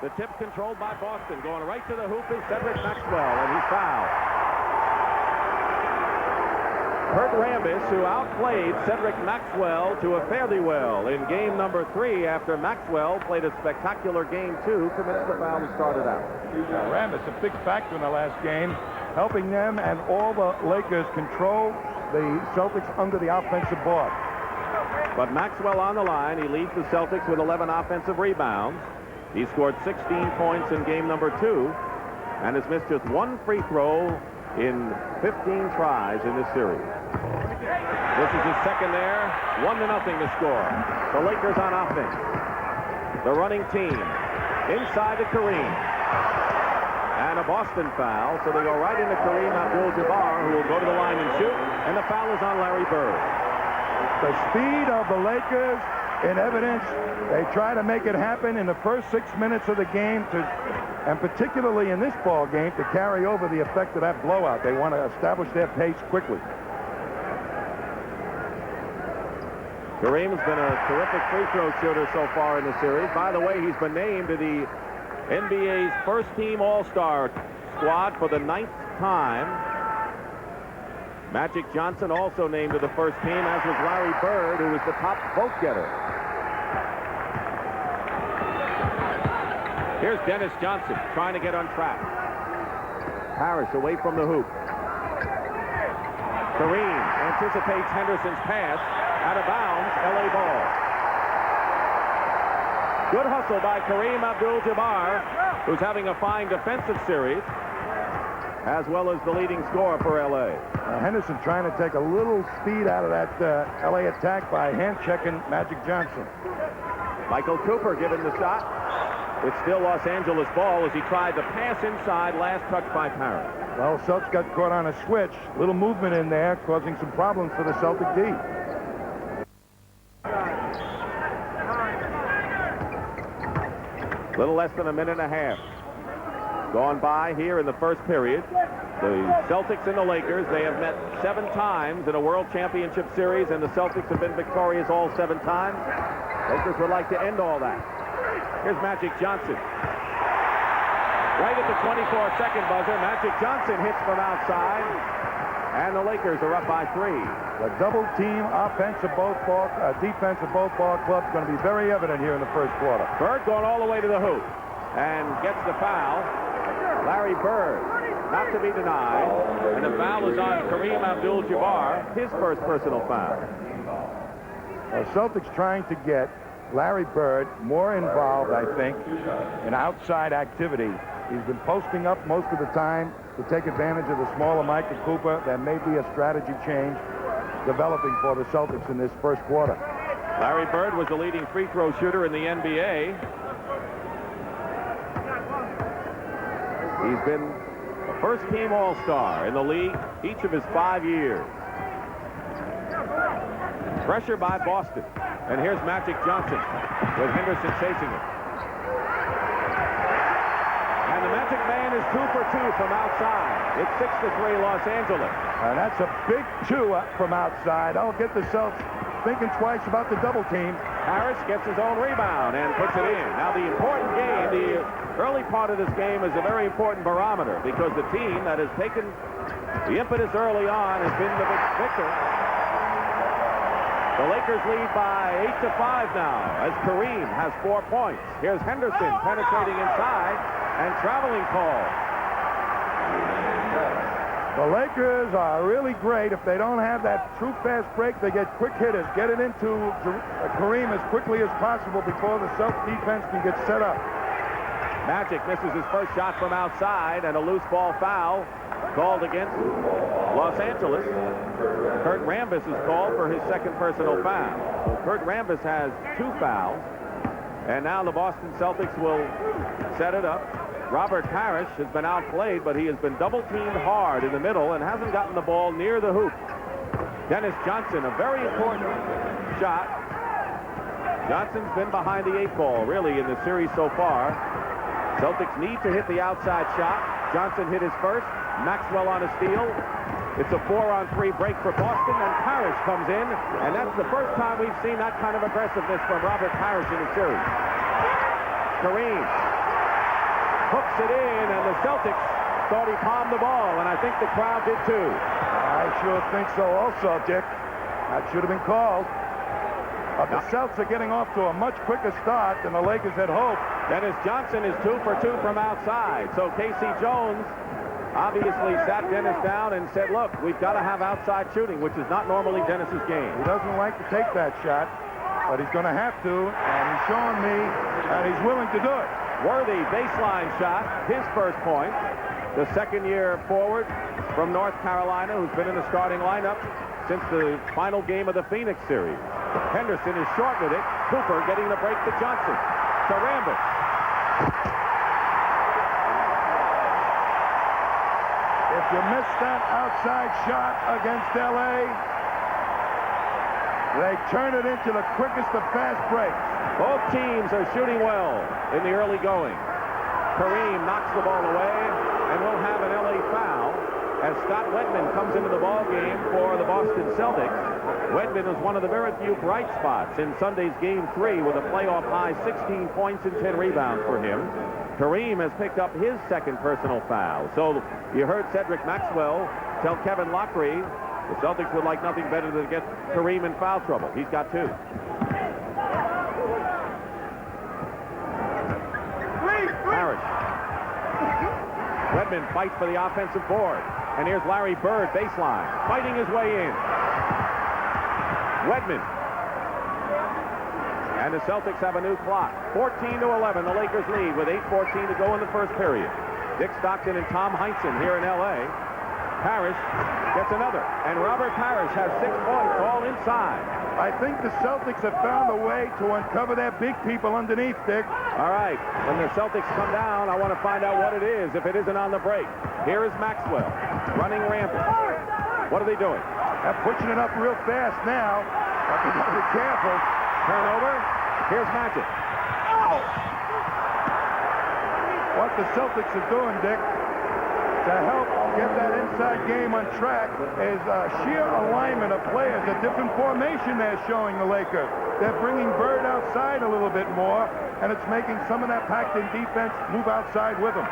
The tip controlled by Boston. Going right to the hoop is Cedric Maxwell, and he's fouled. Kurt Rambis, who outplayed Cedric Maxwell to a fairly well in game number 3 after Maxwell played a spectacular game 2, commits the foul and started out. Rambis, a big factor in the last game, helping them and all the Lakers control the Celtics under the offensive board. But Maxwell on the line. He leads the Celtics with 11 offensive rebounds. He scored 16 points in game number 2 and has missed just one free throw in 15 tries in this series. This is his second there. 1-0 to score. The Lakers on offense. The running team inside to Kareem. And a Boston foul, so they go right into Kareem Abdul-Jabbar, who will go to the line and shoot, and the foul is on Larry Bird. The speed of the Lakers in evidence. They try to make it happen in the first 6 minutes of the game, and particularly in this ball game, to carry over the effect of that blowout. They want to establish their pace quickly. Kareem's been a terrific free throw shooter so far in the series. By the way, he's been named to the NBA's first-team All-Star squad for the 9th time. Magic Johnson also named to the first team, as was Larry Bird, who was the top vote getter. Here's Dennis Johnson trying to get on track. Parrish away from the hoop. Kareem anticipates Henderson's pass. Out of bounds, L.A. ball. Good hustle by Kareem Abdul-Jabbar, who's having a fine defensive series, as well as the leading scorer for L.A. Henderson trying to take a little speed out of that L.A. attack by hand-checking Magic Johnson. Michael Cooper giving the shot. It's still Los Angeles ball as he tried to pass inside, last touch by Parrish. Well, Celtics got caught on a switch. Little movement in there, causing some problems for the Celtic D. Little less than a minute and a half gone by here in the first period. The Celtics and the Lakers, they have met 7 times in a World Championship Series, and the Celtics have been victorious all 7 times. Lakers would like to end all that. Here's Magic Johnson. Right at the 24-second buzzer, Magic Johnson hits from outside, and the Lakers are up by 3. The double team defense of both ball clubs going to be very evident here in the first quarter. Bird going all the way to the hoop and gets the foul. Larry Bird, not to be denied, and the foul is on Kareem Abdul-Jabbar, his first personal foul. The Celtics trying to get Larry Bird more involved, I think, in outside activity. He's been posting up most of the time to take advantage of the smaller Michael Cooper. There may be a strategy change developing for the Celtics in this first quarter. Larry Bird was the leading free throw shooter in the NBA. He's been a first-team All-Star in the league each of his 5 years. Pressure by Boston. And here's Magic Johnson with Henderson chasing it. And the Magic Man is 2 for 2 from outside. It's 6-3 Los Angeles. And that's a big 2 from outside. I'll get the Celtics thinking twice about the double team. Harris gets his own rebound and puts it in. Now the important game, the early part of this game is a very important barometer because the team that has taken the impetus early on has been the victor. The Lakers lead by 8-5 now as Kareem has 4 points. Here's Henderson penetrating inside and traveling call. The Lakers are really great. If they don't have that true fast break, they get quick hitters. Get it into Kareem as quickly as possible before the self-defense can get set up. Magic misses his first shot from outside, and a loose ball foul called against Los Angeles. Kurt Rambis is called for his second personal foul. So Kurt Rambis has 2 fouls, and now the Boston Celtics will set it up. Robert Parrish has been outplayed, but he has been double-teamed hard in the middle and hasn't gotten the ball near the hoop. Dennis Johnson, a very important shot. Johnson's been behind the 8 ball, really, in the series so far. Celtics need to hit the outside shot. Johnson hit his first. Maxwell on a steal. It's a 4-on-3 break for Boston, and Parrish comes in, and that's the first time we've seen that kind of aggressiveness from Robert Parrish in the series. Kareem hooks it in, and the Celtics thought he palmed the ball, and I think the crowd did too. I sure think so also, Dick. That should have been called. But the Celtics are getting off to a much quicker start than the Lakers had hoped. Dennis Johnson is 2 for 2 from outside. So Casey Jones obviously sat Dennis down and said, look, we've got to have outside shooting, which is not normally Dennis's game. He doesn't like to take that shot, but he's going to have to, and he's showing me that he's willing to do it. Worthy baseline shot, his first point. The second-year forward from North Carolina, who's been in the starting lineup since the final game of the Phoenix series. Henderson is short with it. Cooper getting the break to Johnson. To Rambis. If you miss that outside shot against L.A., they turn it into the quickest of fast breaks. Both teams are shooting well in the early going. Kareem knocks the ball away, and we'll have an L.A. foul as Scott Wedman comes into the ball game for the Boston Celtics. Wedman was one of the very few bright spots in Sunday's Game 3 with a playoff high 16 points and 10 rebounds for him. Kareem has picked up his second personal foul. So you heard Cedric Maxwell tell Kevin Lockery the Celtics would like nothing better than to get Kareem in foul trouble. He's got 2. Parrish. Wedman fights for the offensive board. And here's Larry Bird, baseline, fighting his way in. Wedman. And the Celtics have a new clock. 14-11, the Lakers lead with 8:14 to go in the first period. Dick Stockton and Tom Heinsohn here in L.A. Parrish gets another. And Robert Parrish has 6 points, all inside. I think the Celtics have found a way to uncover their big people underneath, Dick. All right, when the Celtics come down, I want to find out what it is if it isn't on the break. Here is Maxwell running rampant. What are they doing? They're pushing it up real fast now. But they got to be careful. Turnover. Here's Magic. What the Celtics are doing, Dick, to help get that inside game on track is a sheer alignment of players, a different formation they're showing the Lakers. They're bringing Bird outside a little bit more, and it's making some of that packed-in defense move outside with them.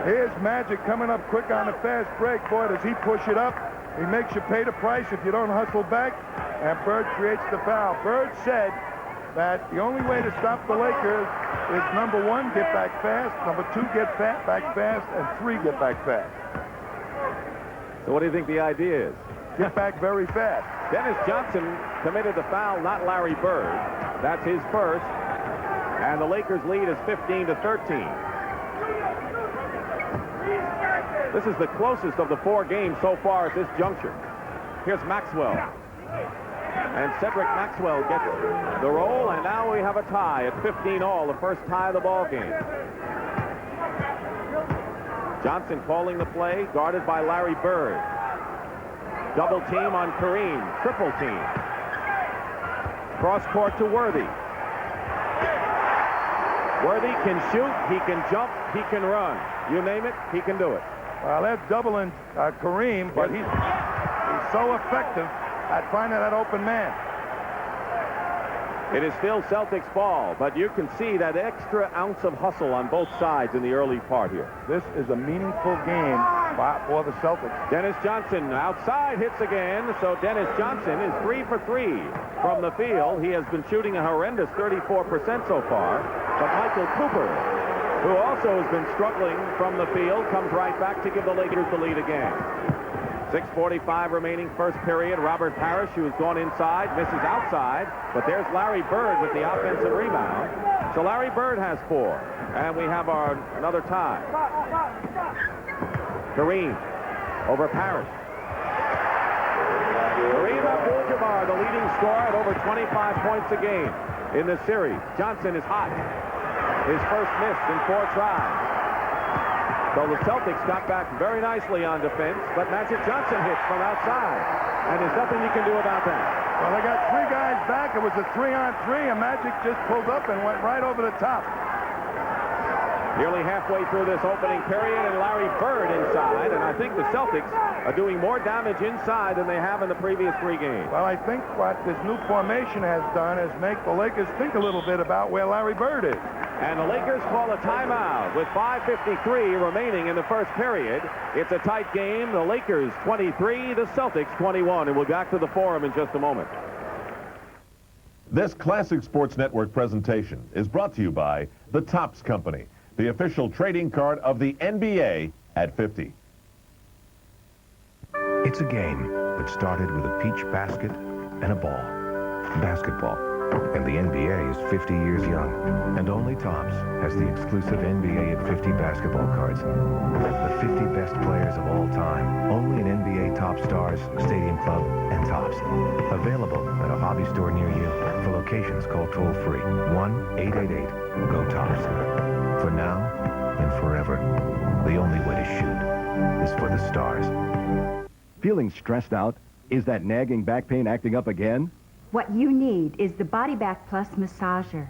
Here's Magic coming up quick on a fast break. Boy, does he push it up. He makes you pay the price if you don't hustle back, and Bird creates the foul. Bird said that the only way to stop the Lakers is number 1, get back fast, number 2, get back fast, and 3, get back fast. So what do you think the idea is? Get back very fast. Dennis Johnson committed the foul, not Larry Bird. That's his first. And the Lakers lead is 15-13. This is the closest of the 4 games so far at this juncture. Here's Maxwell. And Cedric Maxwell gets the roll, and now we have a tie at 15-all, the first tie of the ball game. Johnson calling the play, guarded by Larry Bird. Double team on Kareem, triple team. Cross court to Worthy. Worthy can shoot, he can jump, he can run. You name it, he can do it. Well, they're doubling Kareem, but he's so effective at finding that open man. It is still Celtics ball, but you can see that extra ounce of hustle on both sides in the early part here. This is a meaningful game for the Celtics. Dennis Johnson outside hits again, so Dennis Johnson is 3 for 3 from the field. He has been shooting a horrendous 34% so far, but Michael Cooper, who also has been struggling from the field, comes right back to give the Lakers the lead again. 6:45 remaining first period. Robert Parrish, who has gone inside, misses outside, but there's Larry Bird with the offensive rebound. So Larry Bird has 4, and we have another tie. Kareem over Parrish. Kareem Abdul-Jabbar, the leading scorer at over 25 points a game in this series. Johnson is hot. His first miss in 4 tries. So the Celtics got back very nicely on defense, but Magic Johnson hits from outside, and there's nothing you can do about that. Well, they got 3 guys back. It was a 3-on-3, and Magic just pulled up and went right over the top. Nearly halfway through this opening period, and Larry Bird inside, and I think the Celtics are doing more damage inside than they have in the previous 3 games. Well, I think what this new formation has done is make the Lakers think a little bit about where Larry Bird is. And the Lakers call a timeout with 5:53 remaining in the first period. It's a tight game. The Lakers 23, the Celtics 21. And we'll go back to the Forum in just a moment. This Classic Sports Network presentation is brought to you by the Topps Company, the official trading card of the NBA at 50. It's a game that started with a peach basket and a ball. Basketball. And the NBA is 50 years young. And only Topps has the exclusive NBA at 50 basketball cards. The 50 best players of all time. Only in NBA Top Stars, Stadium Club, and Topps. Available at a hobby store near you. For locations, call toll-free 1-888-GO-TOPPS. For now and forever, the only way to shoot is for the stars. Feeling stressed out? Is that nagging back pain acting up again? What you need is the Body Back Plus massager.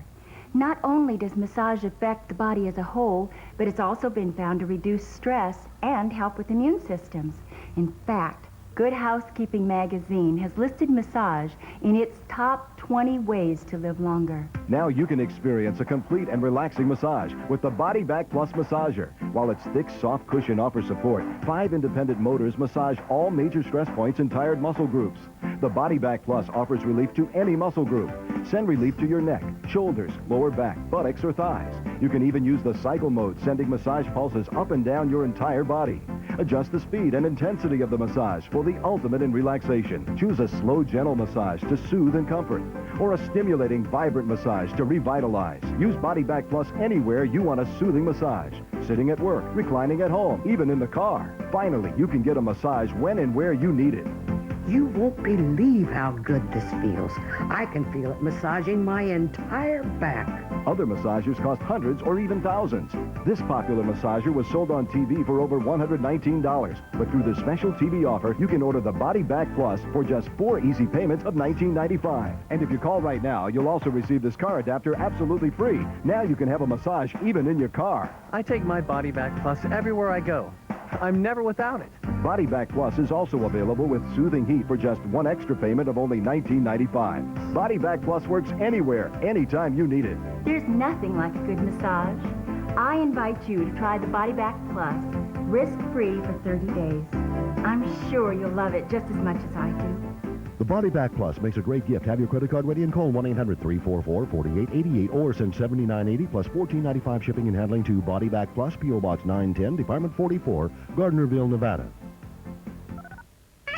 Not only does massage affect the body as a whole, but it's also been found to reduce stress and help with immune systems. In fact, Good Housekeeping magazine has listed massage in its top 20 ways to live longer. Now you can experience a complete and relaxing massage with the Body Back Plus massager. While its thick, soft cushion offers support, 5 independent motors massage all major stress points and tired muscle groups. The Body Back Plus offers relief to any muscle group. Send relief to your neck, shoulders, lower back, buttocks, or thighs. You can even use the cycle mode, sending massage pulses up and down your entire body. Adjust the speed and intensity of the massage for the ultimate in relaxation. Choose a slow, gentle massage to soothe and comfort, or a stimulating, vibrant massage to revitalize. Use Body Back Plus anywhere you want a soothing massage. Sitting at work, reclining at home, even in the car. Finally, you can get a massage when and where you need it. You won't believe how good this feels. I can feel it massaging my entire back. Other massagers cost hundreds or even thousands. This popular massager was sold on TV for over $119. But through this special TV offer, you can order the Body Back Plus for just 4 easy payments of $19.95. And if you call right now, you'll also receive this car adapter absolutely free. Now you can have a massage even in your car. I take my Body Back Plus everywhere I go. I'm never without it. Body Back Plus is also available with soothing heat for just 1 extra payment of only $19.95. Body Back Plus works anywhere, anytime you need it. There's nothing like a good massage. I invite you to try the Body Back Plus, risk-free for 30 days. I'm sure you'll love it just as much as I do. The Body Back Plus makes a great gift. Have your credit card ready and call 1-800-344-4888 or send $79.80 plus $14.95 shipping and handling to Body Back Plus, P.O. Box 910, Department 44, Gardnerville, Nevada.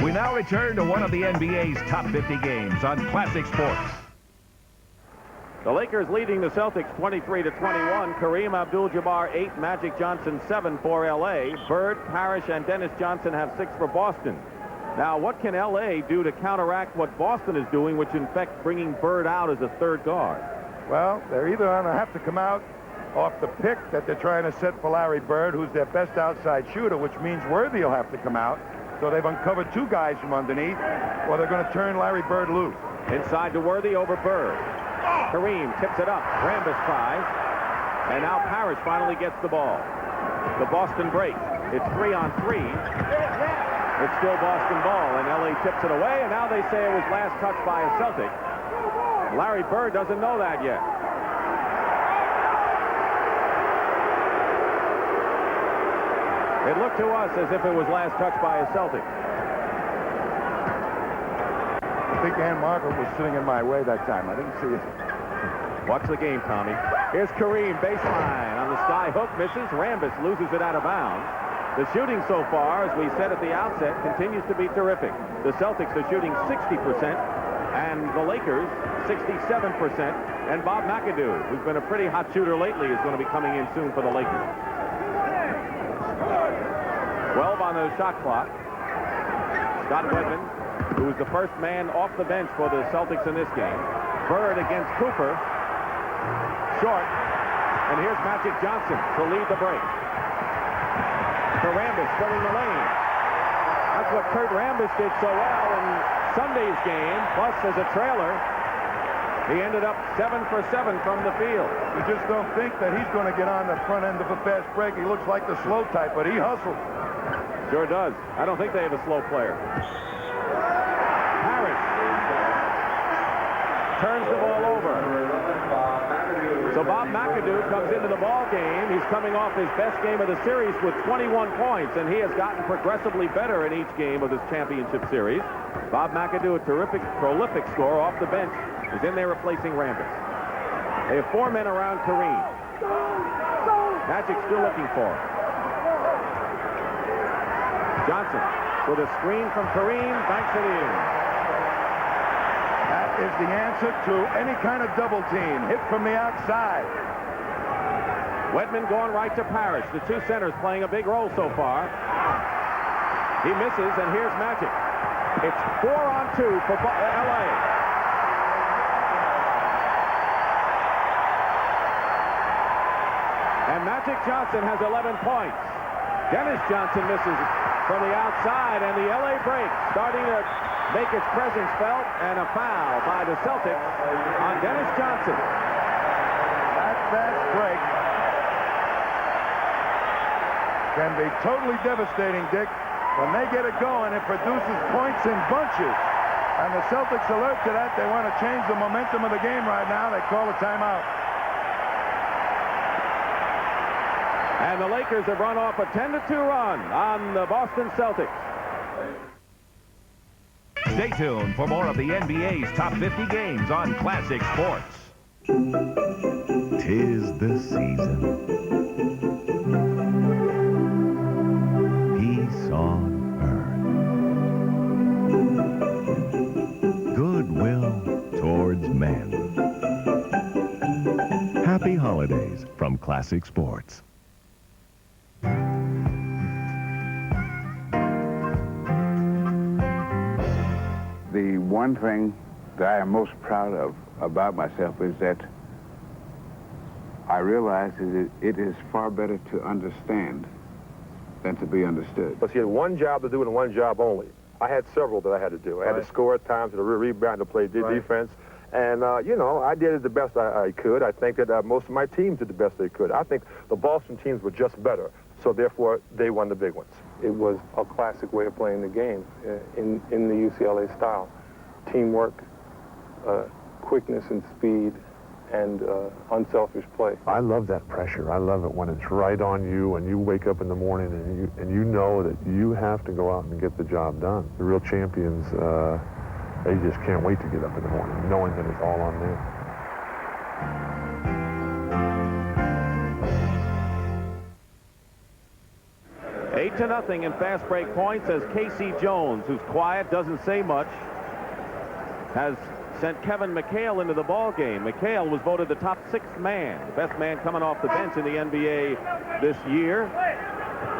We now return to one of the NBA's top 50 games on Classic Sports. The Lakers leading the Celtics 23-21. Kareem Abdul-Jabbar 8, Magic Johnson 7 for L.A. Bird, Parrish, and Dennis Johnson have 6 for Boston. Now, what can L.A. do to counteract what Boston is doing, which in fact bringing Bird out as a third guard? Well, they're either going to have to come out off the pick that they're trying to set for Larry Bird, who's their best outside shooter, which means Worthy will have to come out. So they've uncovered 2 guys from underneath, or they're going to turn Larry Bird loose. Inside to Worthy over Bird. Kareem tips it up. Rambis tries. And now Parrish finally gets the ball. The Boston break. It's 3-on-3. It's still Boston ball, and L.A. tips it away, and now they say it was last touched by a Celtic. Larry Bird doesn't know that yet. It looked to us as if it was last touched by a Celtic. I think Ann Margaret was sitting in my way that time. I didn't see it. Watch the game, Tommy. Here's Kareem, baseline on the sky hook, misses. Rambis loses it out of bounds. The shooting so far, as we said at the outset, continues to be terrific. The Celtics are shooting 60%, and the Lakers 67%. And Bob McAdoo, who's been a pretty hot shooter lately, is going to be coming in soon for the Lakers. 12 on the shot clock. Scott Wedman, who was the first man off the bench for the Celtics in this game. Bird against Cooper. Short. And here's Magic Johnson to lead the break. Rambis filling the lane. That's what Kurt Rambis did so well in Sunday's game. Plus, as a trailer, he ended up 7 for 7 from the field. You just don't think that he's going to get on the front end of a fast break. He looks like the slow type, but he hustles. Sure does. I don't think they have a slow player. Harris turns the ball over. So Bob McAdoo comes into the ball game. He's coming off his best game of the series with 21 points, and he has gotten progressively better in each game of this championship series. Bob McAdoo, a terrific, prolific scorer off the bench, is in there replacing Rambis. They have 4 men around Kareem. Magic still looking for him. Johnson with a screen from Kareem, banks it in. That is the answer to any kind of double team. Hit from the outside. Wedman going right to Parrish. The two centers playing a big role so far. He misses, and here's Magic. It's 4-on-2 for L.A. And Magic Johnson has 11 points. Dennis Johnson misses from the outside, and the L.A. break starting to make its presence felt, and a foul by the Celtics on Dennis Johnson. That fast break can be totally devastating, Dick. When they get it going, it produces points in bunches. And the Celtics alert to that. They want to change the momentum of the game right now. They call a timeout. And the Lakers have run off a 10-2 run on the Boston Celtics. Stay tuned for more of the NBA's top 50 games on Classic Sports. 'Tis the season. Peace on earth. Goodwill towards men. Happy holidays from Classic Sports. The one thing that I am most proud of about myself is that I realize that it is far better to understand than to be understood. But you had one job to do and one job only. I had several that I had to do. I had to score at times, to rebound, to play defense. And, you know, I did it the best I could. I think that most of my teams did the best they could. I think the Boston teams were just better. So, therefore, they won the big ones. It was a classic way of playing the game in the UCLA style. Teamwork, quickness and speed, and unselfish play. I love that pressure. I love it when it's right on you and you wake up in the morning and you know that you have to go out and get the job done. The real champions, they just can't wait to get up in the morning knowing that it's all on them. 8-0 in fast break points as Casey Jones, who's quiet, doesn't say much, has sent Kevin McHale into the ball game. McHale was voted the top 6th man, the best man coming off the bench in the NBA this year.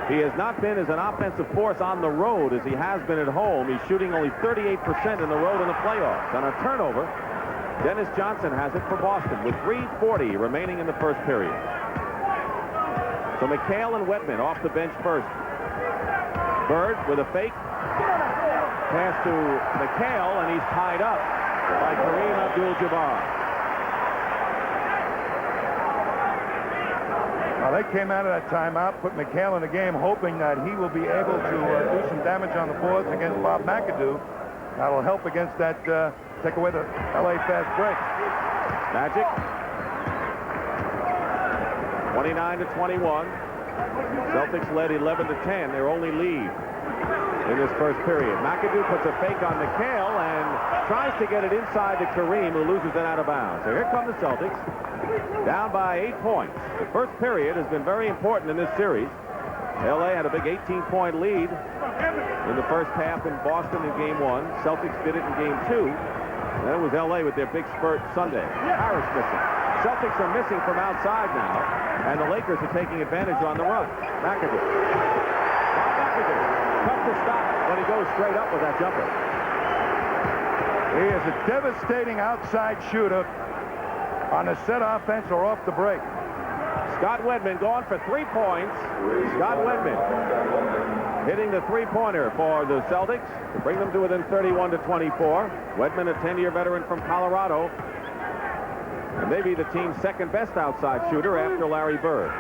He has not been as an offensive force on the road as he has been at home. He's shooting only 38% in the road in the playoffs. On a turnover, Dennis Johnson has it for Boston with 3:40 remaining in the first period. So McHale and Wedman off the bench first. Bird with a fake. Pass to McHale, and he's tied up by Kareem Abdul-Jabbar. Well, they came out of that timeout, put McHale in the game, hoping that he will be able to do some damage on the boards against Bob McAdoo. That'll help against that, take away the L.A. fast break. Magic. 29-21. Celtics led 11-10. Their only lead in this first period. McAdoo puts a fake on McHale and tries to get it inside to Kareem, who loses it out of bounds. So here come the Celtics, down by 8 points. The first period has been very important in this series. L.A. had a big 18-point lead in the first half in Boston in Game 1. Celtics did it in Game 2. And then it was L.A. with their big spurt Sunday. Harris missing. Celtics are missing from outside now, and the Lakers are taking advantage on the run. McAdoo. Tough to stop when he goes straight up with that jumper. He is a devastating outside shooter on a set offense or off the break. Scott Wedman going for 3 points. Scott Wedman hitting the three-pointer for the Celtics to bring them to within 31-24. Wedman, a 10-year veteran from Colorado, and maybe the team's second best outside shooter after Larry Bird.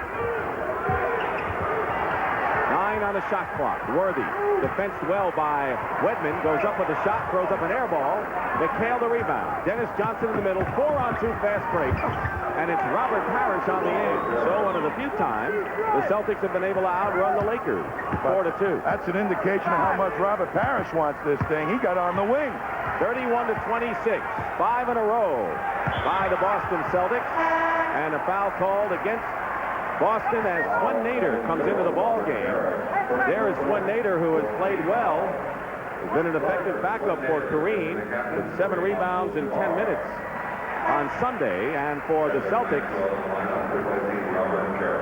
9 9 on the shot clock. Worthy, defensed well by Wedman, goes up with a shot, throws up an air ball. McHale the rebound. Dennis Johnson in the middle, 4-on-2 fast break. And it's Robert Parrish on the end. So one of the few times the Celtics have been able to outrun the Lakers, 4-2. That's an indication of how much Robert Parrish wants this thing. He got on the wing. 31-26, 5 in a row by the Boston Celtics. And a foul called against Boston as Swen Nader comes into the ball game. There is Swen Nader, who has played well. Has been an effective backup for Kareem with 7 rebounds in 10 minutes on Sunday. And for the Celtics,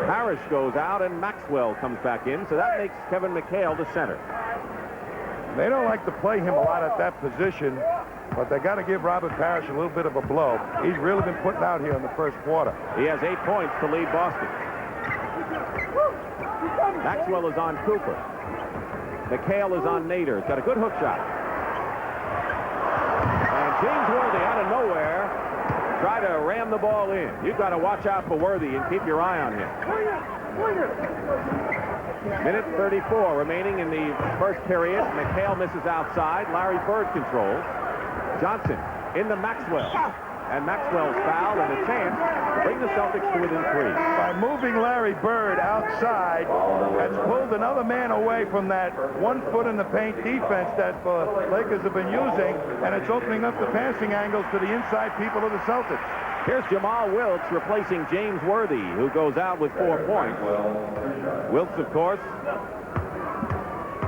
Parrish goes out and Maxwell comes back in. So that makes Kevin McHale the center. They don't like to play him a lot at that position, but they got to give Robert Parrish a little bit of a blow. He's really been putting out here in the first quarter. He has 8 points to lead Boston. Maxwell is on Cooper. McHale is on Nader. He's got a good hook shot. And James Worthy out of nowhere try to ram the ball in. You've got to watch out for Worthy and keep your eye on him. Minute 34 remaining in the first period. McHale misses outside. Larry Bird controls. Johnson in the Maxwell. And Maxwell's foul and a chance to bring the Celtics to within 3. By moving Larry Bird outside, that's pulled another man away from that 1 foot in the paint defense that the Lakers have been using, and it's opening up the passing angles to the inside people of the Celtics. Here's Jamal Wilkes replacing James Worthy, who goes out with 4 points. Wilkes, of course,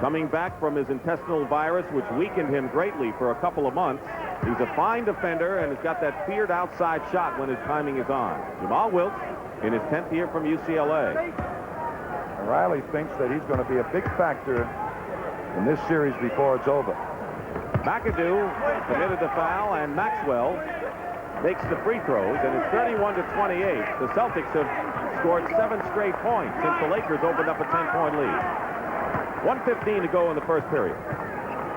coming back from his intestinal virus, which weakened him greatly for a couple of months. He's a fine defender and has got that feared outside shot when his timing is on. Jamal Wilkes in his 10th year from UCLA. Riley thinks that he's going to be a big factor in this series before it's over. McAdoo committed the foul, and Maxwell makes the free throws, and it's 31-28. The Celtics have scored 7 straight points since the Lakers opened up a 10-point lead. 1:15 to go in the first period.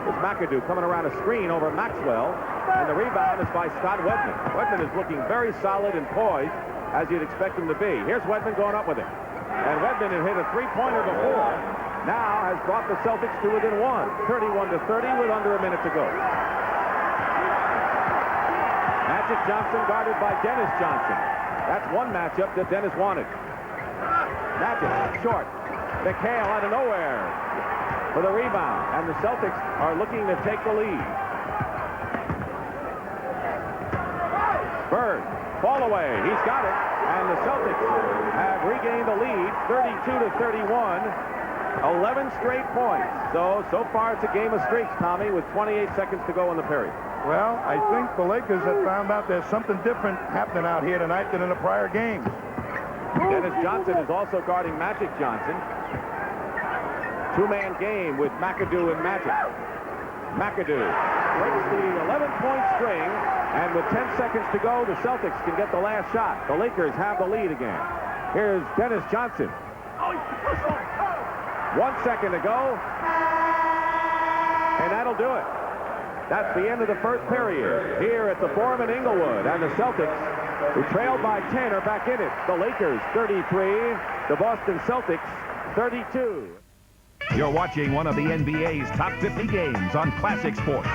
It's McAdoo coming around a screen over Maxwell, and the rebound is by Scott Wedman. Wedman is looking very solid and poised, as you'd expect him to be. Here's Wedman going up with it. And Wedman had hit a 3-pointer before, now has brought the Celtics to within 1, 31-30 with under a minute to go. Magic Johnson guarded by Dennis Johnson. That's one matchup that Dennis wanted. Magic, short. McHale out of nowhere for the rebound, and the Celtics are looking to take the lead. Bird, fall away. He's got it, and the Celtics have regained the lead, 32-31. 11 straight points. So far it's a game of streaks, Tommy, with 28 seconds to go in the period. Well, I think the Lakers have found out there's something different happening out here tonight than in the prior games. Dennis Johnson is also guarding Magic Johnson. 2-man game with McAdoo and Magic. McAdoo breaks the 11-point string, and with 10 seconds to go, the Celtics can get the last shot. The Lakers have the lead again. Here's Dennis Johnson. 1 second to go, and that'll do it. That's the end of the first period here at the Forum in Inglewood, and the Celtics, who trailed by 10, are back in it. The Lakers 33, the Boston Celtics 32. You're watching one of the NBA's top 50 games on Classic Sports.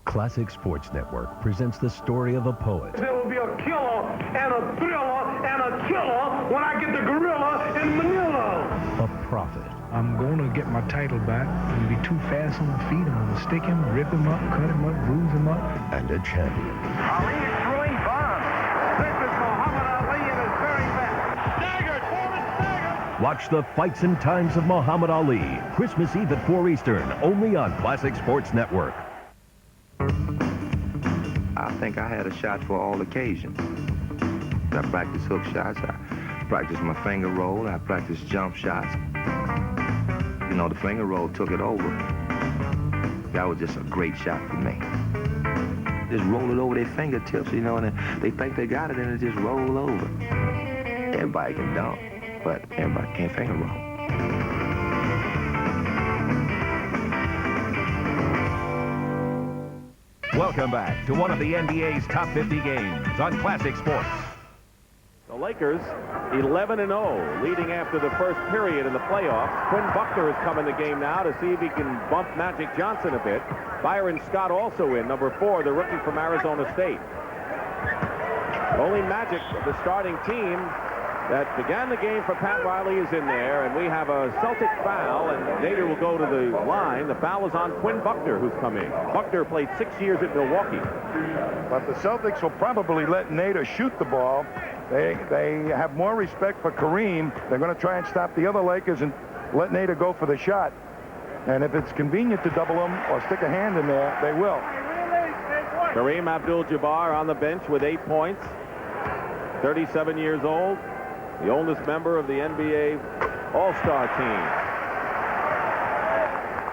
Classic Sports Network presents the story of a poet. There will be a killer and a thriller and a killer when I get the gorilla in Manila. A prophet. I'm going to get my title back. I'm going to be too fast on my feet. I'm going to stick him, rip him up, cut him up, bruise him up. And a champion. Ali is throwing bombs. This is Muhammad Ali at his very best. Staggered, forward staggered. Watch the fights and times of Muhammad Ali. Christmas Eve at 4 Eastern, only on Classic Sports Network. I think I had a shot for all occasions. I practiced hook shots. I practiced my finger roll. I practiced jump shots. You know, the finger roll took it over. That was just a great shot for me. Just roll it over their fingertips, you know, and they think they got it, and it just roll over. Everybody can dunk, but everybody can't finger roll. Welcome back to one of the NBA's top 50 games on Classic Sports. The Lakers 11-0, leading after the first period in the playoffs. Quinn Buckner has come in the game now to see if he can bump Magic Johnson a bit. Byron Scott also in, number 4, the rookie from Arizona State. Only Magic, the starting team that began the game for Pat Riley, is in there, and we have a Celtic foul, and Nader will go to the line. The foul is on Quinn Buckner, who's come in. Buckner played 6 years at Milwaukee. But the Celtics will probably let Nader shoot the ball. They have more respect for Kareem. They're going to try and stop the other Lakers and let Nader go for the shot. And if it's convenient to double him or stick a hand in there, they will. Kareem Abdul-Jabbar on the bench with 8 points. 37 years old. The oldest member of the NBA All-Star team.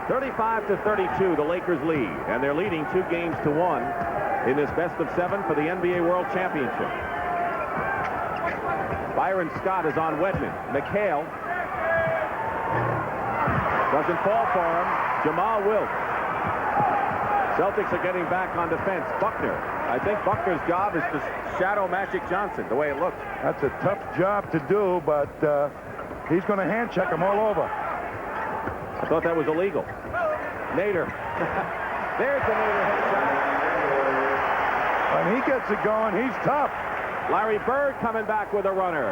35-32, the Lakers lead. And they're leading 2 games to 1 in this best of 7 for the NBA World Championship. Byron Scott is on Wedman. McHale doesn't fall for him. Jamal Wilkes. Celtics are getting back on defense. Buckner. I think Buckner's job is to shadow Magic Johnson, the way it looks. That's a tough job to do, but he's going to hand check him all over. I thought that was illegal. Nader. There's the Nader headshot. When he gets it going, he's tough. Larry Bird coming back with a runner.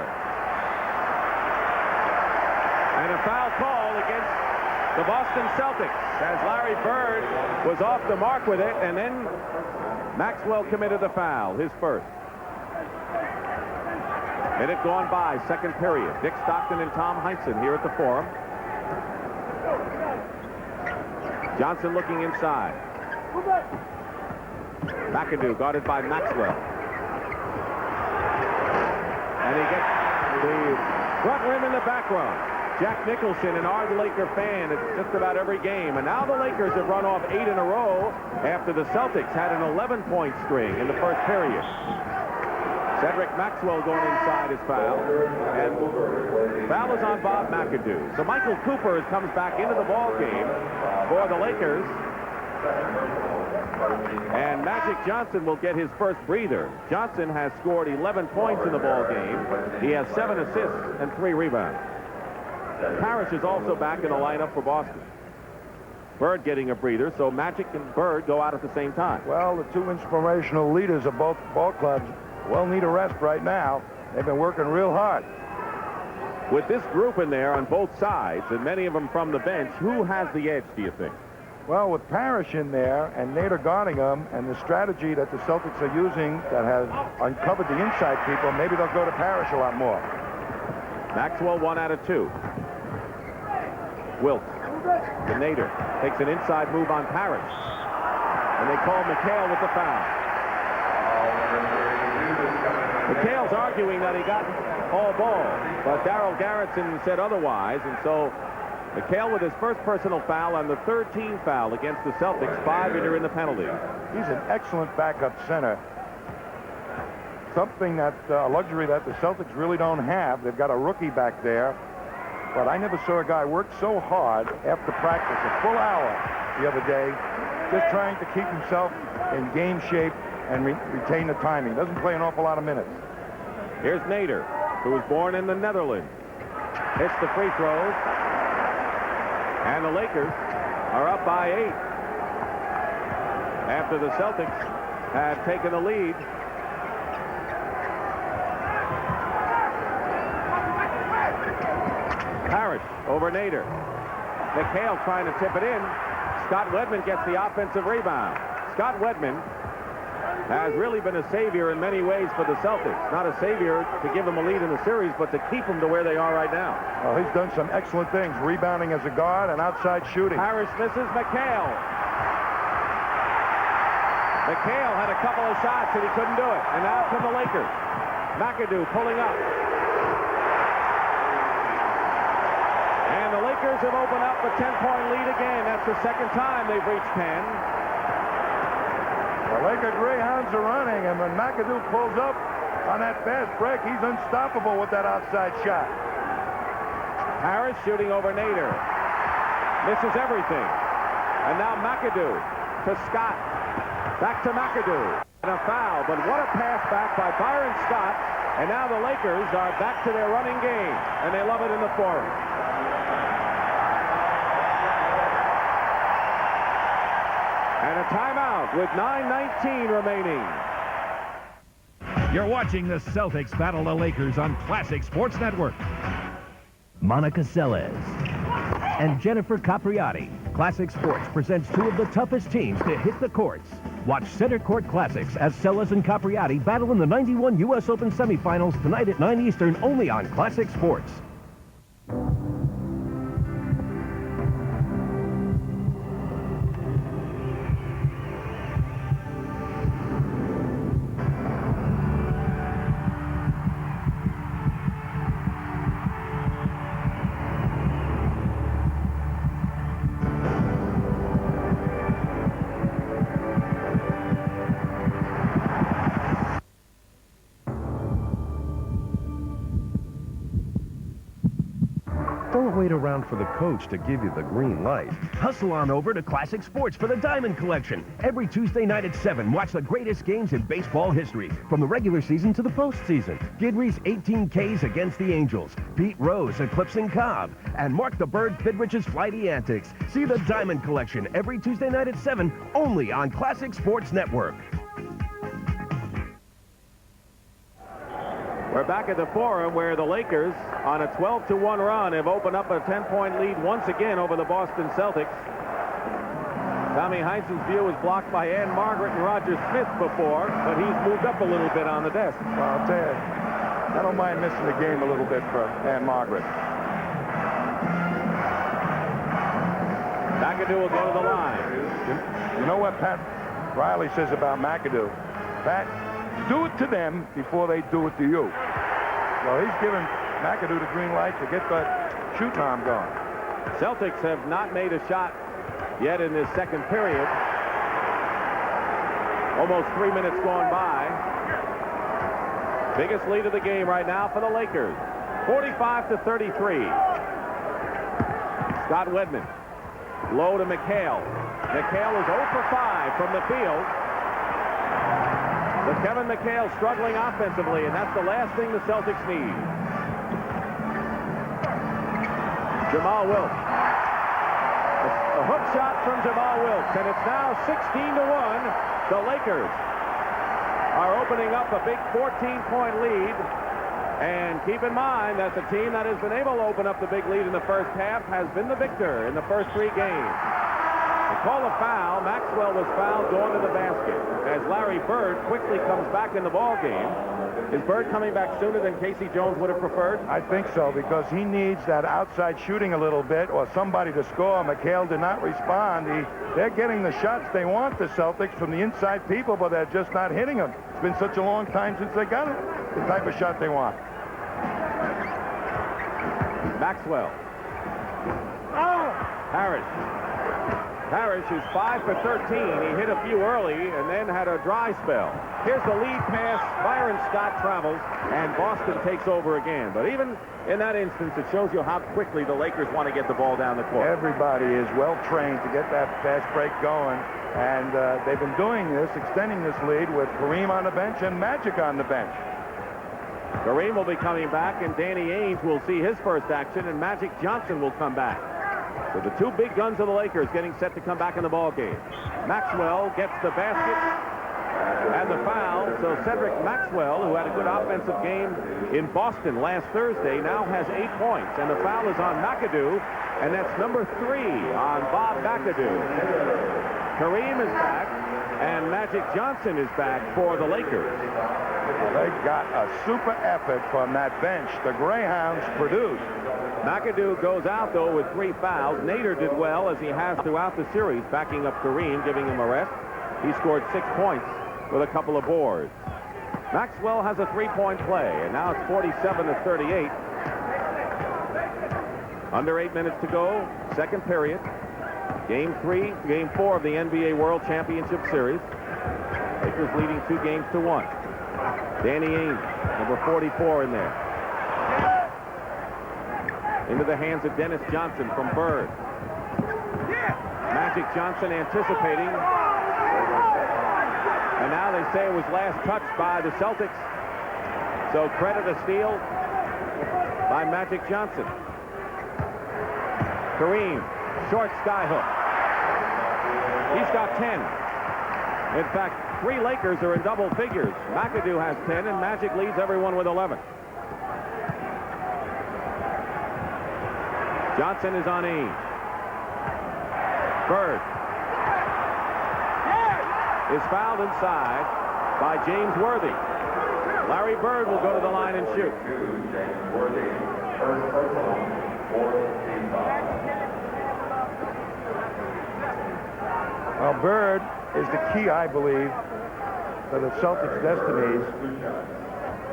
And a foul call against the Boston Celtics as Larry Bird was off the mark with it, and then Maxwell committed the foul, his first. Minute gone by, second period. Dick Stockton and Tom Heinsohn here at the Forum. Johnson looking inside. McAdoo guarded by Maxwell. And he gets the front rim in the back row. Jack Nicholson, an ardent Laker fan at just about every game. And now the Lakers have run off 8 in a row after the Celtics had an 11-point string in the first period. Cedric Maxwell going inside his foul. And foul is on Bob McAdoo. So Michael Cooper comes back into the ball game for the Lakers. And Magic Johnson will get his first breather. Johnson has scored 11 points in the ball game. He has 7 assists and 3 rebounds. Parrish is also back in the lineup for Boston. Bird getting a breather, so Magic and Bird go out at the same time. Well, the 2 inspirational leaders of both ball clubs will need a rest right now. They've been working real hard. With this group in there on both sides, and many of them from the bench, who has the edge, do you think? Well, with Parrish in there and Nader guarding him and the strategy that the Celtics are using that has uncovered the inside people, maybe they'll go to Parrish a lot more. Maxwell 1 out of 2. Wilkes to Nader. Takes an inside move on Parrish. And they call McHale with the foul. McHale's arguing that he got all ball, but Darryl Garretson said otherwise, and so McHale with his first personal foul on the 13th foul against the Celtics, 5 in the penalty. He's an excellent backup center. Something that, a luxury that the Celtics really don't have. They've got a rookie back there, but I never saw a guy work so hard after practice, a full hour the other day, just trying to keep himself in game shape and retain the timing. Doesn't play an awful lot of minutes. Here's Nader, who was born in the Netherlands. Hits the free throws. And the Lakers are up by 8 after the Celtics had taken the lead. Parrish over Nader. McHale trying to tip it in. Scott Wedman gets the offensive rebound. Scott Wedman has really been a savior in many ways for the Celtics. Not a savior to give them a lead in the series, but to keep them to where they are right now. Well, he's done some excellent things, rebounding as a guard and outside shooting. Parrish misses. McHale. McHale had a couple of shots and he couldn't do it. And now from the Lakers. McAdoo pulling up. And the Lakers have opened up a 10-point lead again. That's the second time they've reached 10. The Laker Greyhounds are running, and when McAdoo pulls up on that fast break, he's unstoppable with that outside shot. Harris shooting over Nader. Misses everything. And now McAdoo to Scott. Back to McAdoo. And a foul, but what a pass back by Byron Scott. And now the Lakers are back to their running game, and they love it in the Forum. And a timeout with 9:19 remaining. You're watching the Celtics battle the Lakers on Classic Sports Network. Monica Seles and Jennifer Capriati. Classic Sports presents two of the toughest teams to hit the courts. Watch Center Court Classics as Seles and Capriati battle in the 91 U.S. Open semifinals tonight at 9 Eastern only on Classic Sports. Don't wait around for the coach to give you the green light. Hustle on over to Classic Sports for the Diamond Collection. Every Tuesday night at 7, watch the greatest games in baseball history, from the regular season to the postseason. Guidry's 18 Ks against the Angels, Pete Rose eclipsing Cobb, and Mark the Bird Fidwich's flighty antics. See the Diamond Collection every Tuesday night at 7, only on Classic Sports Network. We're back at the Forum where the Lakers, on a 12-1 run, have opened up a 10-point lead once again over the Boston Celtics. Tommy Heinsohn's view was blocked by Ann Margaret and Roger Smith before, but he's moved up a little bit on the desk. Well, I'll tell you, I don't mind missing the game a little bit for Ann Margaret. McAdoo will go to the line. You know what Pat Riley says about McAdoo? Pat, do it to them before they do it to you. Well, he's giving McAdoo the green light to get the shooting arm going. Celtics have not made a shot yet in this second period. Almost 3 minutes gone by. Biggest lead of the game right now for the Lakers. 45-33. Scott Wedman. Low to McHale. McHale is 0 for 5 from the field. But Kevin McHale struggling offensively, and that's the last thing the Celtics need. Jamal Wilkes. A hook shot from Jamal Wilkes, and it's now 16-1. The Lakers are opening up a big 14-point lead. And keep in mind that the team that has been able to open up the big lead in the first half has been the victor in the first 3 games. Call a foul. Maxwell was fouled going to the basket as Larry Bird quickly comes back in the ball game. Is Bird coming back sooner than Casey Jones would have preferred? I think so, because he needs that outside shooting a little bit or somebody to score. McHale did not respond. They're getting the shots they want, the Celtics, from the inside people, but they're just not hitting them. It's been such a long time since they got it, the type of shot they want. Maxwell. Harris. Parrish is 5 for 13. He hit a few early and then had a dry spell. Here's the lead pass. Byron Scott travels, and Boston takes over again. But even in that instance, it shows you how quickly the Lakers want to get the ball down the court. Everybody is well trained to get that fast break going, and they've been doing this, extending this lead with Kareem on the bench and Magic on the bench. Kareem will be coming back, and Danny Ainge will see his first action, and Magic Johnson will come back. So the two big guns of the Lakers getting set to come back in the ball game. Maxwell gets the basket and the foul. So Cedric Maxwell, who had a good offensive game in Boston last Thursday, now has 8 points. And the foul is on McAdoo, and that's number 3 on Bob McAdoo. Kareem is back, and Magic Johnson is back for the Lakers. They got a super effort from that bench. The Greyhounds produced. McAdoo goes out, though, with 3 fouls. Nader did well, as he has throughout the series, backing up Kareem, giving him a rest. He scored 6 points with a couple of boards. Maxwell has a 3-point play, and now it's 47-38. Under 8 minutes to go, second period. Game 4 of the NBA World Championship Series. Lakers leading 2-1. Danny Ainge, number 44 in there. Into the hands of Dennis Johnson from Bird. Magic Johnson anticipating. say it was last touched by the Celtics. So credit a steal by Magic Johnson. Kareem, short skyhook. He's got 10. In fact, 3 Lakers are in double figures. McAdoo has 10, and Magic leads everyone with 11. Johnson is on E. Bird is fouled inside by James Worthy. Larry Bird will go to the line and shoot. Well, Bird is the key, I believe, to the Celtics' destinies.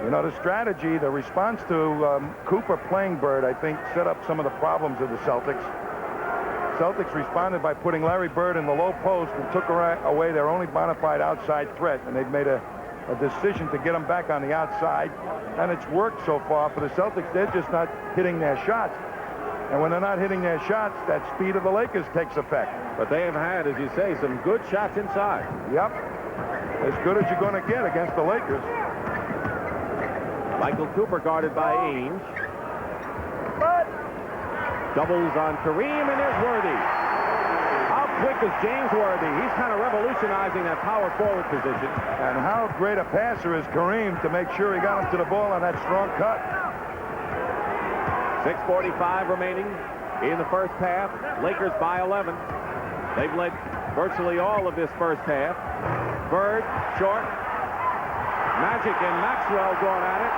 You know, the strategy, the response to Cooper playing Bird, I think, set up some of the problems of the Celtics. Celtics responded by putting Larry Bird in the low post and took away their only bona fide outside threat, and they've made a decision to get him back on the outside, and it's worked so far for the Celtics. They're just not hitting their shots. And when they're not hitting their shots, that speed of the Lakers takes effect. But they have had, as you say, some good shots inside. Yep. As good as you're going to get against the Lakers. Michael Cooper guarded by Ainge. Doubles on Kareem, and there's Worthy. How quick is James Worthy? He's kind of revolutionizing that power forward position. And how great a passer is Kareem to make sure he got him to the ball on that strong cut. 6:45 remaining in the first half. Lakers by 11. They've led virtually all of this first half. Bird, short. Magic and Maxwell going at it.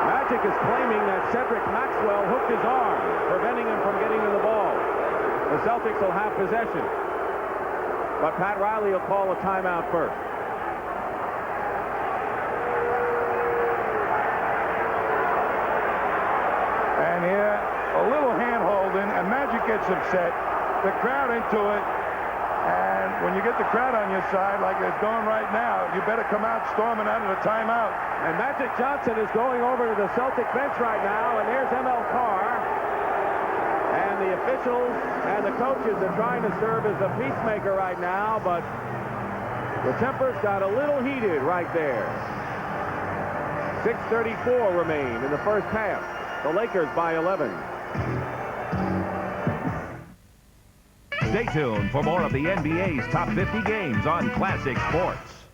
Magic is claiming that Cedric Maxwell hooked his arm, preventing him from getting to the ball. The Celtics will have possession. But Pat Riley will call a timeout first. And here, a little hand-holding, and Magic gets upset. The crowd into it. And when you get the crowd on your side, like it's going right now, you better come out storming out of the timeout. And Magic Johnson is going over to the Celtic bench right now, and there's ML Carr. And the officials and the coaches are trying to serve as a peacemaker right now, but the tempers got a little heated right there. 6:34 remain in the first half. The Lakers by 11. Stay tuned for more of the NBA's top 50 games on Classic Sports.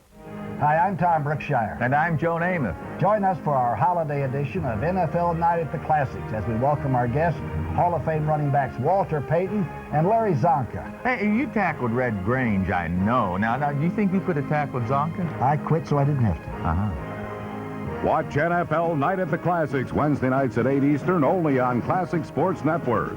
Hi, I'm Tom Brookshire. And I'm Joe Namath. Join us for our holiday edition of NFL Night at the Classics as we welcome our guests, Hall of Fame running backs Walter Payton and Larry Zonka. Hey, you tackled Red Grange, I know. Now, do you think you could have tackled Zonka? I quit so I didn't have to. Uh-huh. Watch NFL Night at the Classics Wednesday nights at 8 Eastern only on Classic Sports Network.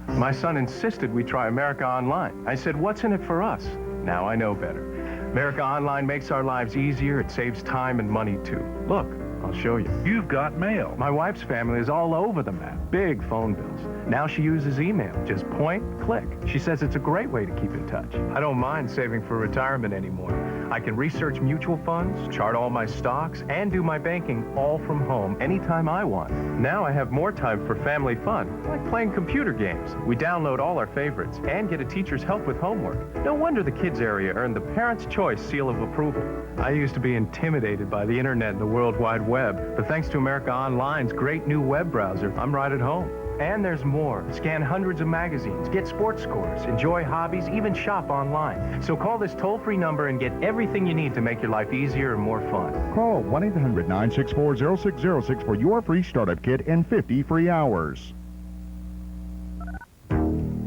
My son insisted we try America Online. I said, what's in it for us? Now I know better. America Online makes our lives easier. It saves time and money, too. Look, I'll show you. You've got mail. My wife's family is all over the map. Big phone bills. Now she uses email. Just point, click. She says it's a great way to keep in touch. I don't mind saving for retirement anymore. I can research mutual funds, chart all my stocks, and do my banking all from home anytime I want. Now I have more time for family fun, like playing computer games. We download all our favorites and get a teacher's help with homework. No wonder the kids area earned the Parents' Choice seal of approval. I used to be intimidated by the internet and the World Wide Web, but thanks to America Online's great new web browser, I'm right at home. And there's more. Scan hundreds of magazines, get sports scores, enjoy hobbies, even shop online. So call this toll-free number and get everything you need to make your life easier and more fun. Call 1-800-964-0606 for your free startup kit in 50 free hours.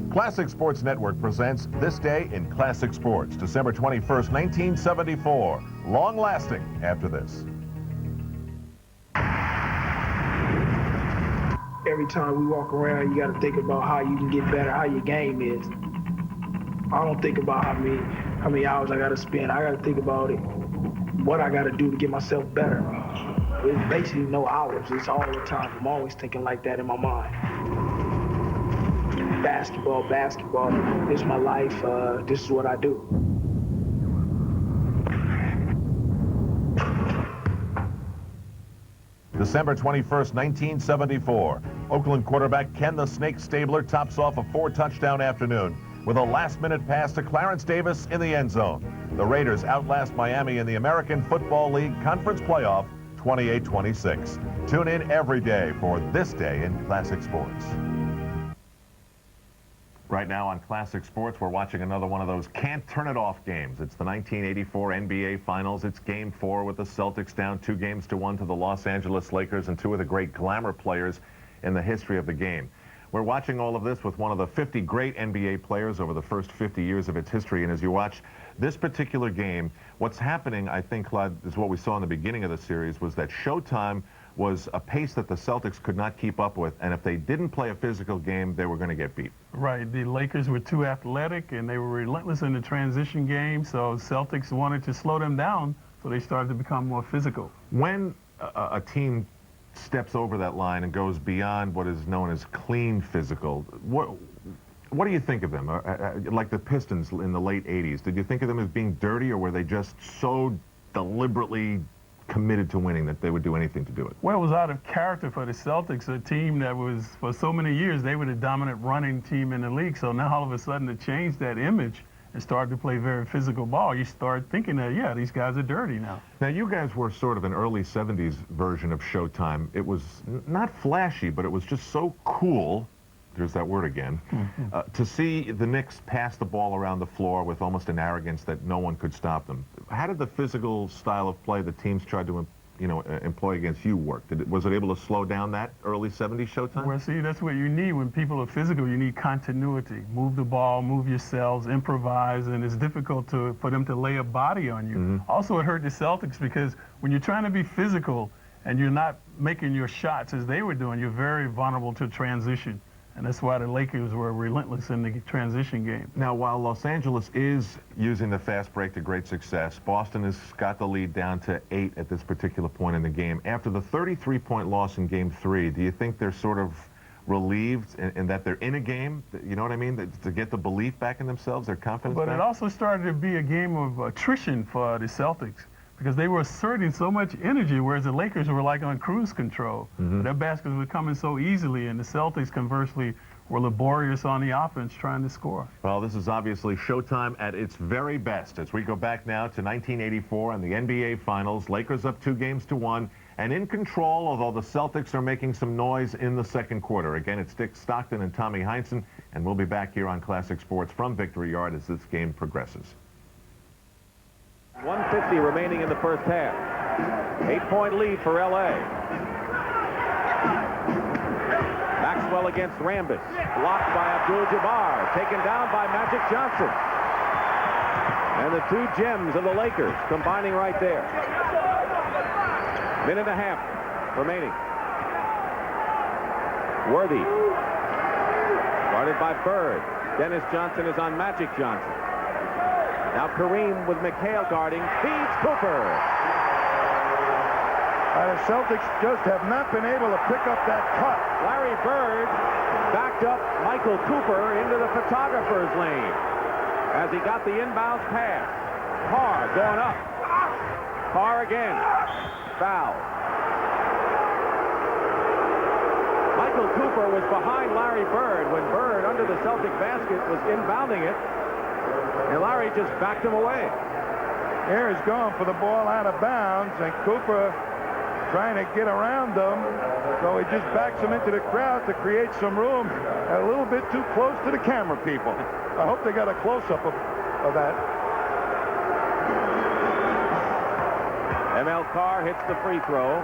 Classic Sports Network presents This Day in Classic Sports, December 21st, 1974. Long-lasting after this. Every time we walk around, you got to think about how you can get better, how your game is. I don't think about how many hours I got to spend. I got to think about it, what I got to do to get myself better. It's basically no hours. It's all the time. I'm always thinking like that in my mind. Basketball. This is my life. This is what I do. December 21st, 1974. Oakland quarterback Ken the Snake Stabler tops off a 4-touchdown afternoon with a last-minute pass to Clarence Davis in the end zone. The Raiders outlast Miami in the American Football League Conference Playoff 28-26. Tune in every day for This Day in Classic Sports. Right now on Classic Sports, we're watching another one of those can't-turn-it-off games. It's the 1984 NBA Finals. It's Game 4 with the Celtics down 2-1 to the Los Angeles Lakers and two of the great glamour players in the history of the game. We're watching all of this with one of the 50 great NBA players over the first 50 years of its history. And as you watch this particular game, what's happening, I think, Claude, is what we saw in the beginning of the series, was that Showtime was a pace that the Celtics could not keep up with, and if they didn't play a physical game, they were going to get beat. Right. The Lakers were too athletic, and they were relentless in the transition game, so Celtics wanted to slow them down, so they started to become more physical. When a team steps over that line and goes beyond what is known as clean physical, what do you think of them? Like the Pistons in the late 80s, did you think of them as being dirty, or were they just so deliberately committed to winning that they would do anything to do it? Well, it was out of character for the Celtics, a team that was, for so many years, they were the dominant running team in the league. So now all of a sudden to change that image and start to play very physical ball, you start thinking that, yeah, these guys are dirty now. Now, you guys were sort of an early 70s version of Showtime. It was not flashy, but it was just so cool, there's that word again, to see the Knicks pass the ball around the floor with almost an arrogance that no one could stop them. How did the physical style of play the teams tried to employ against you work? Was it able to slow down that early 70s Showtime? Well, see, that's what you need. When people are physical, you need continuity. Move the ball, move yourselves, improvise, and it's difficult for them to lay a body on you. Also, it hurt the Celtics because when you're trying to be physical and you're not making your shots as they were doing, you're very vulnerable to transition. And that's why the Lakers were relentless in the transition game. Now, while Los Angeles is using the fast break to great success, Boston has got the lead down to 8 at this particular point in the game. After the 33-point loss in Game 3, do you think they're sort of relieved in that they're in a game? You know what I mean? To get the belief back in themselves, their confidence back? But it also started to be a game of attrition for the Celtics, because they were asserting so much energy, whereas the Lakers were like on cruise control. Their baskets were coming so easily, and the Celtics, conversely, were laborious on the offense trying to score. Well, this is obviously Showtime at its very best as we go back now to 1984 and the NBA Finals. Lakers up 2-1 and in control, although the Celtics are making some noise in the second quarter. Again, it's Dick Stockton and Tommy Heinsohn, and we'll be back here on Classic Sports from Victory Yard as this game progresses. 1:50 remaining in the first half. 8-point lead for L.A. Maxwell against Rambis. Blocked by Abdul-Jabbar. Taken down by Magic Johnson. And the two gems of the Lakers combining right there. Minute and a half remaining. Worthy. Guarded by Bird. Dennis Johnson is on Magic Johnson. Now Kareem with McHale guarding, feeds Cooper. The Celtics just have not been able to pick up that cut. Larry Bird backed up Michael Cooper into the photographer's lane as he got the inbounds pass. Carr going up. Carr again. Foul. Michael Cooper was behind Larry Bird when Bird, under the Celtic basket, was inbounding it. And Larry just backed him away. Here he's going for the ball out of bounds, and Cooper trying to get around them. So he just backs him into the crowd to create some room. A little bit too close to the camera people. I hope they got a close-up of that. ML Carr hits the free throw.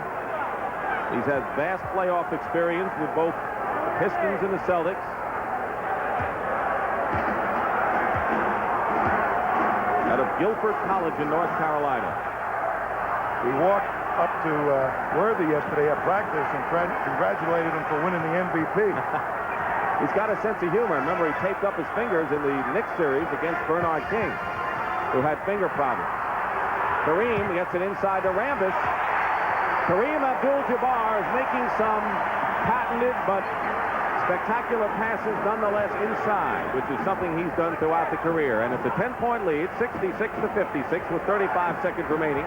He's had vast playoff experience with both the Pistons and the Celtics. Out of Guilford College in North Carolina. We walked up to Worthy yesterday at practice and congratulated him for winning the MVP. He's got a sense of humor. Remember, he taped up his fingers in the Knicks series against Bernard King, who had finger problems. Kareem gets it inside to Rambis. Kareem Abdul-Jabbar is making some patented but spectacular passes nonetheless inside, which is something he's done throughout the career. And it's a 10-point lead, 66-56 with 35 seconds remaining.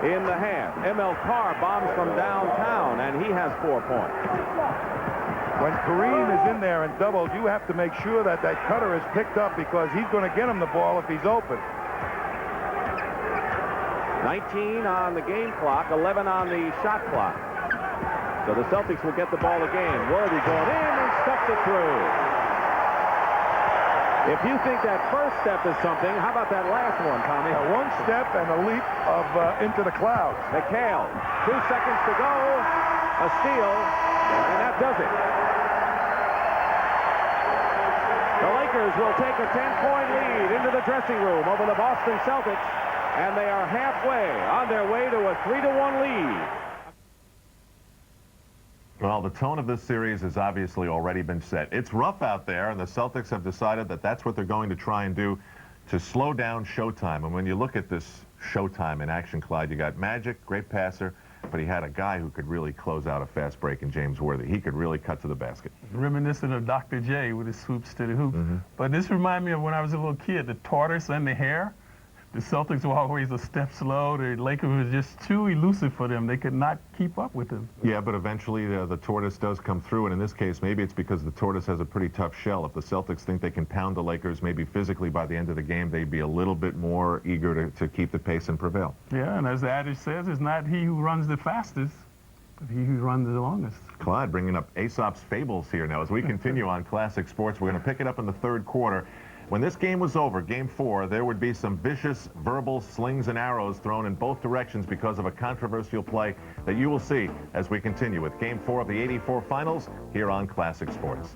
in the half. ML Carr bombs from downtown, and he has 4 points. When Kareem is in there and doubles, you have to make sure that that cutter is picked up because he's going to get him the ball if he's open. 19 on the game clock, 11 on the shot clock. So the Celtics will get the ball again. Worthy going in and stuffs it through. If you think that first step is something, how about that last one, Tommy? One step and a leap of into the clouds. McHale, 2 seconds to go, a steal, and that does it. The Lakers will take a 10-point lead into the dressing room over the Boston Celtics, and they are halfway on their way to a 3-1 lead. Well, the tone of this series has obviously already been set. It's rough out there, and the Celtics have decided that that's what they're going to try and do to slow down Showtime. And when you look at this Showtime in action, Clyde, you got Magic, great passer, but he had a guy who could really close out a fast break in James Worthy. He could really cut to the basket. Reminiscent of Dr. J with his swoops to the hoop. But this reminded me of when I was a little kid, the tortoise and the hare. The Celtics were always a step slow. The Lakers was just too elusive for them. They could not keep up with them. Yeah, but eventually the tortoise does come through, and in this case, maybe it's because the tortoise has a pretty tough shell. If the Celtics think they can pound the Lakers, maybe physically by the end of the game, they'd be a little bit more eager to keep the pace and prevail. Yeah, and as the adage says, it's not he who runs the fastest, but he who runs the longest. Clyde bringing up Aesop's fables here now. As we continue on Classic Sports, we're going to pick it up in the third quarter. When this game was over, Game 4, there would be some vicious verbal slings and arrows thrown in both directions because of a controversial play that you will see as we continue with Game 4 of the '84 Finals here on Classic Sports. 1,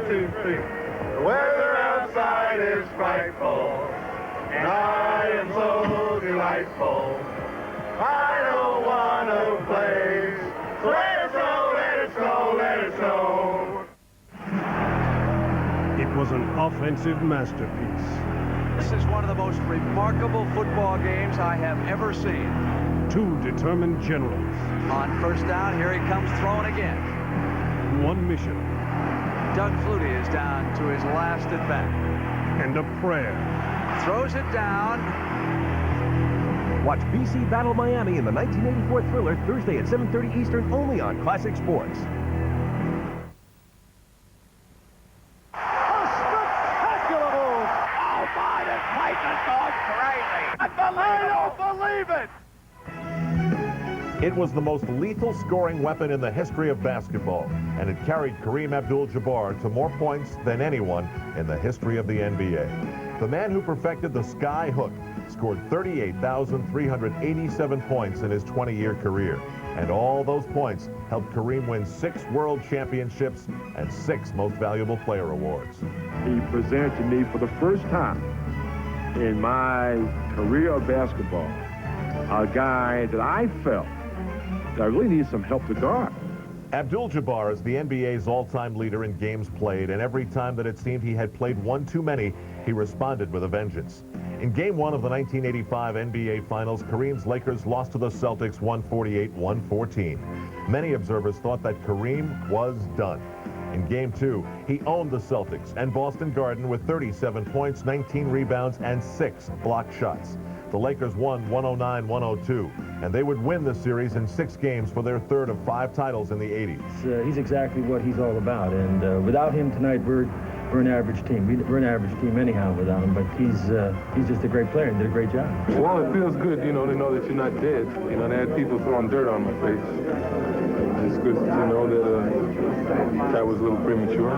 2, 3. The weather outside is frightful, and I am so delightful. I don't want to play. So let it snow, let it snow, let it snow. It was an offensive masterpiece. This is one of the most remarkable football games I have ever seen. 2 determined generals. On first down, here he comes throwing again. 1 mission. Doug Flutie is down to his last at bat. And a prayer. Throws it down. Watch BC battle Miami in the 1984 thriller Thursday at 7:30 Eastern only on Classic Sports. Spectacular move! Oh my, the Titans are crazy! I don't believe it! It was the most lethal scoring weapon in the history of basketball, and it carried Kareem Abdul-Jabbar to more points than anyone in the history of the NBA. The man who perfected the sky hook scored 38,387 points in his 20-year career. And all those points helped Kareem win 6 world championships and 6 most valuable player awards. He presented to me for the first time in my career of basketball a guy that I felt that I really needed some help to guard. Abdul-Jabbar is the NBA's all-time leader in games played, and every time that it seemed he had played one too many, he responded with a vengeance. In Game 1 of the 1985 NBA Finals, Kareem's Lakers lost to the Celtics 148-114. Many observers thought that Kareem was done. In Game 2, he owned the Celtics and Boston Garden with 37 points, 19 rebounds, and 6 blocked shots. The Lakers won 109-102, and they would win the series in 6 games for their third of 5 titles in the 80s. He's exactly what he's all about, and without him tonight, we're an average team. We're an average team anyhow without him, but he's just a great player and did a great job. Well, it feels good, to know that you're not dead. They had people throwing dirt on my face. It's good to know that that was a little premature.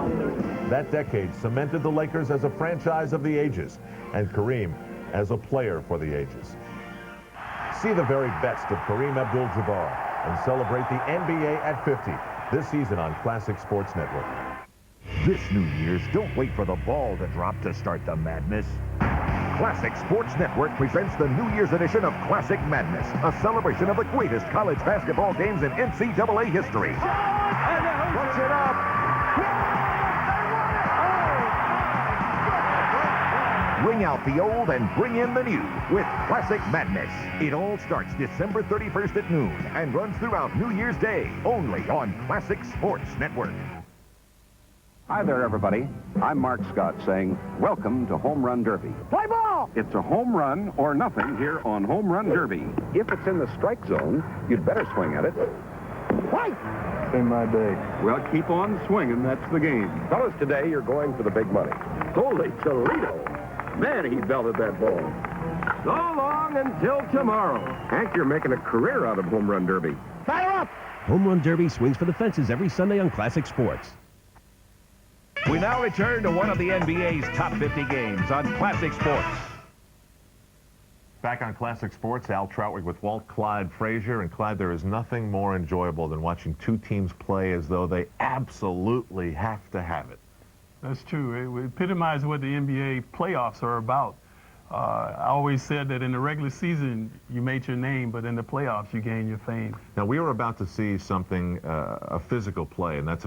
That decade cemented the Lakers as a franchise of the ages, and Kareem as a player for the ages. See the very best of Kareem Abdul-Jabbar and celebrate the NBA at 50 this season on Classic Sports Network. This New Year's, don't wait for the ball to drop to start the madness. Classic Sports Network presents the New Year's edition of Classic Madness, a celebration of the greatest college basketball games in NCAA history. Puts it up. Bring out the old and bring in the new with Classic Madness. It all starts December 31st at noon and runs throughout New Year's Day, only on Classic Sports Network. Hi there, everybody. I'm Mark Scott saying, welcome to Home Run Derby. Play ball! It's a home run or nothing here on Home Run Derby. If it's in the strike zone, you'd better swing at it. Right! In my day. Well, keep on swinging. That's the game. Fellas, today you're going for the big money. Holy Toledo. Man, he belted that ball. So long until tomorrow. Hank, you're making a career out of Home Run Derby. Fire up! Home Run Derby swings for the fences every Sunday on Classic Sports. We now return to one of the NBA's top 50 games on Classic Sports. Back on Classic Sports, Al Troutwig with Walt Clyde Frazier. And Clyde, there is nothing more enjoyable than watching two teams play as though they absolutely have to have it. That's true. It epitomizes what the NBA playoffs are about. I always said that in the regular season, you made your name, but in the playoffs, you gain your fame. Now, we were about to see something, a physical play, and that's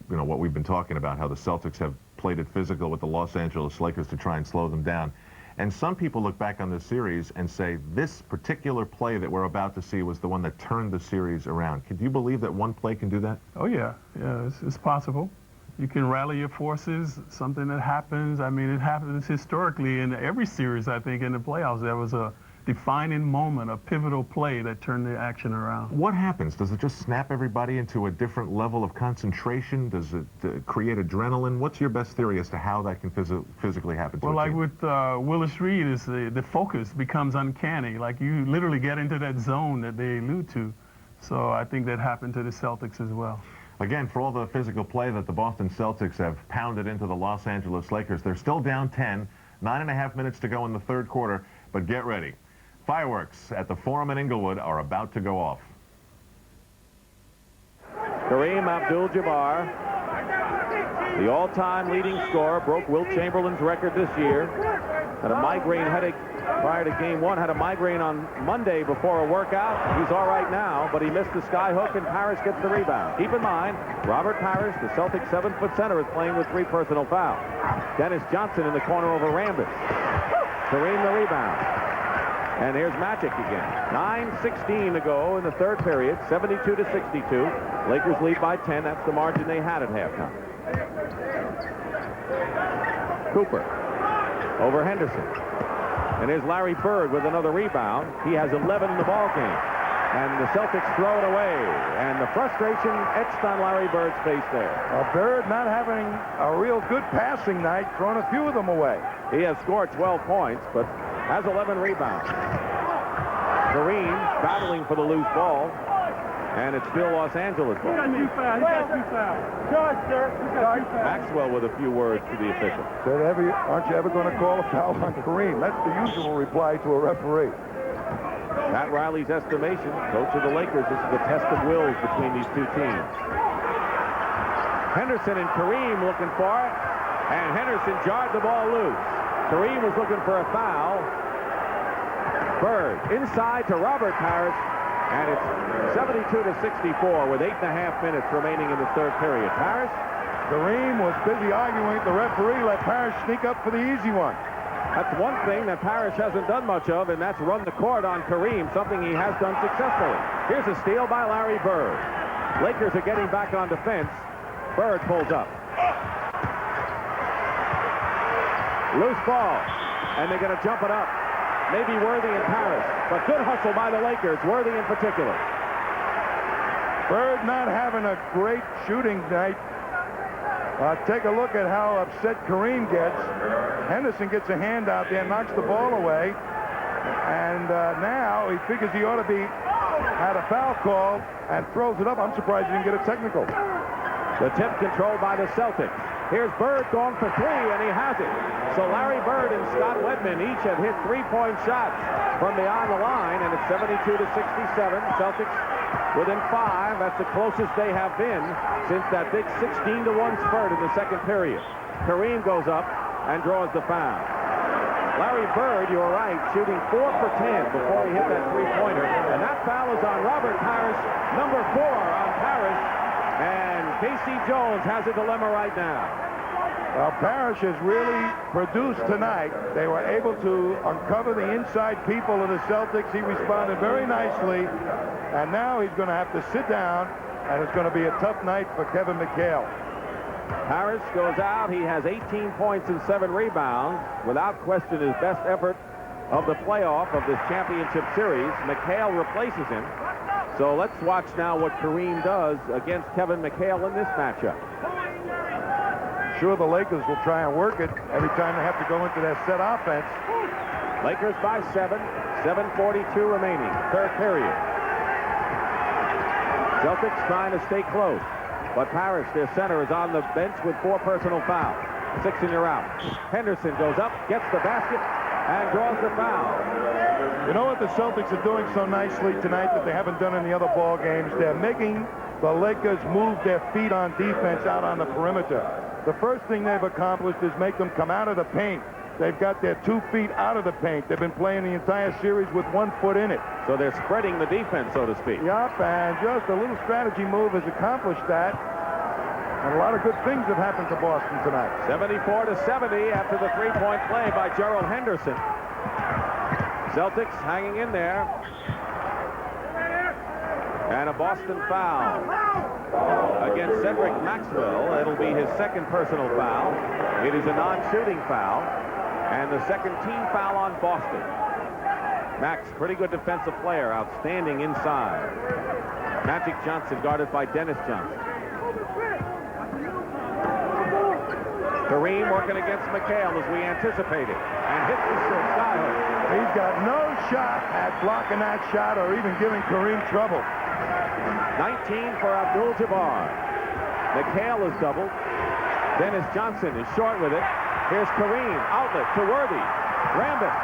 what we've been talking about, how the Celtics have played it physical with the Los Angeles Lakers to try and slow them down. And some people look back on this series and say this particular play that we're about to see was the one that turned the series around. Could you believe that one play can do that? Oh, yeah. Yeah, it's possible. You can rally your forces, something that happens. I mean, it happens historically in every series, I think, in the playoffs. There was a defining moment, a pivotal play that turned the action around. What happens? Does it just snap everybody into a different level of concentration? Does it create adrenaline? What's your best theory as to how that can physically happen to a team? Well, like with Willis Reed, is the focus becomes uncanny. Like you literally get into that zone that they allude to. So I think that happened to the Celtics as well. Again, for all the physical play that the Boston Celtics have pounded into the Los Angeles Lakers, they're still down 10, 9.5 minutes to go in the third quarter, but get ready. Fireworks at the Forum in Inglewood are about to go off. Kareem Abdul-Jabbar, the all-time leading scorer, broke Wilt Chamberlain's record this year. Had a migraine headache prior to game one, had a migraine on Monday before a workout. He's all right now, but he missed the sky hook, and Parrish gets the rebound. Keep in mind, Robert Parrish, the Celtics 7-foot center, is playing with 3 personal fouls. Dennis Johnson in the corner over Rambis. Kareem the rebound. And here's Magic again. 9:16 to go in the third period, 72-62. Lakers lead by 10. That's the margin they had at halftime. Cooper over Henderson. And here's Larry Bird with another rebound. He has 11 in the ball game. And the Celtics throw it away. And the frustration etched on Larry Bird's face there. Bird not having a real good passing night, throwing a few of them away. He has scored 12 points, but has 11 rebounds. Kareem battling for the loose ball. And it's still Los Angeles ball. You got 2 fouls. Charge, sir. Maxwell with a few words to the official. Said, aren't you ever going to call a foul on Kareem? That's the usual reply to a referee. Pat Riley's estimation, coach of the Lakers, this is the test of wills between these two teams. Henderson and Kareem looking for it, and Henderson jarred the ball loose. Kareem was looking for a foul. Bird inside to Robert Parrish, and it's 72-64 with 8.5 minutes remaining in the third period. Parrish? Kareem was busy arguing with the referee, let Parrish sneak up for the easy one. That's one thing that Parrish hasn't done much of, and that's run the court on Kareem, something he has done successfully. Here's a steal by Larry Bird. Lakers are getting back on defense. Bird pulls up. Loose ball, and they're going to jump it up. Maybe Worthy and Parrish, but good hustle by the Lakers, Worthy in particular. Bird not having a great shooting night. Take a look at how upset Kareem gets. Henderson gets a hand out there, knocks the ball away, and now he figures he ought to be had a foul call and throws it up. I'm surprised he didn't get a technical. The tip controlled by the Celtics. Here's Bird going for 3, and he has it. So Larry Bird and Scott Wedman each have hit 3-point shots from beyond the line, and it's 72-67. Celtics within 5. That's the closest they have been since that big 16-1 spurt in the second period. Kareem goes up and draws the foul. Larry Bird, you're right, shooting 4 for 10 before he hit that 3-pointer. And that foul is on Robert Parrish, number 4 on Parrish. And Casey Jones has a dilemma right now. Well, Parrish has really produced tonight. They were able to uncover the inside people of the Celtics. He responded very nicely. And now he's going to have to sit down, and it's going to be a tough night for Kevin McHale. Harris goes out. He has 18 points and 7 rebounds. Without question, his best effort of the playoff of this championship series. McHale replaces him. So let's watch now what Kareem does against Kevin McHale in this matchup. Sure, the Lakers will try and work it every time they have to go into their set offense. Lakers by 7. 7:42 remaining. Third period. Celtics trying to stay close. But Parrish, their center, is on the bench with 4 personal fouls. 6 and you're out. Henderson goes up, gets the basket, and draws the foul. You know what the Celtics are doing so nicely tonight that they haven't done in the other ball games? They're making the Lakers move their feet on defense out on the perimeter. The first thing they've accomplished is make them come out of the paint. They've got their 2 feet out of the paint. They've been playing the entire series with 1 foot in it. So they're spreading the defense, so to speak. Yup, and just a little strategy move has accomplished that. And a lot of good things have happened to Boston tonight. 74-70 after the 3-point play by Gerald Henderson. Celtics hanging in there. And a Boston foul against Cedric Maxwell. It'll be his second personal foul. It is a non-shooting foul. And the second team foul on Boston. Max, pretty good defensive player, outstanding inside. Magic Johnson guarded by Dennis Johnson. Kareem working against McHale as we anticipated. And hits the sky hook. He's got no shot at blocking that shot or even giving Kareem trouble. 19 for Abdul-Jabbar. McHale is doubled. Dennis Johnson is short with it. Here's Kareem, outlet to Worthy. Rambis.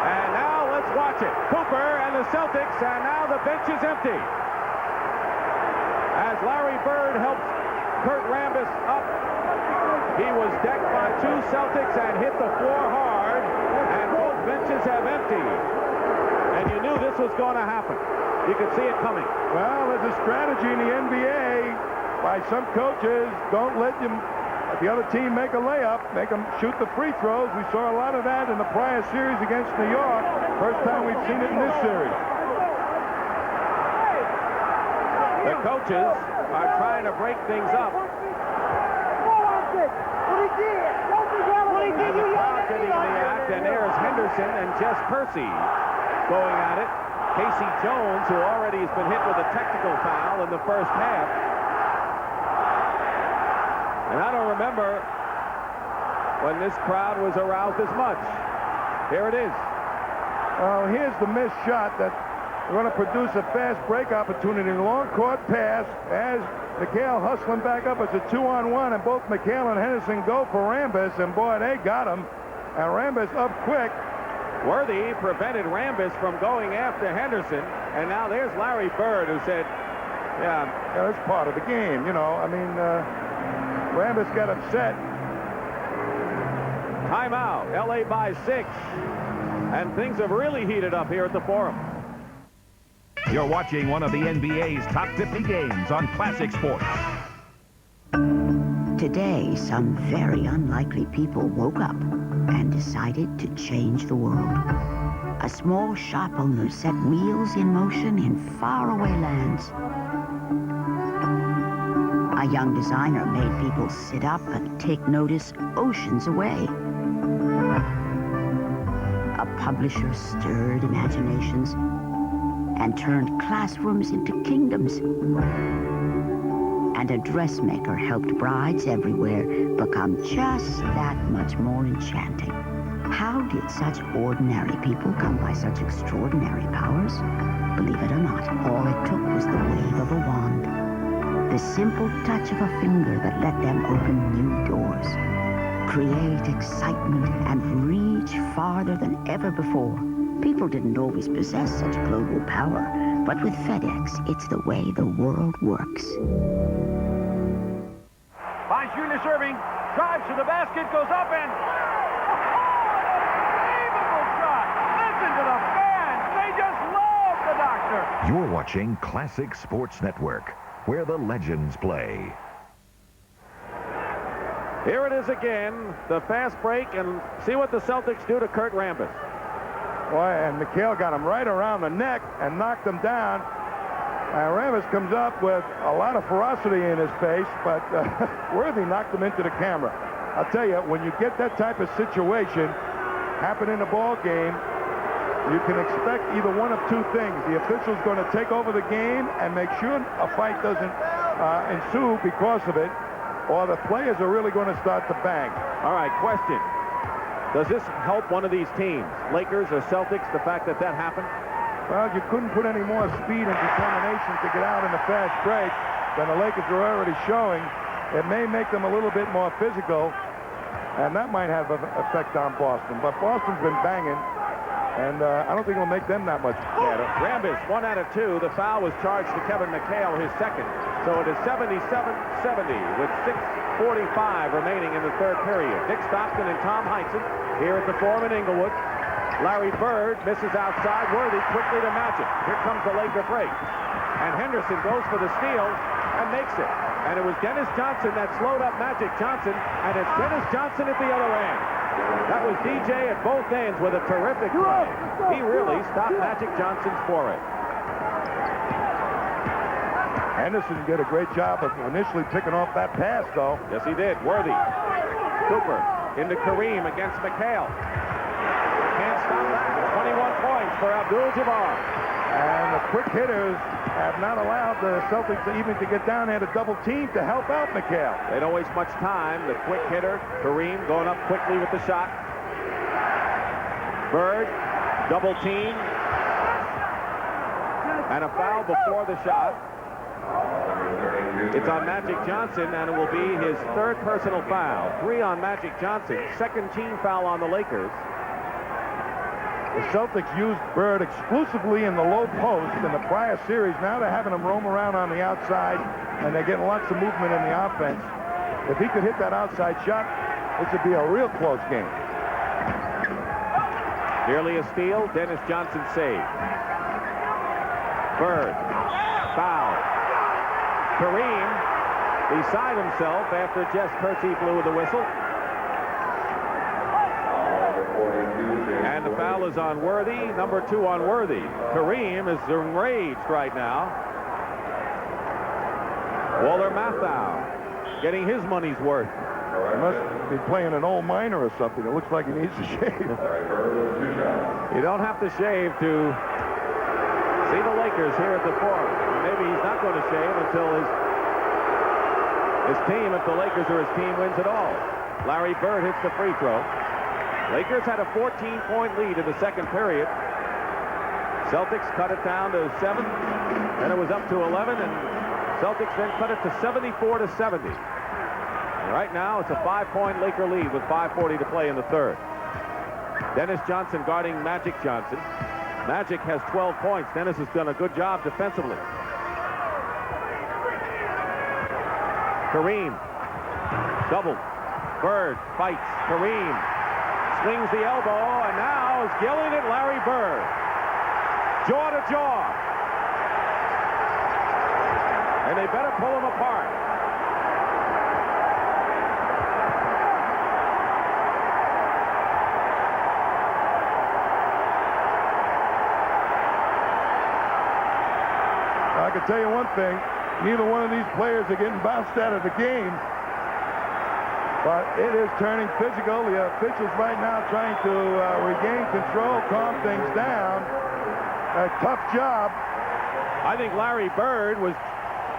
And now let's watch it. Cooper and the Celtics, and now the bench is empty. As Larry Bird helps Kurt Rambis up, he was decked by 2 Celtics and hit the floor hard, and both benches have emptied. And you knew this was going to happen. You could see it coming. Well, there's a strategy in the NBA by some coaches. Don't let the other team make a layup, make them shoot the free throws. We saw a lot of that in the prior series against New York. First time we've seen it in this series. The coaches are trying to break things up. Getting in the act, and there's Henderson and Jess Percy going at it. Casey Jones, who already has been hit with a technical foul in the first half. And I don't remember when this crowd was aroused as much. Here it is. Well, here's the missed shot that we're going to produce a fast break opportunity. Long court pass as McHale hustling back up. It's a 2-on-1, and both McHale and Henderson go for Rambis, and boy, they got him. And Rambis up quick. Worthy prevented Rambis from going after Henderson, and now there's Larry Bird, who said, yeah, that's part of the game, you know. I mean, Rambis got upset. Timeout. LA by 6. And things have really heated up here at the Forum. You're watching one of the NBA's top 50 games on Classic Sports. Today, some very unlikely people woke up and decided to change the world. A small shop owner set wheels in motion in faraway lands. A young designer made people sit up and take notice oceans away. A publisher stirred imaginations and turned classrooms into kingdoms. And a dressmaker helped brides everywhere become just that much more enchanting. How did such ordinary people come by such extraordinary powers? Believe it or not, all it took was the wave of a wand. The simple touch of a finger that let them open new doors, create excitement, and reach farther than ever before. People didn't always possess such global power, but with FedEx, it's the way the world works. Finds Junior serving, drives to the basket, goes up and... unbelievable shot! Listen to the fans! They just love the doctor! You're watching Classic Sports Network, where the legends play. Here it is again, the fast break, and see what the Celtics do to Kurt Rambis. Boy, and McHale got him right around the neck and knocked him down. Rambis comes up with a lot of ferocity in his face, but Worthy knocked him into the camera. I'll tell you, when you get that type of situation happen in a ball game, you can expect either one of two things. The official's going to take over the game and make sure a fight doesn't ensue because of it, or the players are really going to start to bang. All right, question. Does this help one of these teams, Lakers or Celtics, the fact that that happened? Well, you couldn't put any more speed and determination to get out in a fast break than the Lakers are already showing. It may make them a little bit more physical, and that might have an effect on Boston. But Boston's been banging, and I don't think it'll make them that much better. Rambis, 1 out of 2. The foul was charged to Kevin McHale, his second. So it is 77-70 with 6:45 remaining in the third period. Dick Stockton and Tom Heinsohn here at the Forum in Inglewood. Larry Bird misses outside. Worthy quickly to Magic. Here comes the Laker break. And Henderson goes for the steal and makes it. And it was Dennis Johnson that slowed up Magic Johnson, and it's Dennis Johnson at the other end. That was DJ at both ends with a terrific play. He really stopped Magic Johnson's foray. Henderson did a great job of initially picking off that pass, though. Yes, he did. Worthy. Cooper into Kareem against McHale. Can't stop that. 21 points for Abdul-Jabbar. And the quick hitters have not allowed the Celtics even to get down there to double team to help out McHale. They don't waste much time. The quick hitter, Kareem, going up quickly with the shot. Bird, double team. And a foul before the shot. It's on Magic Johnson, and it will be his third personal foul. 3 on Magic Johnson. Second team foul on the Lakers. The Celtics used Bird exclusively in the low post in the prior series. Now they're having him roam around on the outside, and they're getting lots of movement in the offense. If he could hit that outside shot, this would be a real close game. Nearly a steal. Dennis Johnson saved. Bird. Foul. Kareem beside himself after Jess Percy blew the whistle. And the foul is on Worthy, number 2 on Worthy. Kareem is enraged right now. Waller Mathau getting his money's worth. He must be playing an old miner or something. It looks like he needs to shave. You don't have to shave to see the Lakers here at the Forum. Maybe he's not going to shave until his team, if the Lakers or his team wins it all. Larry Bird hits the free throw. Lakers had a 14-point lead in the second period. Celtics cut it down to 7. Then it was up to 11, and Celtics then cut it to 74-70. And right now, it's a 5-point Laker lead with 5:40 to play in the third. Dennis Johnson guarding Magic Johnson. Magic has 12 points. Dennis has done a good job defensively. Kareem. Double. Bird fights. Kareem. Swings the elbow, and now is yelling at Larry Bird. Jaw to jaw. And they better pull him apart. I can tell you one thing. Neither one of these players are getting bounced out of the game. But it is turning physical. The officials right now trying to regain control, calm things down. A tough job. I think Larry Bird was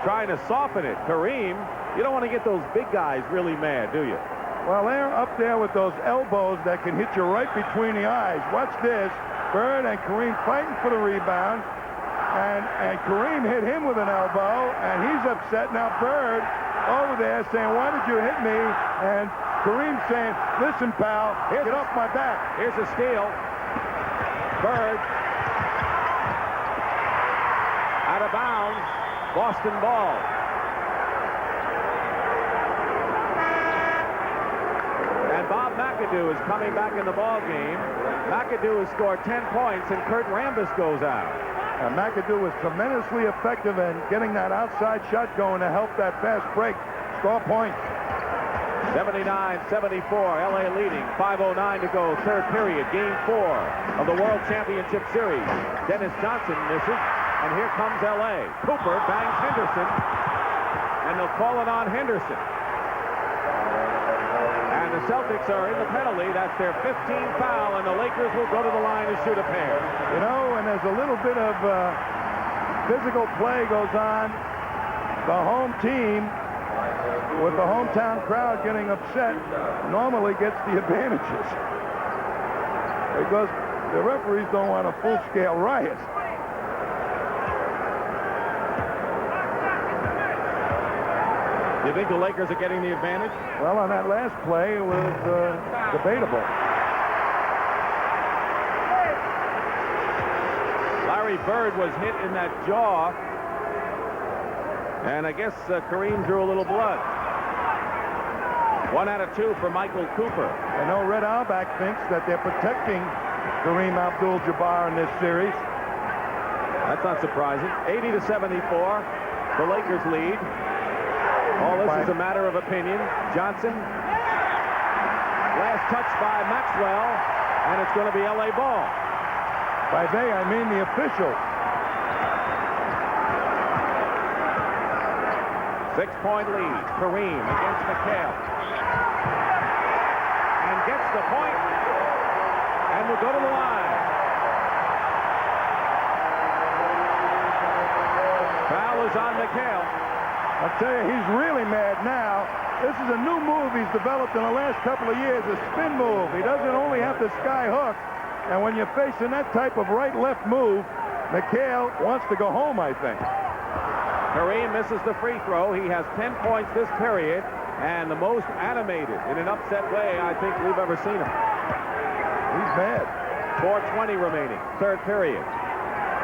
trying to soften it. Kareem, you don't want to get those big guys really mad, do you? Well, they're up there with those elbows that can hit you right between the eyes. Watch this. Bird and Kareem fighting for the rebound. And Kareem hit him with an elbow, and he's upset. Now Bird over there saying, why did you hit me? And Kareem saying, listen, pal, get off my back. Here's a steal. Bird. Out of bounds. Boston ball. And Bob McAdoo is coming back in the ball game. McAdoo has scored 10 points, and Kurt Rambis goes out. And McAdoo was tremendously effective in getting that outside shot going to help that fast break score points. 79-74, LA leading. 5:09 to go, third period, game 4 of the World Championship Series. Dennis Johnson misses. And here comes L.A. Cooper bangs Henderson. And they'll call it on Henderson. And the Celtics are in the penalty. That's their 15th foul, and the Lakers will go to the line to shoot a pair. You know, when there's a little bit of physical play goes on, the home team, with the hometown crowd getting upset, normally gets the advantages. Because the referees don't want a full-scale riot. You think the Lakers are getting the advantage? Well, on that last play, it was debatable. Larry Bird was hit in that jaw. And I guess Kareem drew a little blood. 1 out of 2 for Michael Cooper. I know Red Auerbach thinks that they're protecting Kareem Abdul-Jabbar in this series. That's not surprising. 80-74. The Lakers lead. All this is a matter of opinion. Johnson. Last touch by Maxwell. And it's going to be L.A. ball. By they, I mean the official. 6-point lead. Kareem against McHale. And gets the point. And will go to the line. Foul is on McHale. I'll tell you, he's really mad now. This is a new move he's developed in the last couple of years, a spin move. He doesn't only have the sky hook. And when you're facing that type of right-left move, McHale wants to go home, I think. Kareem misses the free throw. He has 10 points this period, and the most animated in an upset way I think we've ever seen him. He's mad. 4:20 remaining, third period.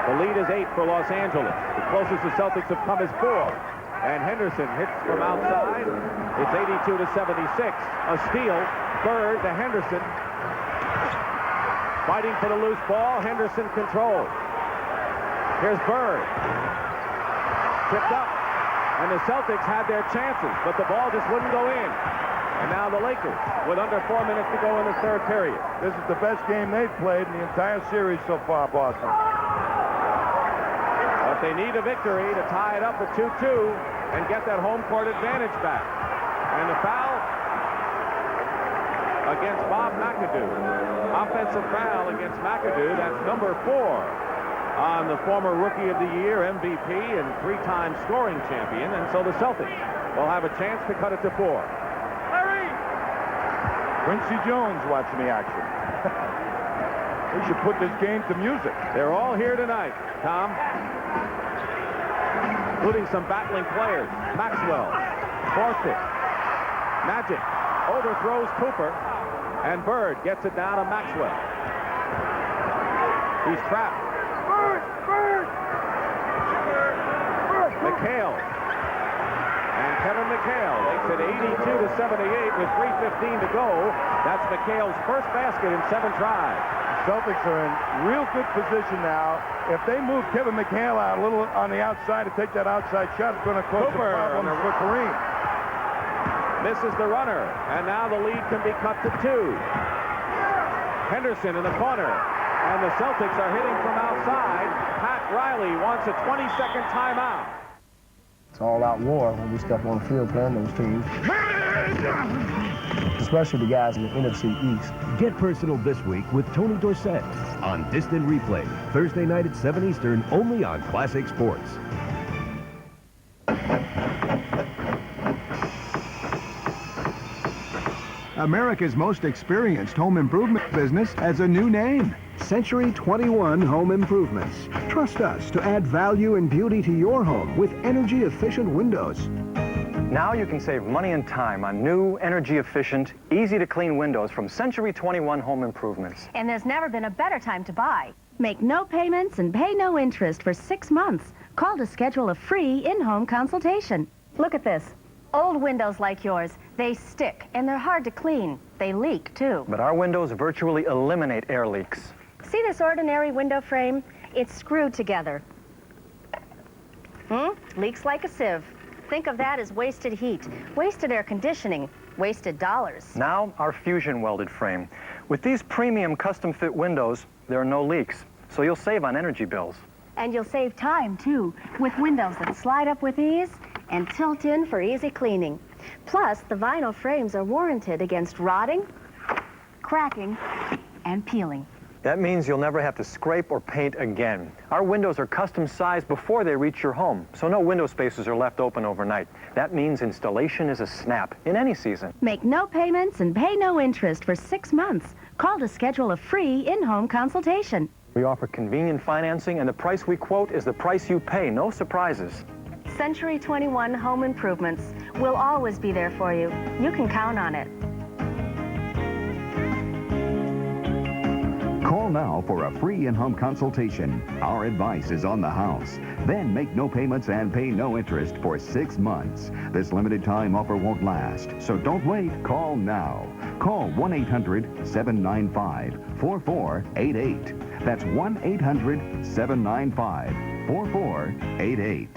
The lead is 8 for Los Angeles. The closest the Celtics have come is 4. And Henderson hits from outside. It's 82-76. A steal. Bird to Henderson. Fighting for the loose ball. Henderson controls. Here's Bird. Tipped up. And the Celtics had their chances, but the ball just wouldn't go in. And now the Lakers with under 4 minutes to go in the third period. This is the best game they've played in the entire series so far, Boston. But they need a victory to tie it up at 2-2 and get that home court advantage back. And the foul against Bob McAdoo. Offensive foul against McAdoo. That's number 4 on the former Rookie of the Year, MVP, and 3-time scoring champion. And so the Celtics will have a chance to cut it to 4. Quincy Jones watching the action. We should put this game to music. They're all here tonight, Tom. Including some battling players. Maxwell forced it. Magic overthrows Cooper. And Bird gets it down to Maxwell. He's trapped. McHale. And Kevin McHale makes it 82-78 with 3:15 to go. That's McHale's first basket in 7 tries. Celtics are in real good position now. If they move Kevin McHale out a little on the outside to take that outside shot, it's going to cause some problems for Kareem. Misses the runner, and now the lead can be cut to 2. Henderson in the corner, and the Celtics are hitting from outside. Pat Riley wants a 20-second timeout. It's all-out war when we step on the field playing those teams. Especially the guys in the NFC East. Get personal this week with Tony Dorsett on Distant Replay, Thursday night at 7 Eastern, only on Classic Sports. America's most experienced home improvement business has a new name. Century 21 Home Improvements. Trust us to add value and beauty to your home with energy-efficient windows. Now you can save money and time on new, energy-efficient, easy-to-clean windows from Century 21 Home Improvements. And there's never been a better time to buy. Make no payments and pay no interest for 6 months. Call to schedule a free in-home consultation. Look at this. Old windows like yours, they stick, and they're hard to clean. They leak, too. But our windows virtually eliminate air leaks. See this ordinary window frame? It's screwed together. Leaks like a sieve. Think of that as wasted heat, wasted air conditioning, wasted dollars. Now, our fusion welded frame. With these premium custom fit windows, there are no leaks, so you'll save on energy bills. And you'll save time, too, with windows that slide up with ease and tilt in for easy cleaning. Plus, the vinyl frames are warranted against rotting, cracking, and peeling. That means you'll never have to scrape or paint again. Our windows are custom sized before they reach your home, so no window spaces are left open overnight. That means installation is a snap in any season. Make no payments and pay no interest for 6 months. Call to schedule a free in-home consultation. We offer convenient financing, and the price we quote is the price you pay. No surprises. Century 21 Home Improvements will always be there for you. You can count on it. Call now for a free in-home consultation. Our advice is on the house. Then make no payments and pay no interest for 6 months. This limited time offer won't last, so don't wait. Call now. Call 1-800-795-4488. That's 1-800-795-4488.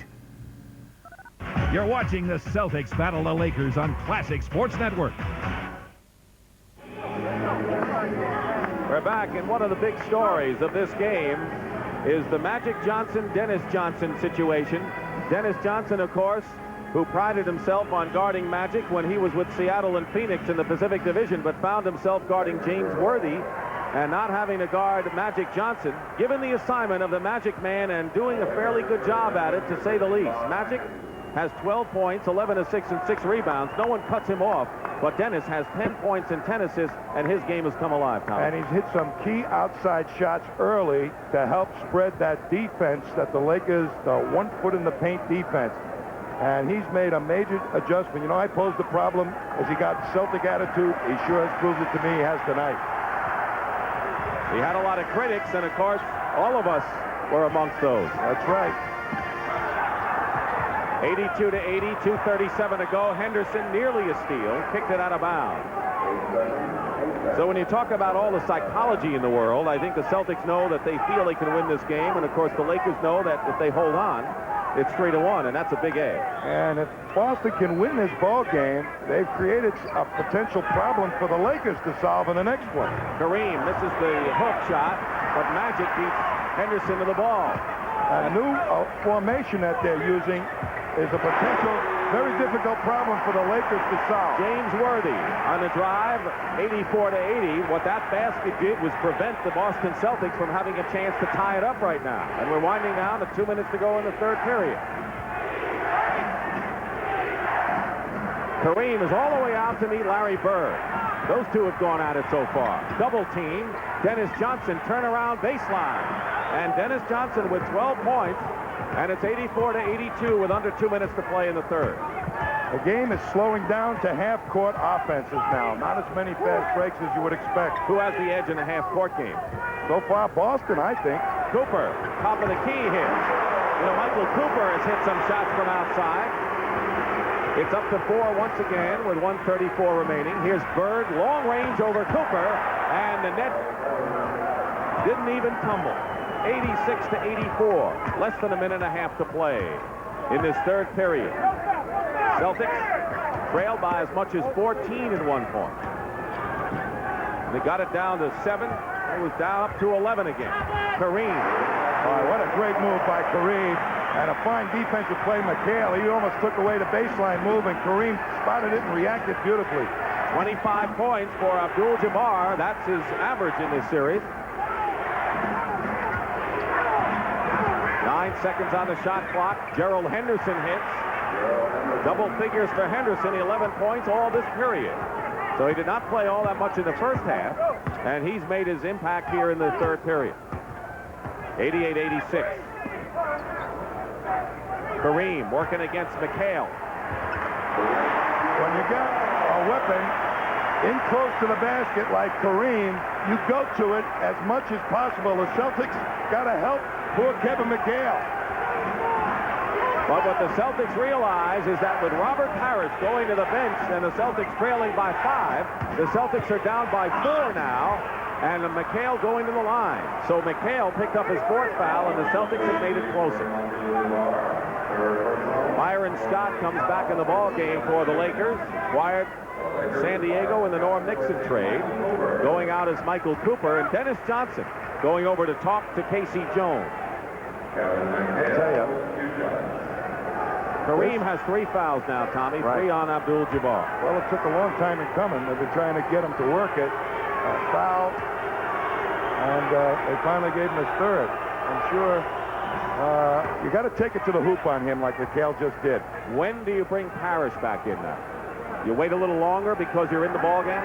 You're watching the Celtics battle the Lakers on Classic Sports Network. We're back, and one of the big stories of this game is the Magic Johnson-Dennis Johnson situation. Dennis Johnson, of course, who prided himself on guarding Magic when he was with Seattle and Phoenix in the Pacific Division, but found himself guarding James Worthy and not having to guard Magic Johnson, given the assignment of the Magic Man and doing a fairly good job at it, to say the least. Magic has 12 points, 11 assists, and 6 rebounds. No one cuts him off, but Dennis has 10 points and 10 assists, and his game has come alive, Tom. And he's hit some key outside shots early to help spread that defense that the Lakers, the 1 foot in the paint defense. And he's made a major adjustment. You know, I posed the problem as he got Celtic attitude. He sure has proved it to me he has tonight. He had a lot of critics, and of course, all of us were amongst those. That's right. 82-80, 2:37 to go. Henderson, nearly a steal, kicked it out of bounds. So when you talk about all the psychology in the world, I think the Celtics know that they feel they can win this game, and of course the Lakers know that if they hold on, it's 3-1, and that's a big edge. And if Boston can win this ball game, they've created a potential problem for the Lakers to solve in the next one. Kareem misses the hook shot, but Magic beats Henderson to the ball. A new formation that they're using is a potential very difficult problem for the Lakers to solve. James Worthy on the drive, 84-80. What that basket did was prevent the Boston Celtics from having a chance to tie it up right now. And we're winding down to 2 minutes to go in the third period. Kareem is all the way out to meet Larry Bird. Those two have gone at it so far. Double team. Dennis Johnson, turnaround baseline. And Dennis Johnson with 12 points. And it's 84-82 with under 2 minutes to play in the third. The game is slowing down to half-court offenses now. Not as many fast breaks as you would expect. Who has the edge in the half-court game? So far, Boston, I think. Cooper, top of the key here. You know, Michael Cooper has hit some shots from outside. It's up to 4 once again with 1:34 remaining. Here's Bird, long range over Cooper, and the net didn't even tumble. 86-84, less than a minute and a half to play in this third period. Celtics trailed by as much as 14 at one point. They got it down to 7. It was down up to 11 again. Kareem. What a great move by Kareem. And a fine defensive play, McHale. He almost took away the baseline move, and Kareem spotted it and reacted beautifully. 25 points for Abdul-Jabbar. That's his average in this series. 9 seconds on the shot clock. Gerald Henderson hits. Double figures for Henderson, 11 points all this period. So he did not play all that much in the first half, and he's made his impact here in the third period. 88-86. Kareem working against McHale. When you got a weapon in close to the basket like Kareem, you go to it as much as possible. The Celtics got to help poor Kevin McHale. But what the Celtics realize is that with Robert Parrish going to the bench and the Celtics trailing by 5, the Celtics are down by 4 now, and McHale going to the line. So McHale picked up his 4th foul, and the Celtics have made it closer. Byron Scott comes back in the ball game for the Lakers. Acquired San Diego in the Norm Nixon trade. Going out is Michael Cooper, and Dennis Johnson going over to talk to Casey Jones. I tell you. Kareem has 3 fouls now, Tommy. Right. 3 on Abdul-Jabbar. Well, it took a long time in coming. They've been trying to get him to work it. Foul. And they finally gave him his 3rd. I'm sure you got to take it to the hoop on him like McHale just did. When do you bring Parrish back in now? You wait a little longer because you're in the ball game?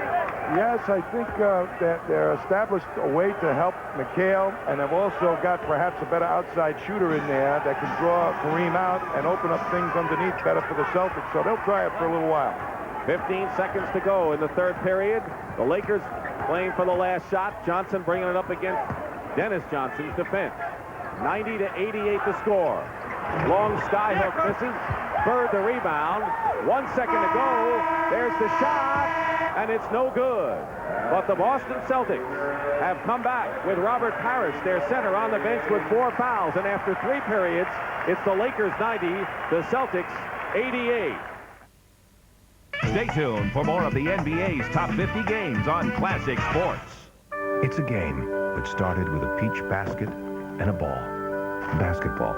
Yes, I think that they're established a way to help McHale, and they've also got perhaps a better outside shooter in there that can draw Kareem out and open up things underneath better for the Celtics. So they'll try it for a little while. 15 seconds to go in the 3rd period. The Lakers playing for the last shot. Johnson bringing it up against Dennis Johnson's defense. 90-88 the score. Long skyhook misses. Bird the rebound. 1 second to go. There's the shot, and it's no good. But the Boston Celtics have come back with Robert Parrish, their center, on the bench with 4 fouls. And after 3 periods, it's the Lakers 90, the Celtics 88. Stay tuned for more of the NBA's top 50 games on Classic Sports. It's a game that started with a peach basket and a ball. Basketball.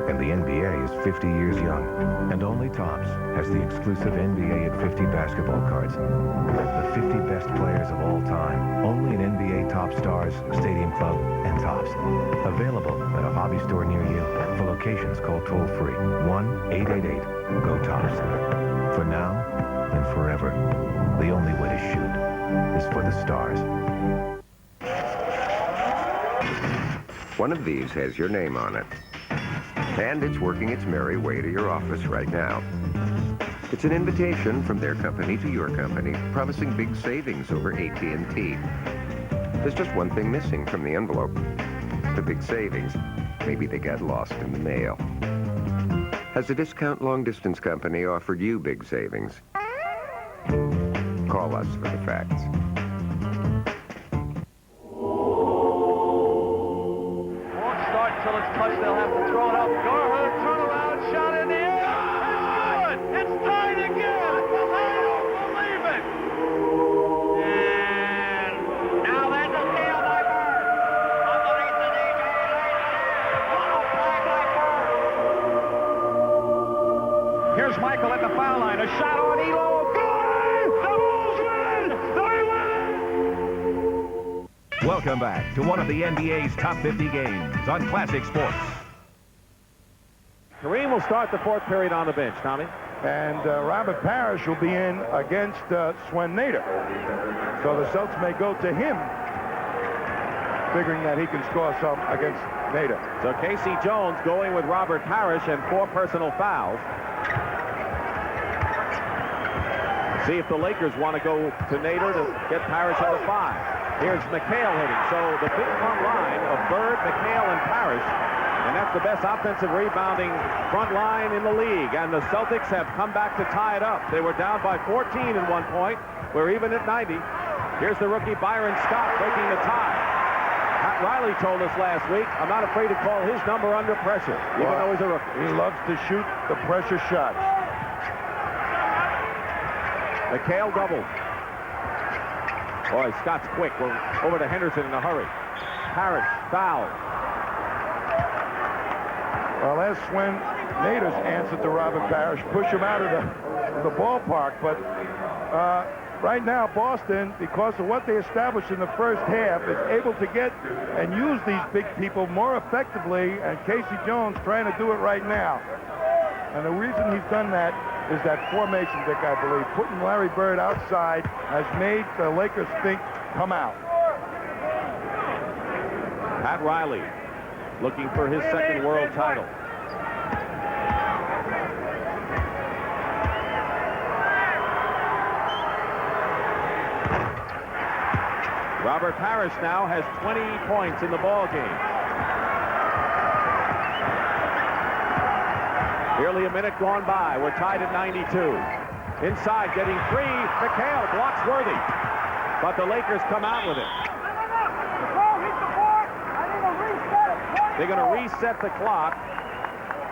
And the NBA is 50 years young. And only Topps has the exclusive NBA at 50 basketball cards. The 50 best players of all time. Only at NBA Top Stars, Stadium Club, and Topps. Available at a hobby store near you. For locations, call toll-free 1-888-GO-TOPPS. For now and forever, the only way to shoot is for the stars. One of these has your name on it. And it's working its merry way to your office right now. It's an invitation from their company to your company, promising big savings over AT&T. There's just one thing missing from the envelope. The big savings. Maybe they got lost in the mail. Has a discount long-distance company offered you big savings? Call us for the facts. Won't start until it's touched. They'll have to throw it up. Garhood, turnaround, shot in the air. It's good. It's tied again. I don't believe it. And now there's a steal by Bird. Underneath the DJ lane. Here's Michael at the foul line. A shot on Elo. Welcome back to one of the NBA's top 50 games on Classic Sports. Kareem will start the 4th period on the bench, Tommy. And Robert Parrish will be in against Swen Nader. So the Celtics may go to him, figuring that he can score some against Nader. So Casey Jones going with Robert Parrish and 4 personal fouls. See if the Lakers want to go to Nader to get Parrish into 5. Here's McHale hitting. So the big front line of Bird, McHale, and Parrish. And that's the best offensive rebounding front line in the league. And the Celtics have come back to tie it up. They were down by 14 at one point. We're even at 90. Here's the rookie Byron Scott breaking the tie. Pat Riley told us last week, I'm not afraid to call his number under pressure, even though he's a rookie. He loves to shoot the pressure shots. McHale doubled. Boy, Scott's quick. We're over to Henderson in a hurry. Parrish foul. Well, that's when Nader's answer to Robert Parrish, push him out of the ballpark. But right now, Boston, because of what they established in the first half, is able to get and use these big people more effectively, and Casey Jones trying to do it right now. And the reason he's done that is that formation, Dick, I believe. Putting Larry Bird outside has made the Lakers think, come out. Pat Riley looking for his 2nd world title. Robert Parrish now has 20 points in the ball game. Nearly a minute gone by. We're tied at 92. Inside, getting 3. McHale blocks Worthy. But the Lakers come out with it. They're going to reset the clock.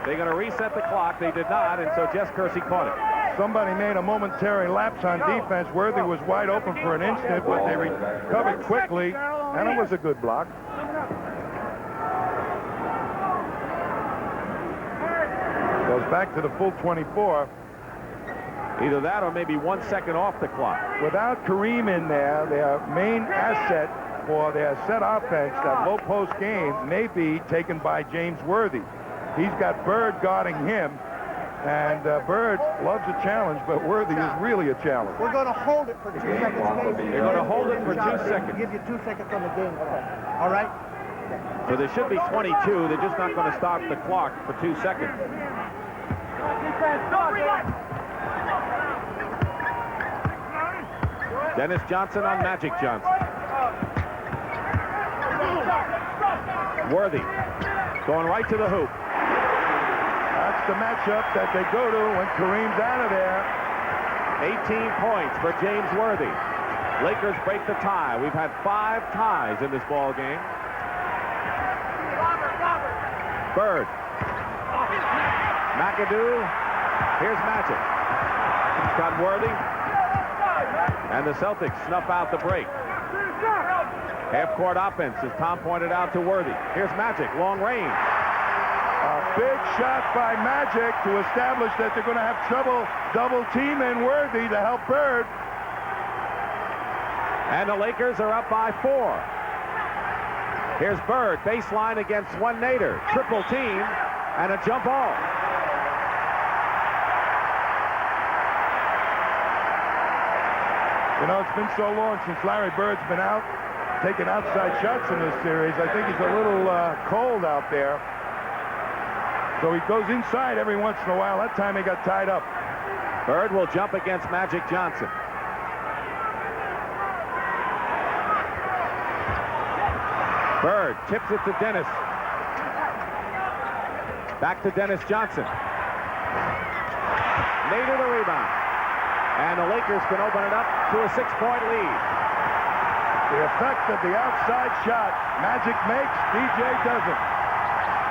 They're going to reset the clock. They did not, and so Jess Kersey caught it. Somebody made a momentary lapse on defense. Worthy was wide open for an instant, but they recovered quickly, and it was a good block. back to the full 24. Either that or maybe 1 second off the clock. Without Kareem in there, their main asset for their set offense, that low post game, may be taken by James Worthy. He's got Bird guarding him, and Bird loves a challenge, but Worthy is really a challenge. We're going to hold it for 2 seconds. They're going to hold it for 2 seconds. Give you 2 seconds on the game. All right? So there should be 22. They're just not going to start the clock for 2 seconds. Dennis Johnson on Magic Johnson. Worthy going right to the hoop. That's the matchup that they go to when Kareem's out of there. 18 points for James Worthy. Lakers break the tie. We've had 5 ties in this ball game. Bird. McAdoo. Here's Magic. Got Worthy. And the Celtics snuff out the break. Half-court offense, as Tom pointed out, to Worthy. Here's Magic, long range. A big shot by Magic to establish that they're going to have trouble double-teaming Worthy to help Bird. And the Lakers are up by 4. Here's Bird, baseline against one Nader. Triple team and a jump ball. You know, it's been so long since Larry Bird's been out, taking outside shots in this series. I think he's a little cold out there. So he goes inside every once in a while. That time he got tied up. Bird will jump against Magic Johnson. Bird tips it to Dennis. Back to Dennis Johnson. Nader the rebound. And the Lakers can open it up to a 6-point lead. The effect of the outside shot. Magic makes, DJ doesn't.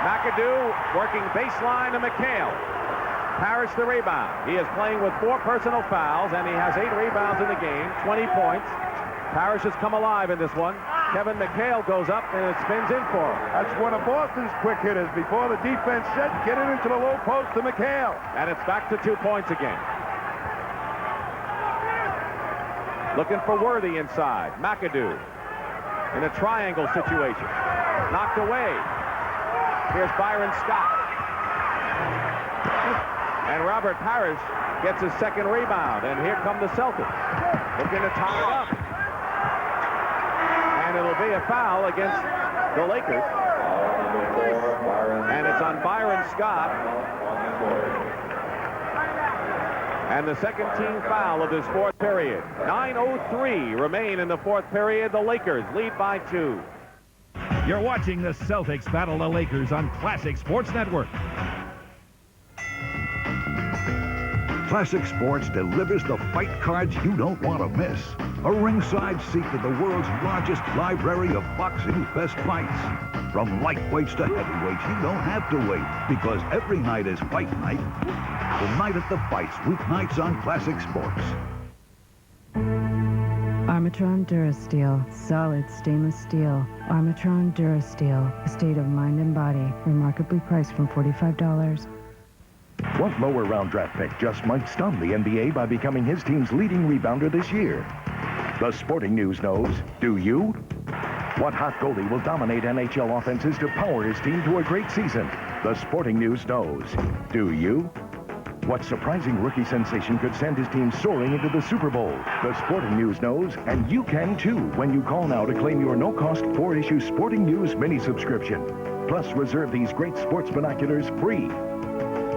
McAdoo working baseline to McHale. Parrish the rebound. He is playing with 4 personal fouls, and he has 8 rebounds in the game, 20 points. Parrish has come alive in this one. Kevin McHale goes up, and it spins in for him. That's one of Boston's quick hitters. Before the defense set, get it into the low post to McHale. And it's back to 2 points again. Looking for Worthy inside. McAdoo in a triangle situation. Knocked away. Here's Byron Scott. And Robert Parrish gets his second rebound. And here come the Celtics. Looking to tie it up. And it'll be a foul against the Lakers. And it's on Byron Scott. And the second team foul of this fourth period. 9:03 remain in the fourth period. The Lakers lead by 2. You're watching the Celtics battle the Lakers on Classic Sports Network. Classic Sports delivers the fight cards you don't want to miss. A ringside seat to the world's largest library of boxing's best fights. From lightweights to heavyweights, you don't have to wait, because every night is fight night. The Night at the Fights, weeknights on Classic Sports. Armatron Durasteel, solid stainless steel. Armatron Durasteel, a state of mind and body, remarkably priced from $45. What lower round draft pick just might stun the NBA by becoming his team's leading rebounder this year? The Sporting News knows. Do you? What hot goalie will dominate NHL offenses to power his team to a great season? The Sporting News knows. Do you? What surprising rookie sensation could send his team soaring into the Super Bowl? The Sporting News knows, and you can too when you call now to claim your no-cost 4-issue Sporting News mini subscription. Plus, reserve these great sports binoculars free.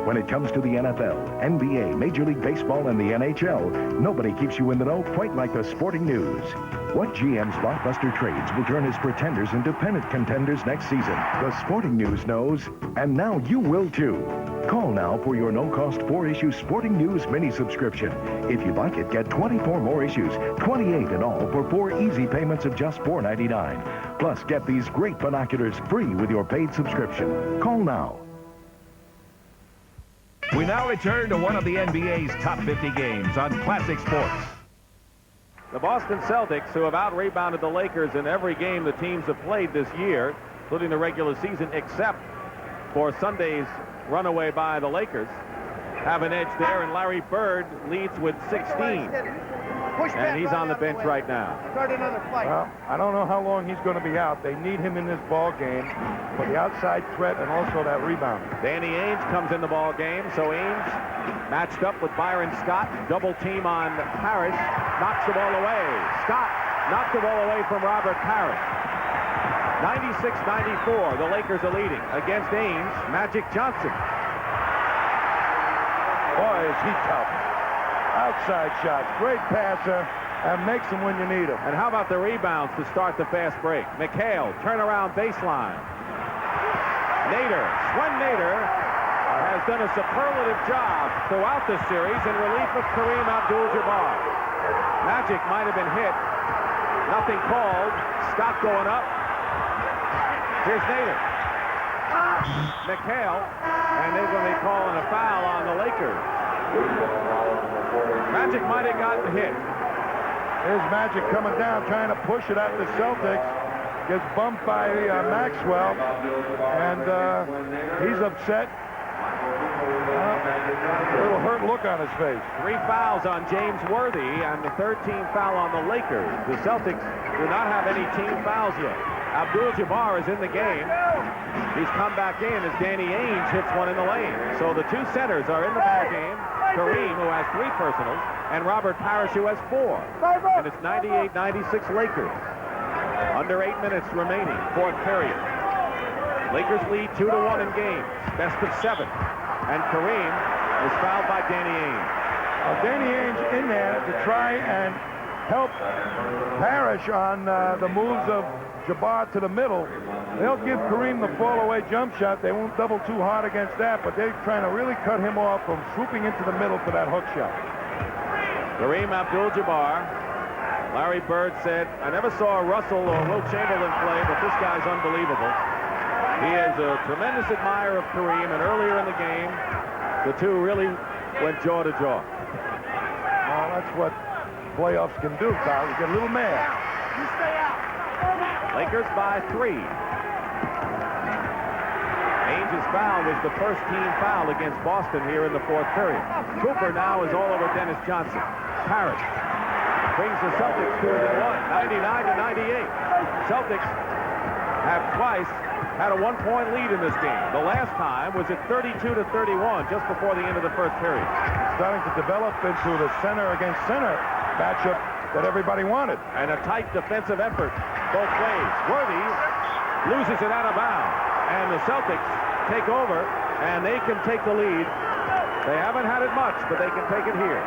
When it comes to the NFL, NBA, Major League Baseball, and the NHL, nobody keeps you in the know quite like the Sporting News. What GM's blockbuster trades will turn his pretenders into pennant contenders next season? The Sporting News knows, and now you will too. Call now for your no-cost 4-issue Sporting News mini subscription. If you like it, get 24 more issues, 28 in all, for 4 easy payments of just $4.99. Plus, get these great binoculars free with your paid subscription. Call now. We now return to one of the NBA's top 50 games on Classic Sports. The Boston Celtics, who have out-rebounded the Lakers in every game the teams have played this year, including the regular season, except for Sunday's runaway by the Lakers have an edge there, and Larry Bird leads with 16. And he's on the bench right now. Start another fight. Well, I don't know how long he's going to be out. They need him in this ball game for the outside threat and also that rebound. Danny Ainge comes in the ball game, so Ainge matched up with Byron Scott, double team on Parrish, knocks the ball away. Scott knocked the ball away from Robert Parrish. 96-94, the Lakers are leading. Against Ainge, Magic Johnson. Boy, is he tough. Outside shots, great passer, and makes them when you need them. And how about the rebounds to start the fast break? McHale, turnaround baseline. Nader, Swen Nader has done a superlative job throughout the series in relief of Kareem Abdul-Jabbar. Magic might have been hit. Nothing called. Scott going up. Here's Nader. McHale, and they're going to be calling a foul on the Lakers. Magic might have gotten hit. There's Magic coming down, trying to push it at the Celtics. Gets bumped by Maxwell, and he's upset. A little hurt look on his face. 3 fouls on James Worthy, and the 13th foul on the Lakers. The Celtics do not have any team fouls yet. Abdul-Jabbar is in the game. He's come back in as Danny Ainge hits one in the lane. So the two centers are in the ball game. Kareem, who has 3 personals, and Robert Parrish, who has 4. And it's 98-96 Lakers. Under 8 minutes remaining, fourth period. Lakers lead 2-1 in games. Best of 7. And Kareem is fouled by Danny Ainge. Danny Ainge in there to try and help Parrish on the moves of Jabbar to the middle. They'll give Kareem the fall-away jump shot. They won't double too hard against that, but they're trying to really cut him off from swooping into the middle for that hook shot. Kareem Abdul-Jabbar. Larry Bird said, I never saw Russell or Wilt Chamberlain play, but this guy's unbelievable. He is a tremendous admirer of Kareem, and earlier in the game, the two really went jaw to jaw. Well, that's what playoffs can do, Kyle. You get a little mad. You stay out. Lakers by 3. Ainge's foul was the first team foul against Boston here in the fourth period. Cooper now is all over Dennis Johnson. Parrish brings the Celtics to within 99-98. Celtics have twice had a 1-point lead in this game. The last time was at 32-31 just before the end of the first period. Starting to develop into the center against center matchup that everybody wanted. And a tight defensive effort both ways. Worthy loses it out of bounds. And the Celtics take over, and they can take the lead. They haven't had it much, but they can take it here.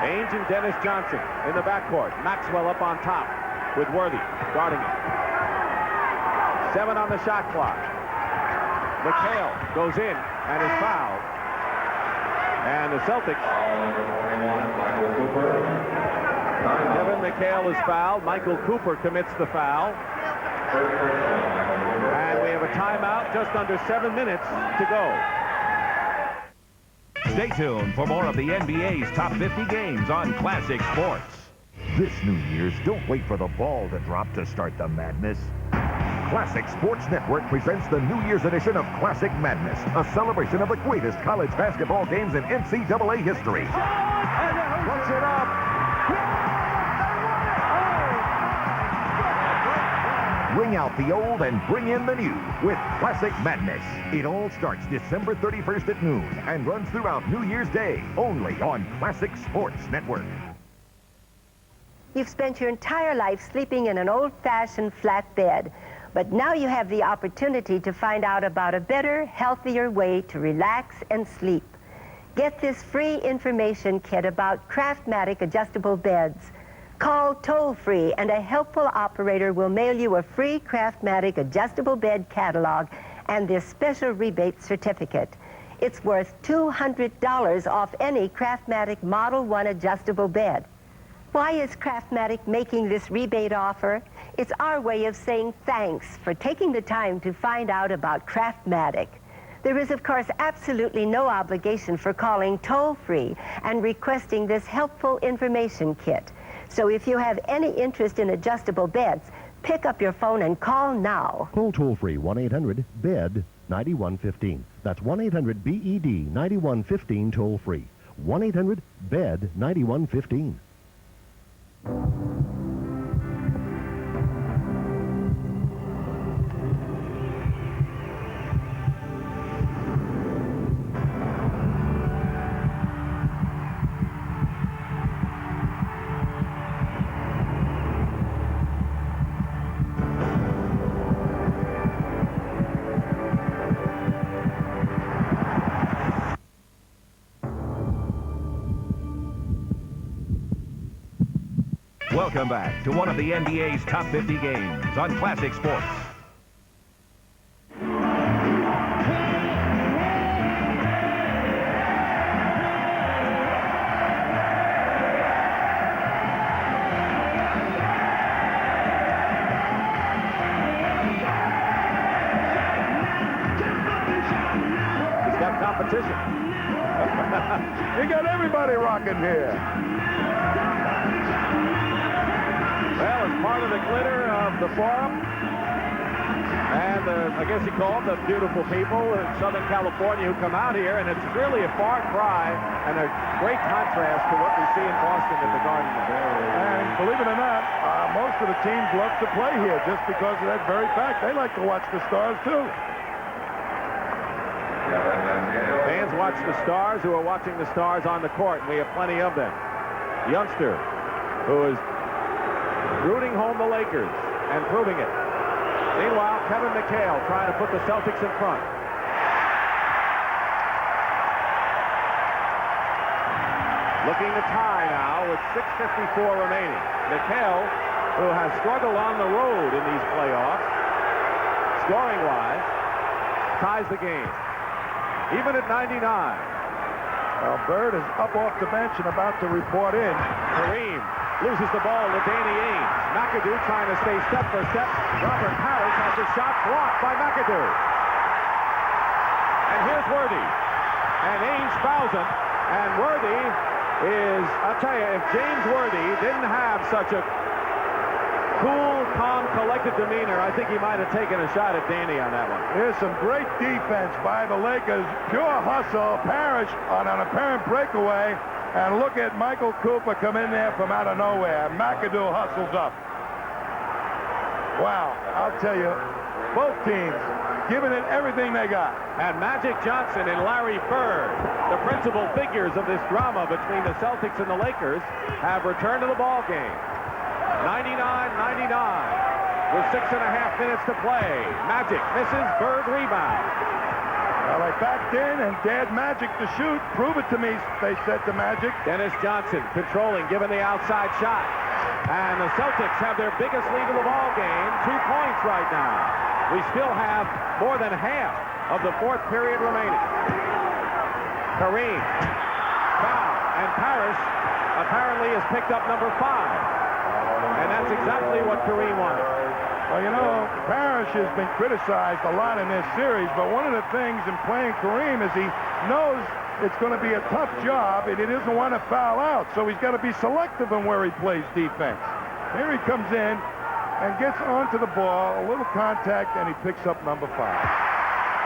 Ainge and Dennis Johnson in the backcourt. Maxwell up on top with Worthy guarding it. 7 on the shot clock. McHale goes in and is fouled. And the Celtics. Kevin McHale is fouled. Michael Cooper commits the foul. And we have a timeout, just under 7 minutes to go. Stay tuned for more of the NBA's top 50 games on Classic Sports. This New Year's, don't wait for the ball to drop to start the madness. Classic Sports Network presents the New Year's edition of Classic Madness, a celebration of the greatest college basketball games in NCAA history. Puts it up. Ring out the old and bring in the new with Classic Madness. It all starts December 31st at noon and runs throughout New Year's Day, only on Classic Sports Network. You've spent your entire life sleeping in an old-fashioned flat bed. But now you have the opportunity to find out about a better, healthier way to relax and sleep. Get this free information kit about Craftmatic adjustable beds. Call toll-free and a helpful operator will mail you a free Craftmatic adjustable bed catalog and this special rebate certificate. It's worth $200 off any Craftmatic Model 1 adjustable bed. Why is Craftmatic making this rebate offer? It's our way of saying thanks for taking the time to find out about Craftmatic. There is, of course, absolutely no obligation for calling toll-free and requesting this helpful information kit. So if you have any interest in adjustable beds, Pick up your phone and call now. Call toll-free 1-800-BED-9115. That's 1-800-BED-9115 toll-free. 1-800-BED-9115. Welcome back to one of the NBA's top 50 games on Classic Sports. He's got competition. You got everybody rocking here. Well, it's part of the glitter of the forum. And I guess you call them the beautiful people in Southern California who come out here. And it's really a far cry and a great contrast to what we see in Boston at the Garden. And believe it or not, most of the teams love to play here just because of that very fact. They like to watch the Stars, too. Fans watch the Stars who are watching the Stars on the court, and we have plenty of them. Youngster, who is rooting home the Lakers and proving it. Meanwhile, Kevin McHale trying to put the Celtics in front. Looking to tie now with 6:54 remaining. McHale, who has struggled on the road in these playoffs, scoring-wise, ties the game. Even at 99. Well, Bird is up off the bench and about to report in. Kareem loses the ball to Danny Ainge. McAdoo trying to stay step for step. Robert Parrish has his shot blocked by McAdoo. And here's Worthy. And Ainge fouls him. And Worthy is, I'll tell you, if James Worthy didn't have such a cool, calm, collected demeanor, I think he might have taken a shot at Danny on that one. Here's some great defense by the Lakers. Pure hustle. Parrish on an apparent breakaway. And look at Michael Cooper come in there from out of nowhere. McAdoo hustles up. Wow, I'll tell you, both teams giving it everything they got. And Magic Johnson and Larry Bird, the principal figures of this drama between the Celtics and the Lakers, have returned to the ball game. 99-99 with 6.5 minutes to play. Magic misses, Bird rebound. Well, they backed in and dared Magic to shoot. Prove it to me, they said to Magic. Dennis Johnson controlling, giving the outside shot. And the Celtics have their biggest lead of the ball game, 2 points right now. We still have more than half of the fourth period remaining. Kareem, foul, and Parrish apparently has picked up number 5. And that's exactly what Kareem wanted. Well, you know, Parrish has been criticized a lot in this series, but one of the things in playing Kareem is he knows it's going to be a tough job, and he doesn't want to foul out, so he's got to be selective in where he plays defense. Here he comes in and gets onto the ball, a little contact, and he picks up number 5.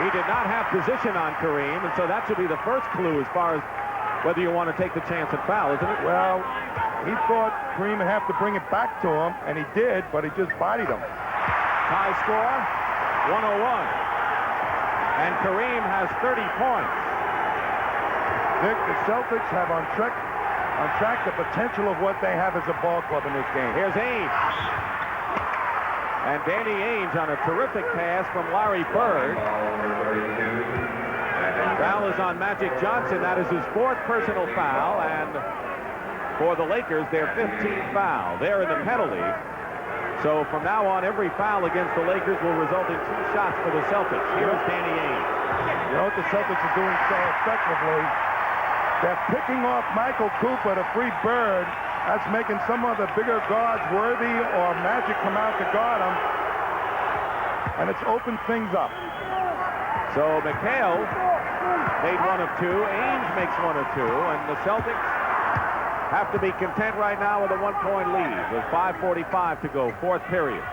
He did not have position on Kareem, and so that should be the first clue as far as whether you want to take the chance and foul, isn't it? Well, he thought Kareem would have to bring it back to him, and he did, but he just bodied him. High score, 101. And Kareem has 30 points. Dick, the Celtics have on track the potential of what they have as a ball club in this game. Here's Ainge. And Danny Ainge on a terrific pass from Larry Bird. Foul is on Magic Johnson. That is his 4th personal foul. And for the Lakers, their 15th foul. They're in the penalty. So from now on, every foul against the Lakers will result in 2 shots for the Celtics. Here's Danny Ainge. You know what the Celtics are doing so effectively? They're picking off Michael Cooper to free Bird. That's making some of the bigger guards, Worthy or Magic, come out to guard him. And it's opened things up. So McHale made 1 of 2. Ainge makes 1 of 2. And the Celtics have to be content right now with a 1-point lead with 5:45 to go, 4th period.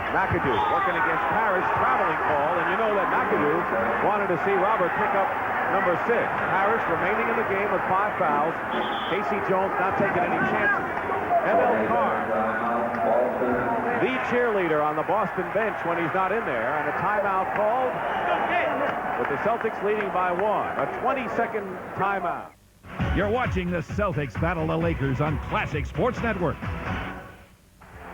McAdoo working against Parrish, traveling call, and you know that McAdoo wanted to see Robert pick up number 6. Parrish remaining in the game with 5 fouls. Casey Jones not taking any chances. M.L. Carr, the cheerleader on the Boston bench when he's not in there, and a timeout called with the Celtics leading by 1. A 20-second timeout. You're watching the Celtics battle the Lakers on Classic Sports Network.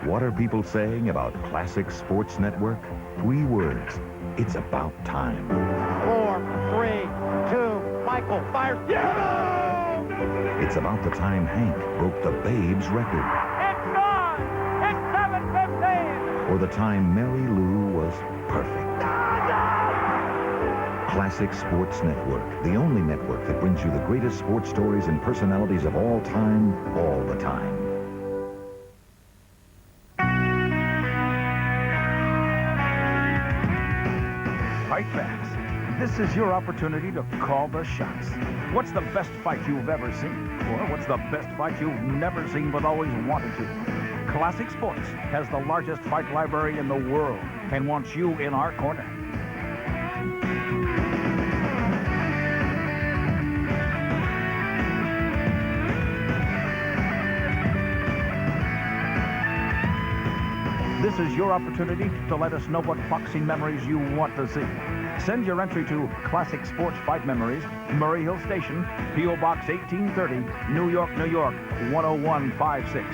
What are people saying about Classic Sports Network? 3 words. It's about time. 4, 3, 2, Michael fires. Yeah! It's about the time Hank broke the Babes record. It's gone! It's 7:15! Or the time Mary Lou was perfect. Classic Sports Network, the only network that brings you the greatest sports stories and personalities of all time, all the time. Fight fans, this is your opportunity to call the shots. What's the best fight you've ever seen? Or what's the best fight you've never seen but always wanted to? Classic Sports has the largest fight library in the world and wants you in our corner. This is your opportunity to let us know what boxing memories you want to see. Send your entry to Classic Sports Fight Memories, Murray Hill Station, P.O. Box 1830, New York, New York, 10156.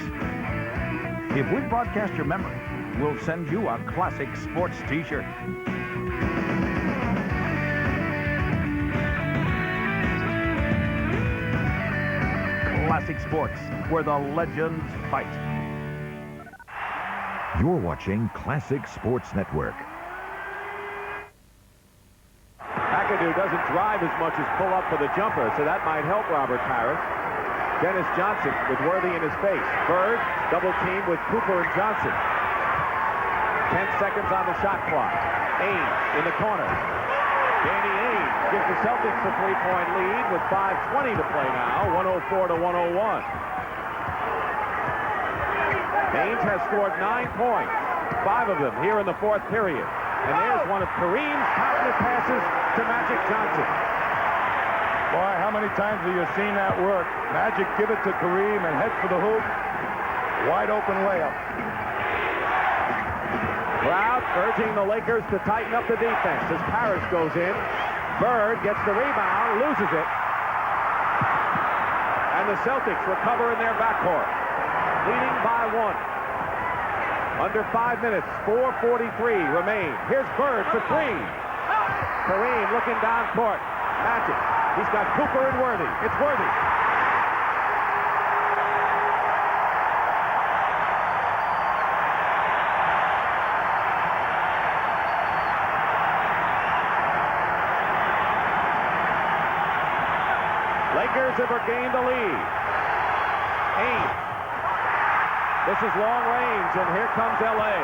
If we broadcast your memory, we'll send you a Classic Sports t-shirt. Classic Sports, where the legends fight. You're watching Classic Sports Network. McAdoo doesn't drive as much as pull up for the jumper, so that might help Robert Parrish. Dennis Johnson with Worthy in his face. Bird, double team with Cooper and Johnson. 10 seconds on the shot clock. Ames in the corner. Danny Ames gives the Celtics a 3-point lead with 5:20 to play now, 104 to 101. Ames has scored 9 points, 5 of them here in the 4th period. And there's one of Kareem's confident passes to Magic Johnson. Boy, how many times have you seen that work? Magic give it to Kareem and head for the hoop. Wide open layup. Crowd urging the Lakers to tighten up the defense as Parrish goes in. Bird gets the rebound, loses it. And the Celtics recover in their backcourt, leading by 1. Under 5 minutes, 4:43 remain. Here's Bird for 3. Kareem looking down court. Magic. He's got Cooper and Worthy. It's Worthy. Lakers have regained the lead. Ames. This is long range, and here comes L.A.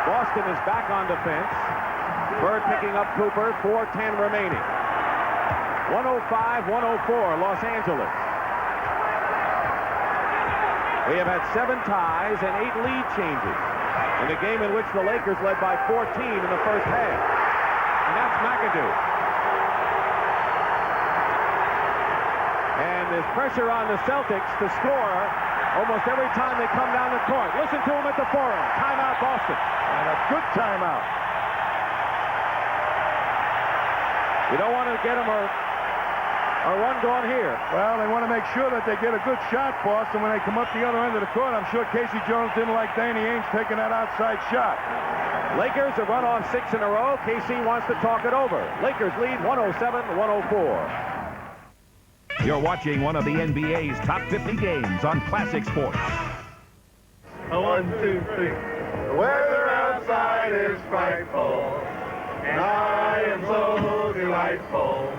Boston is back on defense. Bird picking up Cooper, 4:10 remaining. 105-104, Los Angeles. We have had 7 ties and 8 lead changes in the game in which the Lakers led by 14 in the first half. And that's McAdoo. And there's pressure on the Celtics to score almost every time they come down the court. Listen to him at the forum. Timeout, Boston. And a good timeout. You don't want to get them a run going here. Well, they want to make sure that they get a good shot, Boston, when they come up the other end of the court. I'm sure Casey Jones didn't like Danny Ainge taking that outside shot. Lakers have run on 6 in a row. KC wants to talk it over. Lakers lead 107-104. You're watching one of the NBA's top 50 games on Classic Sports. 1, 2, 3. The weather outside is frightful, and I am so delightful.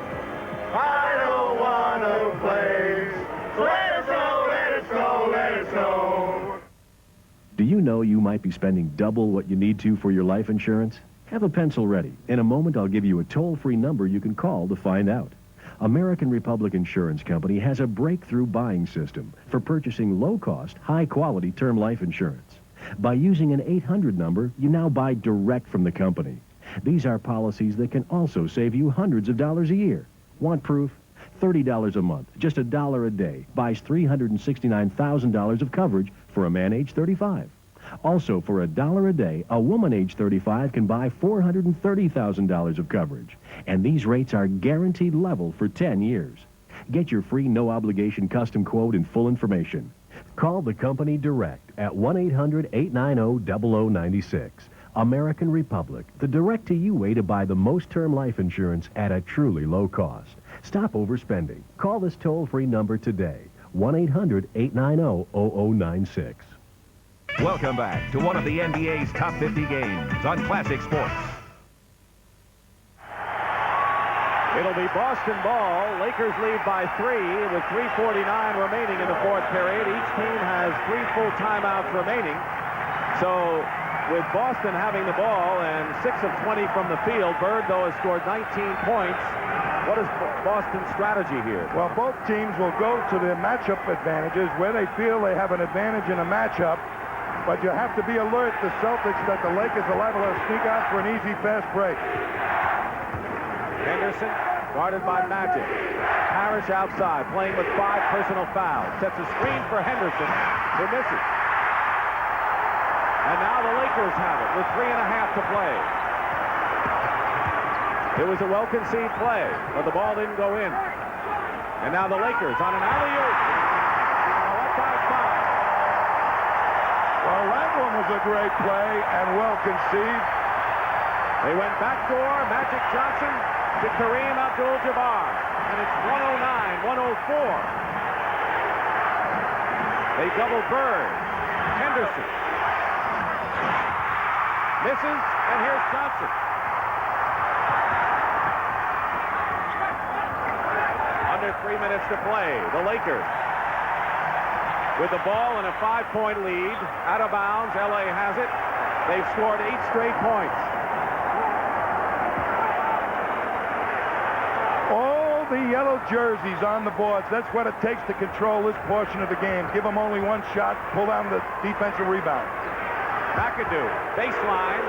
I don't want to play. So let it snow, let it snow, let it snow. Do you know you might be spending double what you need to for your life insurance? Have a pencil ready. In a moment, I'll give you a toll-free number you can call to find out. American Republic Insurance Company has a breakthrough buying system for purchasing low-cost, high-quality term life insurance. By using an 800 number, you now buy direct from the company. These are policies that can also save you hundreds of dollars a year. Want proof? $30 a month, just $1 a day, buys $369,000 of coverage for a man age 35. Also, for $1 a day, a woman age 35 can buy $430,000 of coverage. And these rates are guaranteed level for 10 years. Get your free no-obligation custom quote and full information. Call the company direct at 1-800-890-0096. American Republic, the direct-to-you way to buy the most term life insurance at a truly low cost. Stop overspending. Call this toll-free number today, 1-800-890-0096. Welcome back to one of the NBA's top 50 games on Classic Sports. It'll be Boston ball. Lakers lead by 3 with 3:49 remaining in the fourth period. Each team has 3 full timeouts remaining. So with Boston having the ball and 6 of 20 from the field, Bird, though, has scored 19 points. What is Boston's strategy here? Well, both teams will go to the matchup advantages where they feel they have an advantage in a matchup. But you have to be alert, the Celtics, that the Lakers are liable to sneak out for an easy fast break. Henderson guarded by Magic. Parrish outside, playing with 5 personal fouls. Sets a screen for Henderson, who misses. And now the Lakers have it with 3.5 to play. It was a well-conceived play, but the ball didn't go in. And now the Lakers on an alley-oop. Well, that one was a great play and well-conceived. They went backdoor, Magic Johnson to Kareem Abdul-Jabbar. And it's 109-104. They double Bird. Henderson. Misses, and here's Johnson. Under 3 minutes to play. The Lakers with the ball and a 5-point lead. Out of bounds, LA has it. They've scored 8 straight points. All the yellow jerseys on the boards. That's what it takes to control this portion of the game. Give them only 1 shot, pull down the defensive rebound. McAdoo, baseline,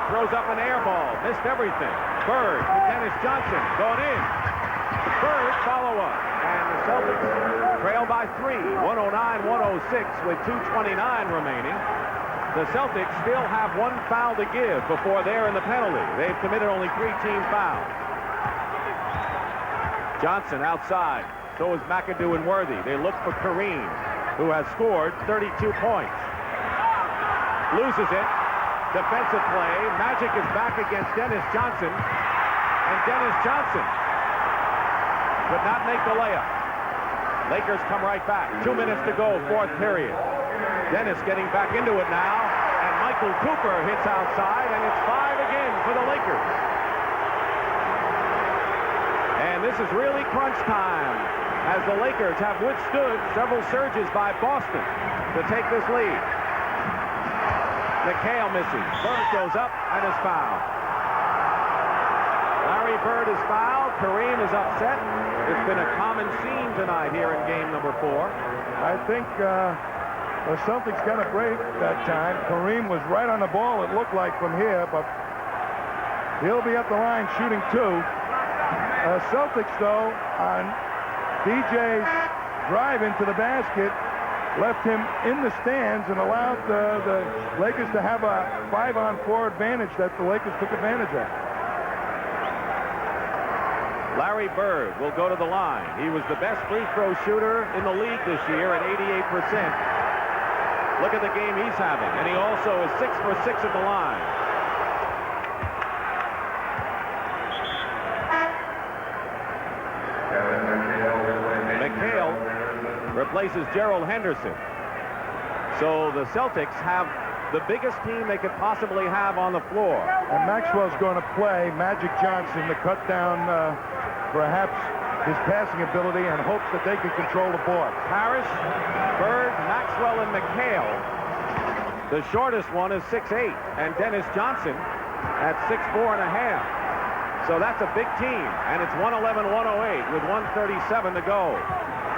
throws up an air ball, missed everything. Bird to Dennis Johnson, going in. Bird, follow-up, and the Celtics trail by 3, 109-106 with 2:29 remaining. The Celtics still have 1 foul to give before they're in the penalty. They've committed only 3 team fouls. Johnson outside, so is McAdoo and Worthy. They look for Kareem, who has scored 32 points. Loses it. Defensive play. Magic is back against Dennis Johnson. And Dennis Johnson could not make the layup. Lakers come right back. 2 minutes to go, fourth period. Dennis getting back into it now. And Michael Cooper hits outside, and it's 5 again for the Lakers. And this is really crunch time, as the Lakers have withstood several surges by Boston to take this lead. McHale misses. Bird goes up and is fouled. Larry Bird is fouled. Kareem is upset. It's been a common scene tonight here in game number 4. I think the Celtics got a break that time. Kareem was right on the ball, it looked like, from here, but he'll be at the line shooting 2. Celtics, though, on DJ's drive into the basket, left him in the stands and allowed the Lakers to have a 5-on-4 advantage that the Lakers took advantage of. Larry Bird will go to the line. He was the best free throw shooter in the league this year at 88%. Look at the game he's having, and he also is 6 for 6 at the line. McHale replaces Gerald Henderson. So the Celtics have the biggest team they could possibly have on the floor. And Maxwell's going to play Magic Johnson to cut down perhaps his passing ability and hopes that they can control the board. Parrish, Bird, Maxwell, and McHale. The shortest one is 6'8", and Dennis Johnson at 6'4.5". So that's a big team, and it's 111-108 with 1:37 to go.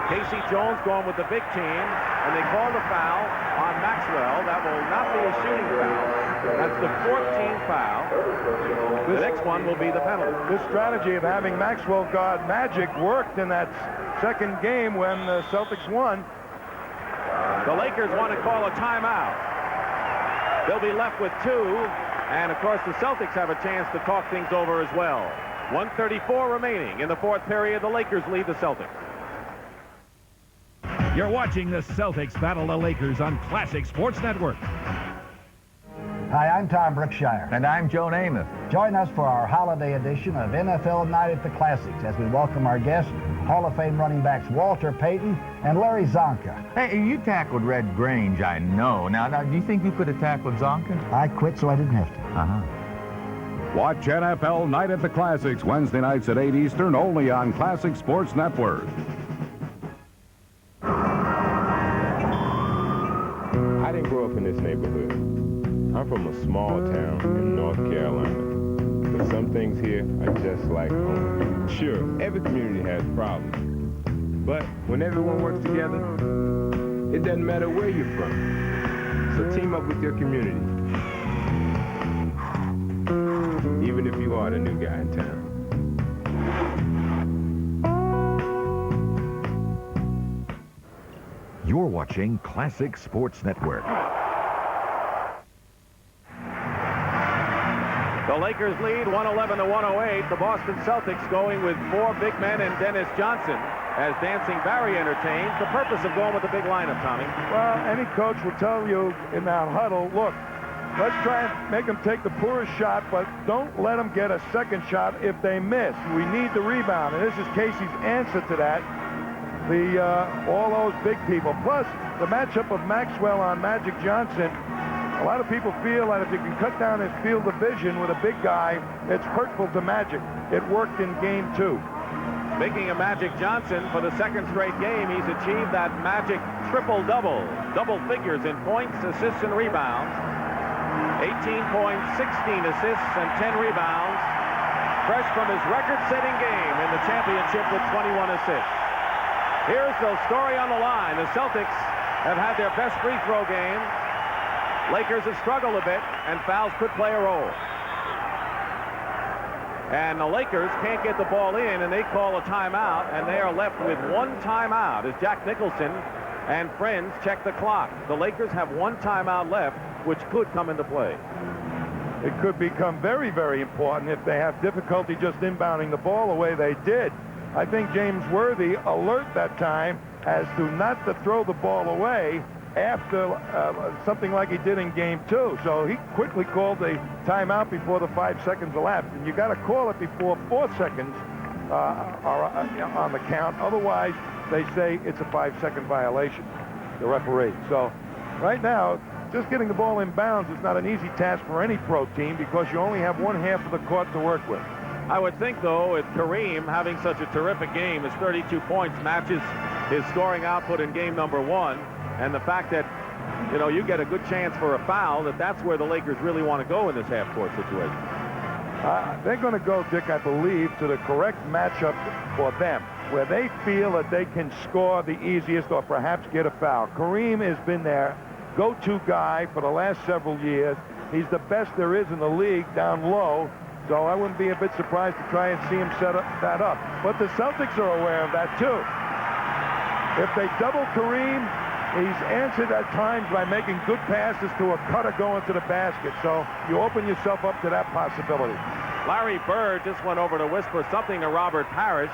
Casey Jones going with the big team, and they called a foul on Maxwell. That will not be a shooting foul. That's the 14th foul. The next one will be the penalty. This strategy of having Maxwell guard Magic worked in that second game when the Celtics won. The Lakers want to call a timeout. They'll be left with 2, and of course the Celtics have a chance to talk things over as well. 1:34 remaining in the fourth period. The Lakers lead the Celtics. You're watching the Celtics battle the Lakers on Classic Sports Network. Hi, I'm Tom Brookshire. And I'm Joe Namath. Join us for our holiday edition of NFL Night at the Classics as we welcome our guests, Hall of Fame running backs Walter Payton and Larry Zonka. Hey, you tackled Red Grange, I know. Now, do you think you could have tackled Zonka? I quit so I didn't have to. Uh-huh. Watch NFL Night at the Classics Wednesday nights at 8 Eastern only on Classic Sports Network. I didn't grow up in this neighborhood. I'm from a small town in North Carolina. But some things here are just like home. Sure, every community has problems. But when everyone works together, it doesn't matter where you're from. So team up with your community. Even if you are the new guy in town. You're watching Classic Sports Network. The Lakers lead 111-108. The Boston Celtics going with 4 big men and Dennis Johnson as Dancing Barry entertains. The purpose of going with the big lineup, Tommy? Well, any coach will tell you in that huddle, look, let's try and make them take the poorest shot, but don't let them get a second shot if they miss. We need the rebound, and this is Casey's answer to that. All those big people. Plus, the matchup of Maxwell on Magic Johnson, a lot of people feel that if you can cut down his field of vision with a big guy, it's hurtful to Magic. It worked in game 2. Speaking of Magic Johnson, for the second straight game, he's achieved that Magic triple-double. Double figures in points, assists, and rebounds. 18 points, 16 assists, and 10 rebounds. Fresh from his record-setting game in the championship with 21 assists. Here's the story on the line. The Celtics have had their best free throw game. Lakers have struggled a bit, and fouls could play a role. And the Lakers can't get the ball in, and they call a timeout, and they are left with 1 timeout as Jack Nicholson and friends check the clock. The Lakers have 1 timeout left, which could come into play. It could become very, very important if they have difficulty just inbounding the ball the way they did. I think James Worthy alert that time as to not to throw the ball away after something like he did in game 2. So he quickly called the timeout before the 5 seconds elapsed. And you got to call it before 4 seconds are on the count. Otherwise, they say it's a 5-second violation, the referee. So right now, just getting the ball in bounds is not an easy task for any pro team because you only have 1/2 of the court to work with. I would think, though, with Kareem having such a terrific game, his 32 points matches his scoring output in game number 1, and the fact that, you know, you get a good chance for a foul, that's where the Lakers really want to go in this half-court situation. They're going to go, Dick, I believe, to the correct matchup for them, where they feel that they can score the easiest or perhaps get a foul. Kareem has been their go-to guy for the last several years. He's the best there is in the league down low. So I wouldn't be a bit surprised to try and see him set that up. But the Celtics are aware of that, too. If they double Kareem, he's answered at times by making good passes to a cutter going to the basket. So you open yourself up to that possibility. Larry Bird just went over to whisper something to Robert Parrish.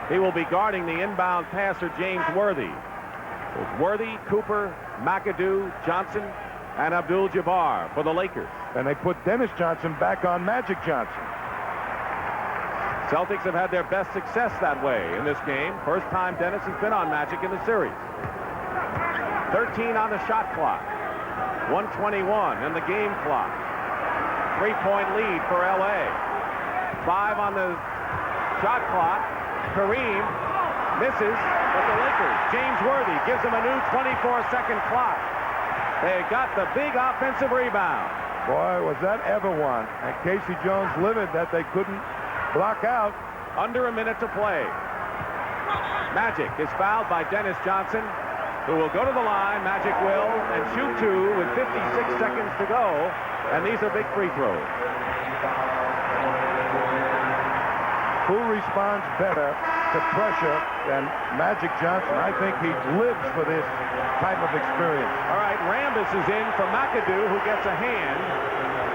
He will be guarding the inbound passer, James Worthy. It's Worthy, Cooper, McAdoo, Johnson, and Abdul-Jabbar for the Lakers. And they put Dennis Johnson back on Magic Johnson. Celtics have had their best success that way in this game. First time Dennis has been on Magic in the series. 13 on the shot clock. 1:21 in the game clock. 3-point lead for L.A. 5 on the shot clock. Kareem misses, but the Lakers, James Worthy, gives him a new 24-second clock. They got the big offensive rebound. Boy, was that ever one. And Casey Jones livid that they couldn't block out. Under a minute to play. Magic is fouled by Dennis Johnson. who will go to the line, Magic will, and shoot two with 56 seconds to go. And these are big free throws. Who responds better to pressure than Magic Johnson? I think he lives for this type of experience. All right, Rambis is in for McAdoo, who gets a hand.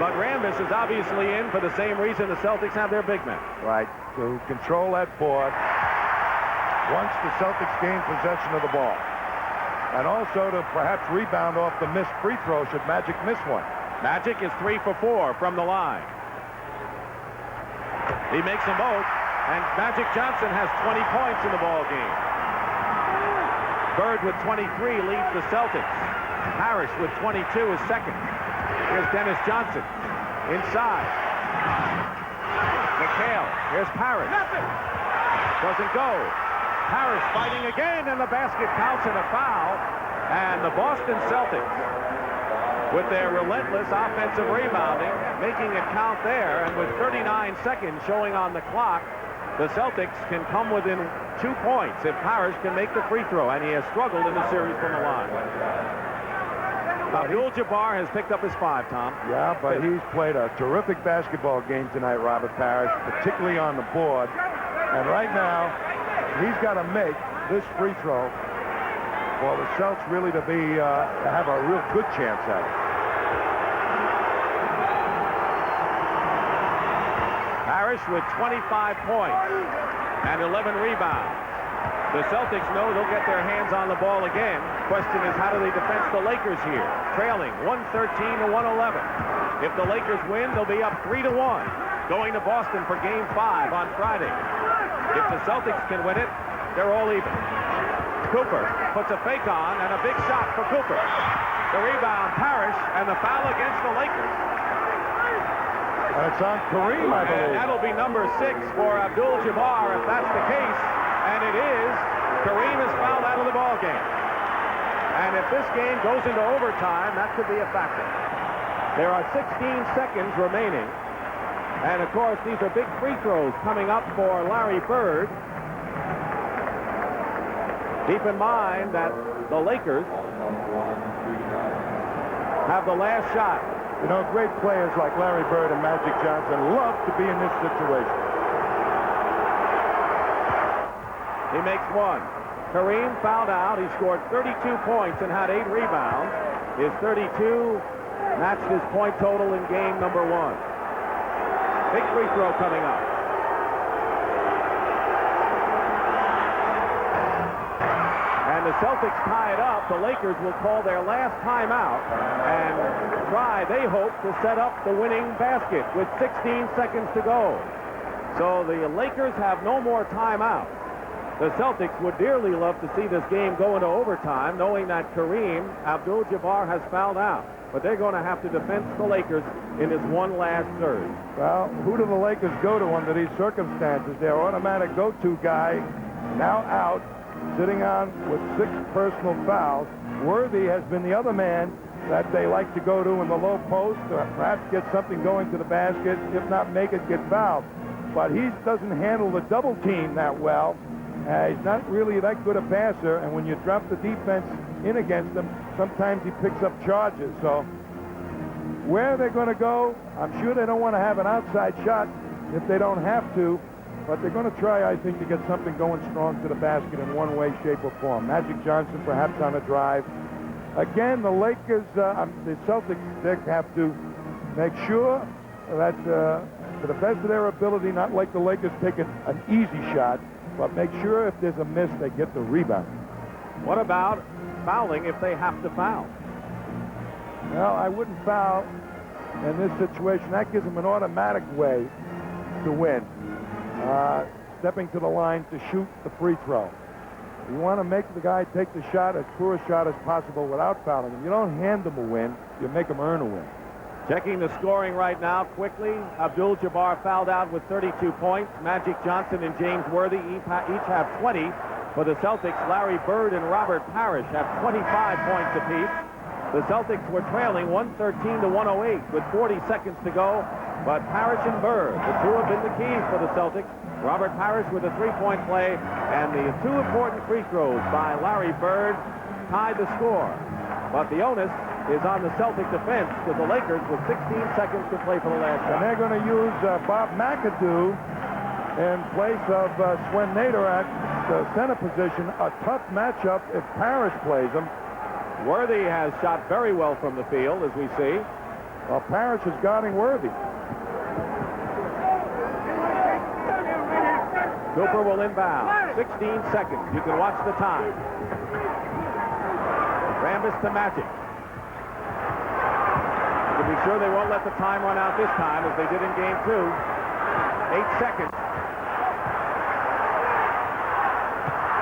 But Rambis is obviously in for the same reason the Celtics have their big men. Right, to control that board once the Celtics gain possession of the ball. And also to perhaps rebound off the missed free throw should Magic miss one. Magic is 3 for 4 from the line. He makes them both, and Magic Johnson has 20 points in the ball game. Bird with 23 leads the Celtics. Parrish with 22 is second. Here's Dennis Johnson inside. McHale. Here's Parrish. Doesn't go. Parrish fighting again, and the basket counts and a foul. And the Boston Celtics, with their relentless offensive rebounding, making it count there. And with 39 seconds showing on the clock, the Celtics can come within 2 points if Parrish can make the free throw. And he has struggled in the series from the line. Abdul-Jabbar has picked up his 5, Tom. Yeah, but he's played a terrific basketball game tonight, Robert Parrish, particularly on the board. And right now, he's got to make this free throw for the Celtics really to have a real good chance at it. Parrish with 25 points and 11 rebounds. The Celtics know they'll get their hands on the ball again. Question is, how do they defend the Lakers here? Trailing 113 to 111. If the Lakers win, they'll be up 3-1, going to Boston for Game 5 on Friday. If the Celtics can win it, they're all even. Cooper puts a fake on, and a big shot for Cooper. The rebound, Parrish, and the foul against the Lakers. And it's on Kareem, I believe. And that'll be number 6 for Abdul-Jabbar, if that's the case. And it is. Kareem is fouled out of the ball game. And if this game goes into overtime, that could be a factor. There are 16 seconds remaining. And, of course, these are big free throws coming up for Larry Bird. Keep in mind that the Lakers have the last shot. You know, great players like Larry Bird and Magic Johnson love to be in this situation. He makes one. Kareem fouled out. He scored 32 points and had 8 rebounds. His 32 matched his point total in game number 1. Big free throw coming up. And the Celtics tie it up. The Lakers will call their last timeout and try, they hope, to set up the winning basket with 16 seconds to go. So the Lakers have no more timeouts. The Celtics would dearly love to see this game go into overtime, knowing that Kareem Abdul-Jabbar has fouled out. But they're going to have to defend the Lakers in this one last surge. Well, who do the Lakers go to under these circumstances? Their automatic go-to guy now out, sitting on with 6 personal fouls. Worthy has been the other man that they like to go to in the low post, or perhaps get something going to the basket, if not make it, get fouled. But he doesn't handle the double team that well. He's not really that good a passer, and when you drop the defense in against him, sometimes he picks up charges. So where they're going to go, I'm sure they don't want to have an outside shot if they don't have to, but they're going to try, I think, to get something going strong to the basket in one way, shape, or form. Magic Johnson perhaps on a drive. Again, the Lakers, the Celtics, they have to make sure that to the best of their ability, not like the Lakers take an easy shot, but make sure if there's a miss, they get the rebound. What about fouling if they have to foul? Well, I wouldn't foul in this situation. That gives them an automatic way to win. Stepping to the line to shoot the free throw. You want to make the guy take the shot, as poor a shot as possible without fouling him. You don't hand them a win, you make them earn a win. Checking the scoring right now quickly. Abdul-Jabbar fouled out with 32 points. Magic Johnson and James Worthy each have 20. For the Celtics, Larry Bird and Robert Parrish have 25 points apiece. The Celtics were trailing 113 to 108 with 40 seconds to go. But Parrish and Bird, the two have been the keys for the Celtics. Robert Parrish with a 3-point play, and the 2 important free throws by Larry Bird tied the score. But the onus is on the Celtic defense with the Lakers with 16 seconds to play for the last shot. And they're going to use Bob McAdoo in place of Swen Naderak, the center position. A tough matchup if Parrish plays him. Worthy has shot very well from the field, as we see. Well, Parrish is guarding Worthy. Cooper will inbound. 16 seconds. You can watch the time. Rambis to Magic. To be sure they won't let the time run out this time as they did in game 2. 8 seconds.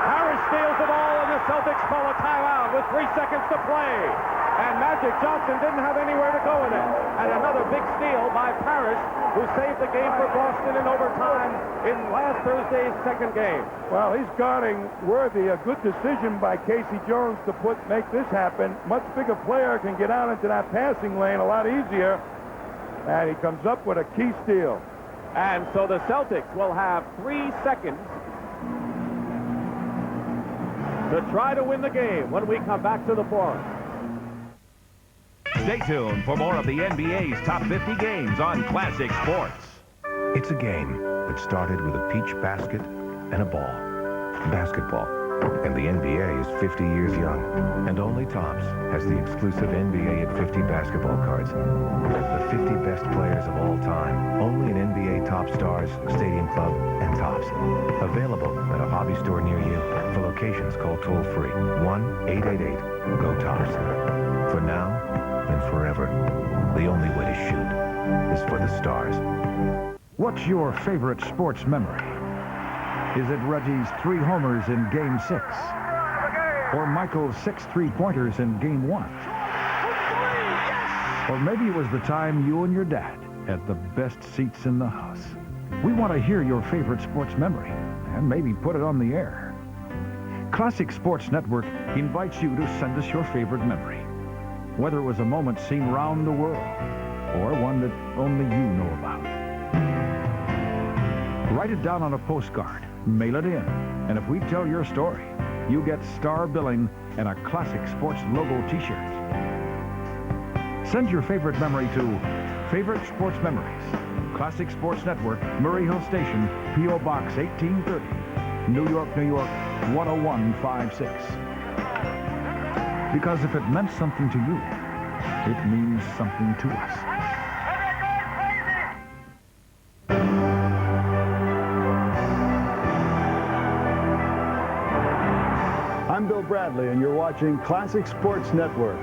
Parrish steals the ball and the Celtics call a timeout with 3 seconds to play. And Magic Johnson didn't have anywhere to go with it. And another big steal by Parrish, who saved the game for Boston in overtime in last Thursday's second game. Well, he's guarding Worthy. A good decision by Casey Jones to make this happen. Much bigger player can get out into that passing lane a lot easier. And he comes up with a key steal. And so the Celtics will have 3 seconds to try to win the game when we come back to the Forum. Stay tuned for more of the NBA's top 50 games on Classic Sports. It's a game that started with a peach basket and a ball. Basketball. And the NBA is 50 years young. And only Topps has the exclusive NBA at 50 basketball cards. The 50 best players of all time. Only in NBA Top Stars, Stadium Club, and Topps. Available at a hobby store near you. For locations, call toll-free 1-888-GO-TOPPS. For now and forever, the only way to shoot is for the stars. What's your favorite sports memory? Is it Reggie's 3 homers in Game 6? Or Michael's 6 3-pointers in Game 1? Or maybe it was the time you and your dad had the best seats in the house. We want to hear your favorite sports memory and maybe put it on the air. Classic Sports Network invites you to send us your favorite memory. Whether it was a moment seen round the world or one that only you know about. Write it down on a postcard, mail it in, and if we tell your story, you get star billing and a Classic Sports logo t-shirt. Send your favorite memory to Favorite Sports Memories, Classic Sports Network, Murray Hill Station, P.O. Box 1830, New York, New York, 10156. Because if it meant something to you, it means something to us. I'm Bill Bradley, and you're watching Classic Sports Network.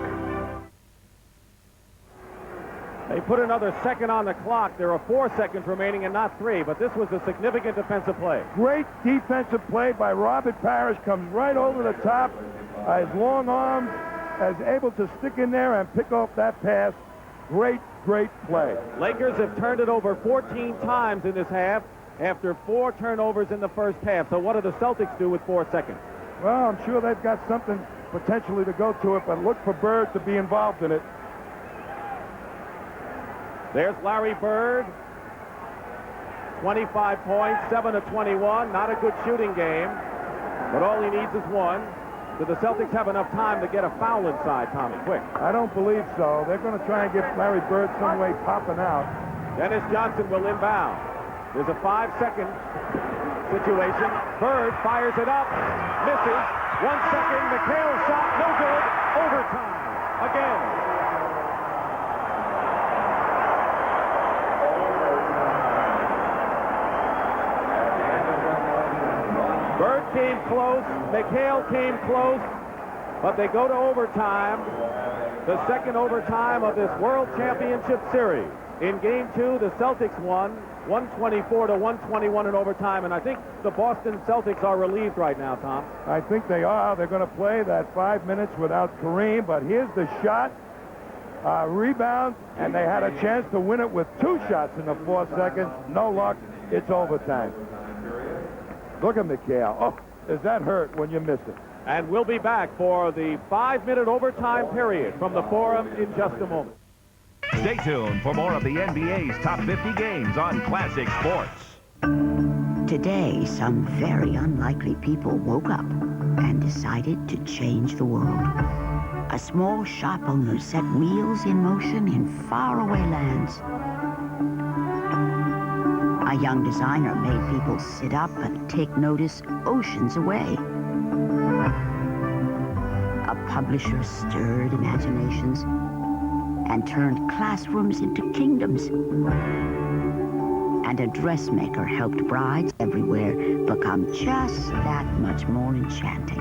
They put another second on the clock. There are 4 seconds remaining and not 3, but this was a significant defensive play. Great defensive play by Robert Parrish. Comes right over the top. His long arms is able to stick in there and pick off that pass. Great, great play. Lakers have turned it over 14 times in this half after 4 turnovers in the first half. So what do the Celtics do with 4 seconds? Well, I'm sure they've got something potentially to go to it, but look for Bird to be involved in it. There's Larry Bird. 25 points, 7 of 21. Not a good shooting game, but all he needs is 1. Do the Celtics have enough time to get a foul inside, Tommy? Quick. I don't believe so. They're going to try and get Larry Bird some way popping out. Dennis Johnson will inbound. There's a 5-second situation. Bird fires it up. Misses. 1 second. McHale's shot. No good. Overtime. Again. Bird came close. McHale came close. But they go to overtime. The second overtime of this World Championship Series. In Game 2, the Celtics won 124-121 in overtime. And I think the Boston Celtics are relieved right now, Tom. I think they are. They're going to play that 5 minutes without Kareem. But here's the shot. Rebound. And they had a chance to win it with 2 shots in the 4 seconds. No luck. It's overtime. Look at McHale. Oh, does that hurt when you miss it? And we'll be back for the 5-minute overtime period from the Forum in just a moment. Stay tuned for more of the NBA's top 50 games on Classic Sports. Today, some very unlikely people woke up and decided to change the world. A small shop owner set wheels in motion in faraway lands. A young designer made people sit up and take notice oceans away. A publisher stirred imaginations and turned classrooms into kingdoms. And a dressmaker helped brides everywhere become just that much more enchanting.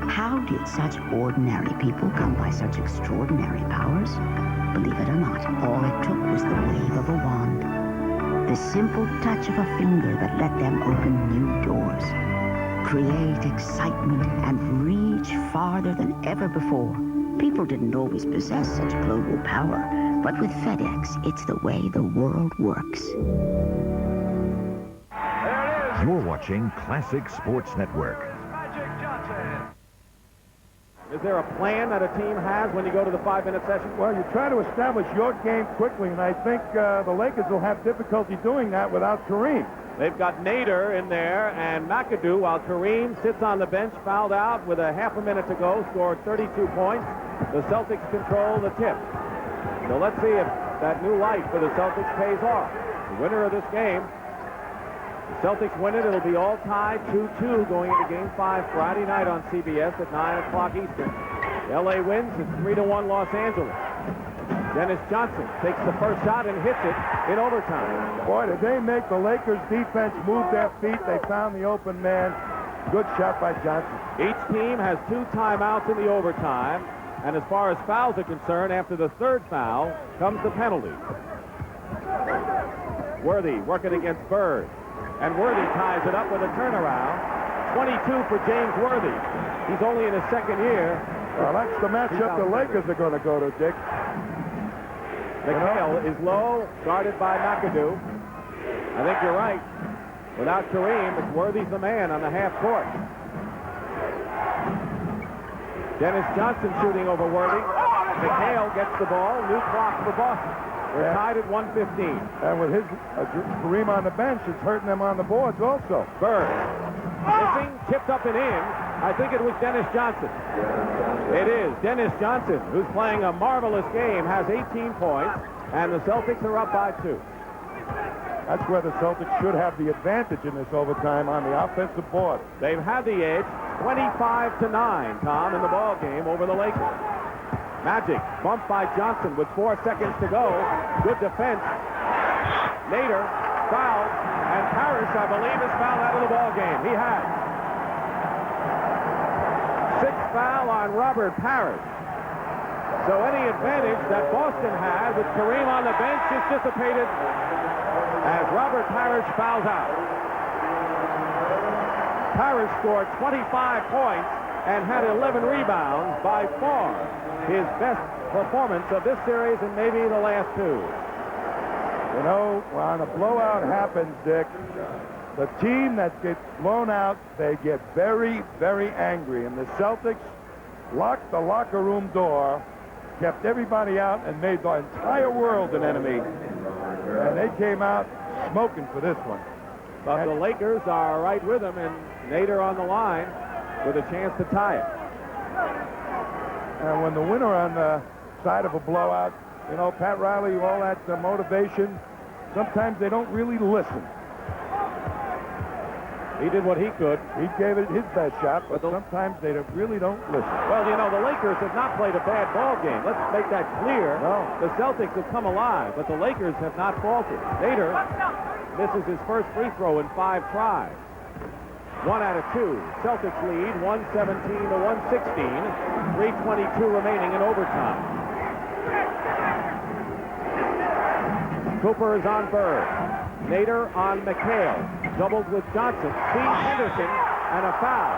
How did such ordinary people come by such extraordinary powers? Believe it or not, all it took was the wave of a wand. The simple touch of a finger that let them open new doors, create excitement, and reach farther than ever before. People didn't always possess such global power, but with FedEx, it's the way the world works. You're watching Classic Sports Network. Is there a plan that a team has when you go to the 5-minute session? Well, you try to establish your game quickly, and I think the Lakers will have difficulty doing that without Kareem. They've got Nader in there and McAdoo, while Kareem sits on the bench, fouled out with a half a minute to go, scored 32 points. The Celtics control the tip. So let's see if that new light for the Celtics pays off. The winner of this game, the Celtics win it. It'll be all tied 2-2 going into Game 5 Friday night on CBS at 9 o'clock Eastern. L.A. wins. It's 3-1 Los Angeles. Dennis Johnson takes the first shot and hits it in overtime. Boy, did they make the Lakers defense move their feet. They found the open man. Good shot by Johnson. Each team has 2 timeouts in the overtime. And as far as fouls are concerned, after the third foul comes the penalty. Worthy working against Bird. And Worthy ties it up with a turnaround. 22 for James Worthy. He's only in his second year. Well, that's the matchup the Lakers are going to go to, Dick. McHale is low, guarded by McAdoo. I think you're right. Without Kareem, it's Worthy's the man on the half court. Dennis Johnson shooting over Worthy. McHale gets the ball. New clock for Boston. We're tied at 1:15. And with his Kareem on the bench, it's hurting them on the boards also. Bird. Missing, tipped up and in. I think it was Dennis Johnson. It is Dennis Johnson, who's playing a marvelous game, has 18 points, and the Celtics are up by 2. That's where the Celtics should have the advantage in this overtime on the offensive board. They've had the edge 25-9, Tom, in the ball game over the Lakers. Magic bumped by Johnson with 4 seconds to go. Good defense. Nader fouled, and Parrish, I believe, is fouled out of the ball game. He has. 6th foul on Robert Parrish. So any advantage that Boston had with Kareem on the bench is dissipated as Robert Parrish fouls out. Parrish scored 25 points and had 11 rebounds, by far his best performance of this series and maybe the last 2. You know, when a blowout happens, Dick, the team that gets blown out, they get very, very angry. And the Celtics locked the locker room door, kept everybody out, and made the entire world an enemy. And they came out smoking for this one. But the Lakers are right with them, and Nader on the line with a chance to tie it. And when the winner on the side of a blowout, you know, Pat Riley, all that motivation, sometimes they don't really listen. He did what he could. He gave it his best shot, but sometimes they really don't listen. Well, you know, the Lakers have not played a bad ball game. Let's make that clear. No. The Celtics have come alive, but the Lakers have not faltered. Nader misses his first free throw in 5 tries. 1 out of 2. Celtics lead 117-116. 3:22 remaining in overtime. Cooper is on Bird. Nader on McHale. Doubled with Johnson. Steve Henderson and a foul.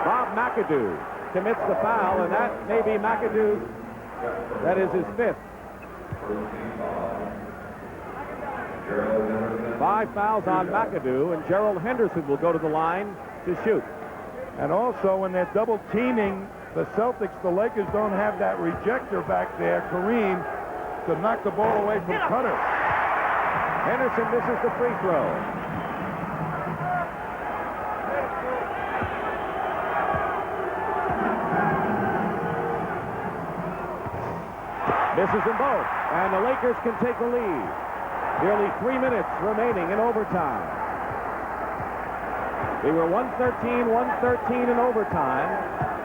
Bob McAdoo commits the foul, and that may be McAdoo's. That is his 5th. 5 fouls on McAdoo, and Gerald Henderson will go to the line to shoot. And also, when they're double teaming the Celtics, the Lakers don't have that rejector back there, Kareem, to knock the ball away from Cutter. Henderson misses the free throw. Misses them both. And the Lakers can take the lead. Nearly 3 minutes remaining in overtime. They were 113 in overtime.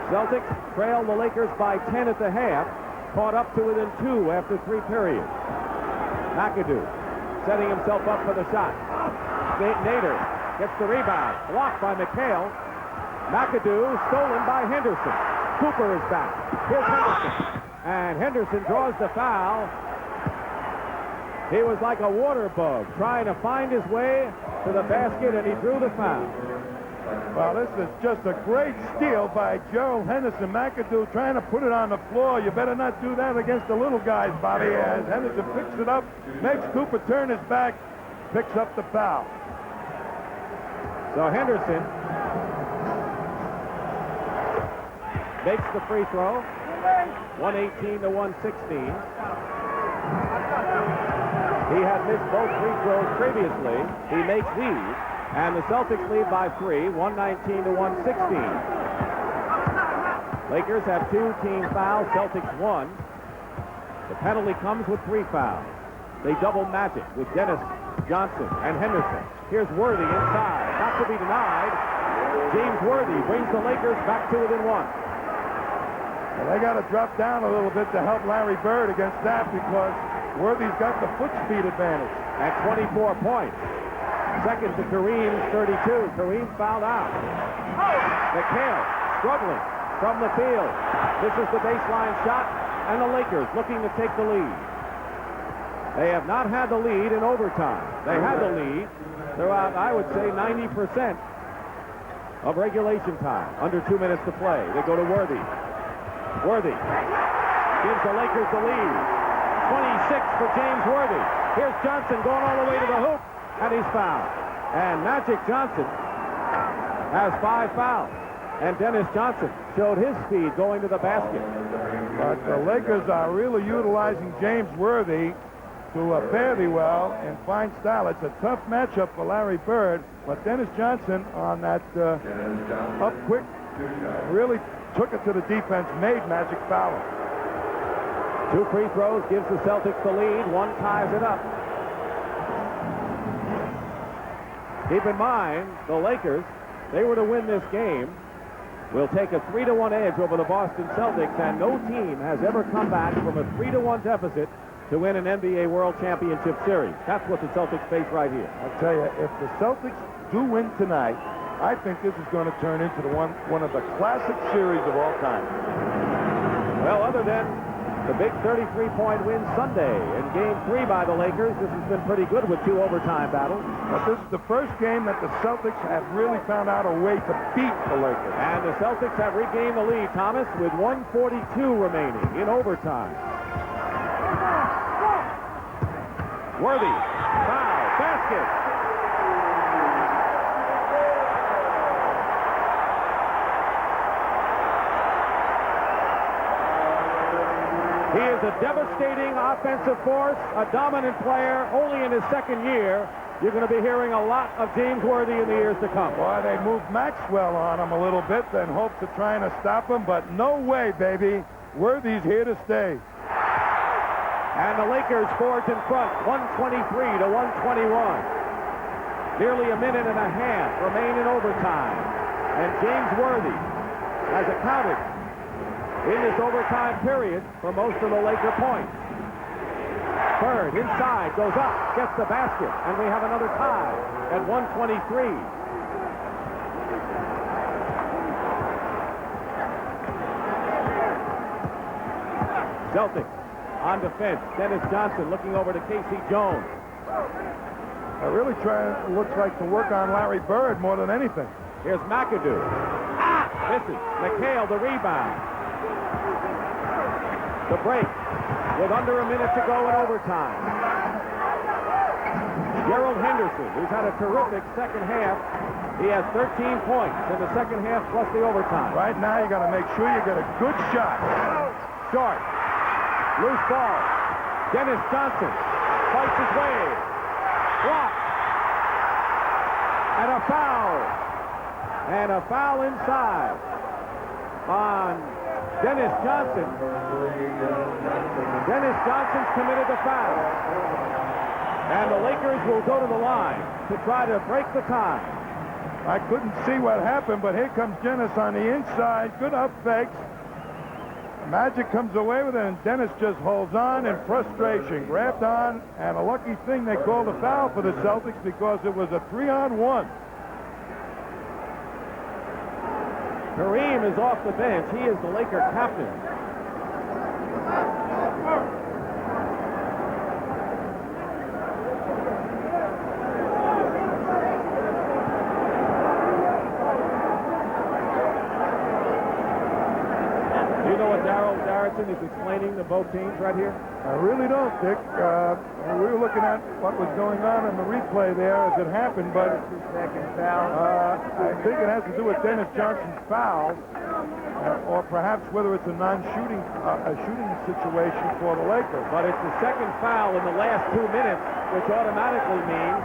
Celtics trailed the Lakers by 10 at the half. Caught up to within 2 after 3 periods. McAdoo setting himself up for the shot. Nader gets the rebound. Blocked by McHale. McAdoo stolen by Henderson. Cooper is back. Here's Henderson. And Henderson draws the foul. He was like a water bug trying to find his way to the basket, and he drew the foul. Well, this is just a great steal by Gerald Henderson. McAdoo trying to put it on the floor. You better not do that against the little guys, Bobby. As Henderson picks it up, makes Cooper turn his back, picks up the foul. So Henderson makes the free throw. 118 to 116. He had missed both free throws previously. He makes these. And the Celtics lead by 3, 119 to 116. Lakers have 2 team fouls, Celtics 1. The penalty comes with 3 fouls. They double Magic with Dennis Johnson and Henderson. Here's Worthy inside, not to be denied. James Worthy brings the Lakers back to within 1. Well, they got to drop down a little bit to help Larry Bird against that because Worthy's got the foot speed advantage. At 24 points. Second to Kareem's 32. Kareem fouled out. McHale struggling from the field. This is the baseline shot, and the Lakers looking to take the lead. They have not had the lead in overtime. They had the lead throughout, I would say, 90% of regulation time. Under 2 minutes to play. They go to Worthy. Worthy gives the Lakers the lead. 26 for James Worthy. Here's Johnson going all the way to the hoop. And he's fouled. And Magic Johnson has 5 fouls. And Dennis Johnson showed his speed going to the basket. But the Lakers are really utilizing James Worthy to fairly well in fine style. It's a tough matchup for Larry Bird, but Dennis Johnson on that up quick really took it to the defense, made Magic foul him. 2 free throws gives the Celtics the lead. 1 ties it up. Keep in mind, the Lakers, they were to win this game, will take a 3-1 edge over the Boston Celtics, and no team has ever come back from a 3-1 deficit to win an NBA World Championship Series. That's what the Celtics face right here. I'll tell you, if the Celtics do win tonight, I think this is going to turn into one of the classic series of all time. Well, other than the big 33-point win Sunday in Game 3 by the Lakers, this has been pretty good with 2 overtime battles. But this is the first game that the Celtics have really found out a way to beat the Lakers. And the Celtics have regained the lead, Thomas, with 1:42 remaining in overtime. Worthy, foul, basket. He is a devastating offensive force, a dominant player, only in his second year. You're going to be hearing a lot of James Worthy in the years to come. Boy, they moved Maxwell on him a little bit, then hoped to trying to stop him, but no way, baby. Worthy's here to stay. And the Lakers forge in front, 123 to 121. Nearly a minute and a half remain in overtime. And James Worthy has accounted in this overtime period for most of the Laker points. Bird inside, goes up, gets the basket, and we have another tie at 123. Celtics on defense. Dennis Johnson looking over to Casey Jones. They're really trying, looks like, to work on Larry Bird more than anything. Here's McAdoo. Misses. McHale the rebound. The break with under a minute to go in overtime. Gerald Henderson, who's had a terrific second half. He has 13 points in the second half plus the overtime. Right now, you got to make sure you get a good shot. Short. Loose ball. Dennis Johnson fights his way. Blocked. And a foul. And a foul inside on Dennis Johnson. Dennis Johnson's committed the foul. And the Lakers will go to the line to try to break the tie. I couldn't see what happened, but here comes Dennis on the inside. Good up fakes. Magic comes away with it, and Dennis just holds on in frustration. Grabbed on, and a lucky thing they called a foul for the Celtics because it was a 3-on-1. Kareem is off the bench. He is the Laker captain. Do you know what Daryl Garrison is explaining to both teams right here? I really don't, Dick. We were looking at what was going on in the replay there as it happened, but I think it has to do with Dennis Johnson's foul, or perhaps whether it's a non-shooting shooting situation for the Lakers. But it's the second foul in the last 2 minutes, which automatically means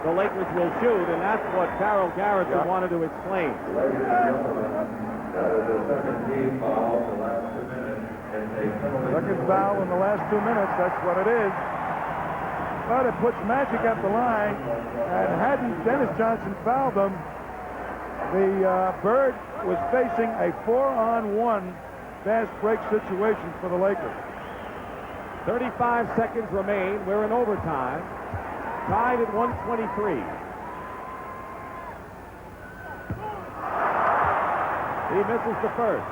the Lakers will shoot, and that's what Daryl Garrison wanted to explain. Second foul in the last 2 minutes, that's what it is. But it puts Magic at the line, and hadn't Dennis Johnson fouled them, the Bird was facing a 4-on-1 fast break situation for the Lakers. 35 seconds remain. We're in overtime. Tied at 123. He misses the first.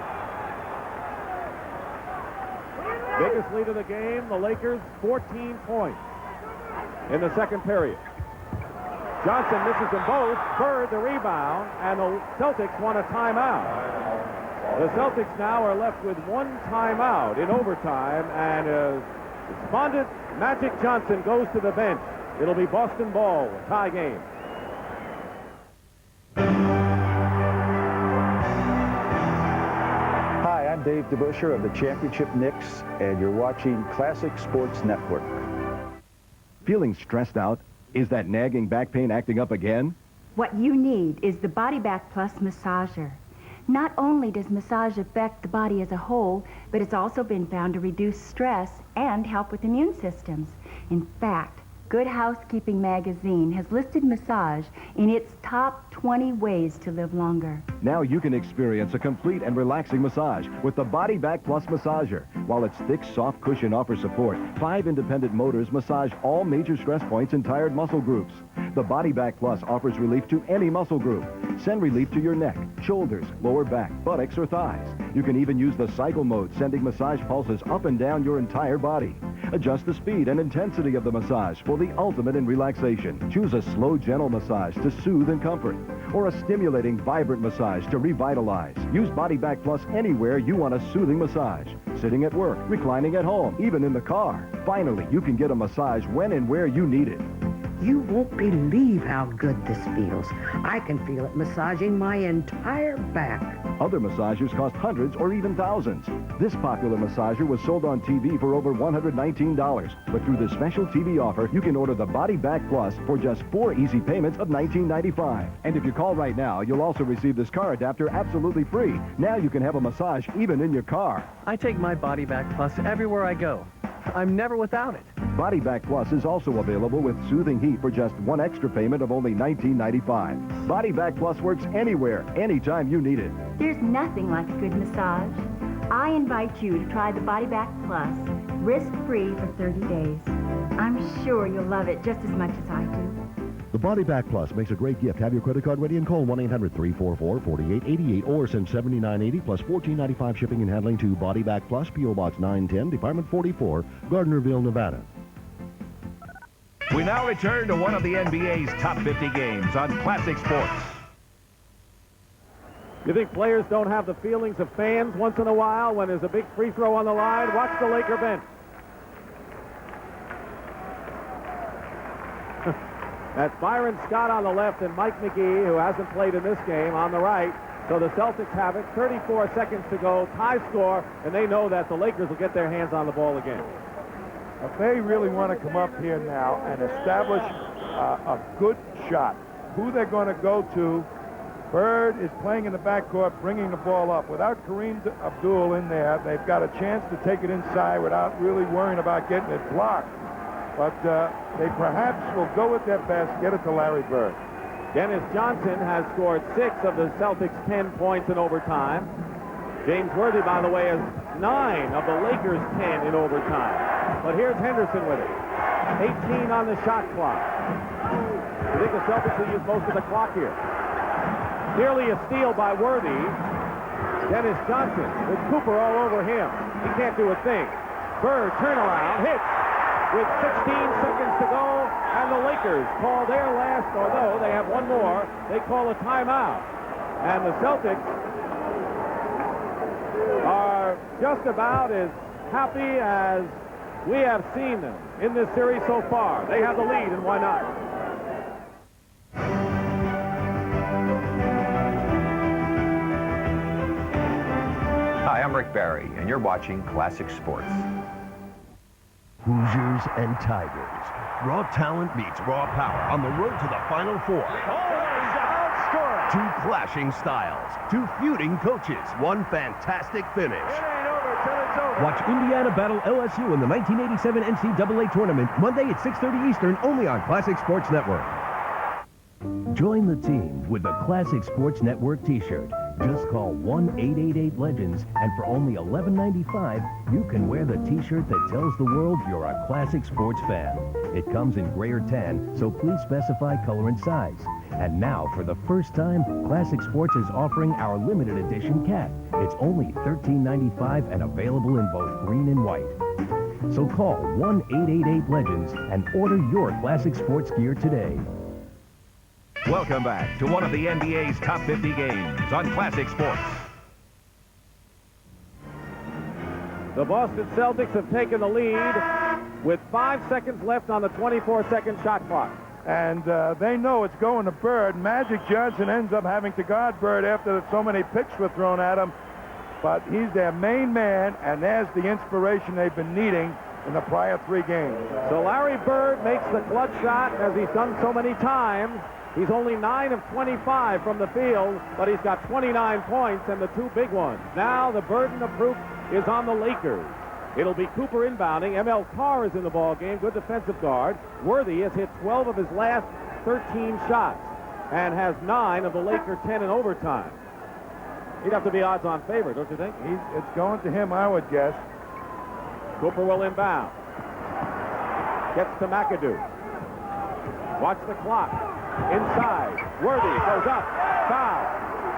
Biggest lead of the game, the Lakers, 14 points in the second period. Johnson misses them both. Bird the rebound, and the Celtics want a timeout. The Celtics now are left with one timeout in overtime, and despondent Magic Johnson goes to the bench. It'll be Boston ball, tie game. Hi, I'm Dave DeBuscher of the Championship Knicks, and you're watching Classic Sports Network. Feeling stressed out? Is that nagging back pain acting up again? What you need is the Body Back Plus massager. Not only does massage affect the body as a whole, but it's also been found to reduce stress and help with immune systems. In fact, Good Housekeeping magazine has listed massage in its top 20 ways to live longer. Now you can experience a complete and relaxing massage with the Body Back Plus massager. While its thick, soft cushion offers support, 5 independent motors massage all major stress points and tired muscle groups. The Body Back Plus offers relief to any muscle group. Send relief to your neck, shoulders, lower back, buttocks, or thighs. You can even use the cycle mode, sending massage pulses up and down your entire body. Adjust the speed and intensity of the massage for the ultimate in relaxation. Choose a slow, gentle massage to soothe and comfort, or a stimulating, vibrant massage to revitalize. Use Body Back Plus anywhere you want a soothing massage. Sitting at work, reclining at home, even in the car. Finally, you can get a massage when and where you need it. You won't believe how good this feels. I can feel it massaging my entire back. Other massagers cost hundreds or even thousands. This popular massager was sold on TV for over $119. But through this special TV offer, you can order the Body Back Plus for just 4 easy payments of $19.95. And if you call right now, you'll also receive this car adapter absolutely free. Now you can have a massage even in your car. I take my Body Back Plus everywhere I go. I'm never without it. Body Back Plus is also available with soothing heat for just 1 extra payment of only $19.95. Body Back Plus works anywhere, anytime you need it. There's nothing like a good massage. I invite you to try the Body Back Plus, risk-free for 30 days. I'm sure you'll love it just as much as I do. The Body Back Plus makes a great gift. Have your credit card ready and call 1-800-344-4888 or send $79.80 plus $14.95 shipping and handling to Body Back Plus, P.O. Box 910, Department 44, Gardnerville, Nevada. We now return to one of the NBA's top 50 games on Classic Sports. You think players don't have the feelings of fans once in a while when there's a big free throw on the line? Watch the Laker bench. That's Byron Scott on the left and Mike McGee, who hasn't played in this game, on the right. So the Celtics have it. 34 seconds to go. Tie score, and they know that the Lakers will get their hands on the ball again. If they really want to come up here now and establish a good shot, who they're going to go to Bird is playing in the backcourt, bringing the ball up. Without Kareem Abdul in there, they've got a chance to take it inside without really worrying about getting it blocked. But they perhaps will go with their best, get it to Larry Bird. Dennis Johnson has scored 6 of the Celtics' 10 points in overtime. James Worthy, by the way, has 9 of the Lakers' 10 in overtime. But here's Henderson with it. 18 on the shot clock. I think the Celtics will use most of the clock here. Nearly a steal by Worthy. Dennis Johnson with Cooper all over him. He can't do a thing. Bird, turnaround, hits with 16 seconds to go, and the Lakers call their last, although they have one more, they call a timeout. And the Celtics are just about as happy as we have seen them in this series so far. They have the lead, and why not? Hi, I'm Rick Barry, and you're watching Classic Sports. Hoosiers and Tigers. Raw talent meets raw power on the road to the Final Four. Two clashing styles, two feuding coaches, one fantastic finish. Watch Indiana battle LSU in the 1987 NCAA tournament Monday at 6:30 Eastern, only on Classic Sports Network. Join the team with the Classic Sports Network t-shirt. Just call 1-888-LEGENDS, and for only $11.95, you can wear the t-shirt that tells the world you're a Classic Sports fan. It comes in gray or tan, so please specify color and size. And now, for the first time, Classic Sports is offering our limited edition cap. It's only $13.95 and available in both green and white. So call 1-888-LEGENDS and order your Classic Sports gear today. Welcome back to one of the NBA's top 50 games on Classic Sports. The Boston Celtics have taken the lead with 5 seconds left on the 24-second shot clock. And they know it's going to Bird. Magic Johnson ends up having to guard Bird after so many picks were thrown at him. But he's their main man, and there's the inspiration they've been needing in the prior 3 games. So Larry Bird makes the clutch shot, as he's done so many times. He's only 9 of 25 from the field, but he's got 29 points and the 2 big ones. Now the burden of proof is on the Lakers. It'll be Cooper inbounding. M.L. Carr is in the ball game, good defensive guard. Worthy has hit 12 of his last 13 shots and has 9 of the Laker 10 in overtime. He'd have to be odds-on favorite, don't you think? It's going to him, I would guess. Cooper will inbound. Gets to McAdoo. Watch the clock. Inside. Worthy goes up. Foul.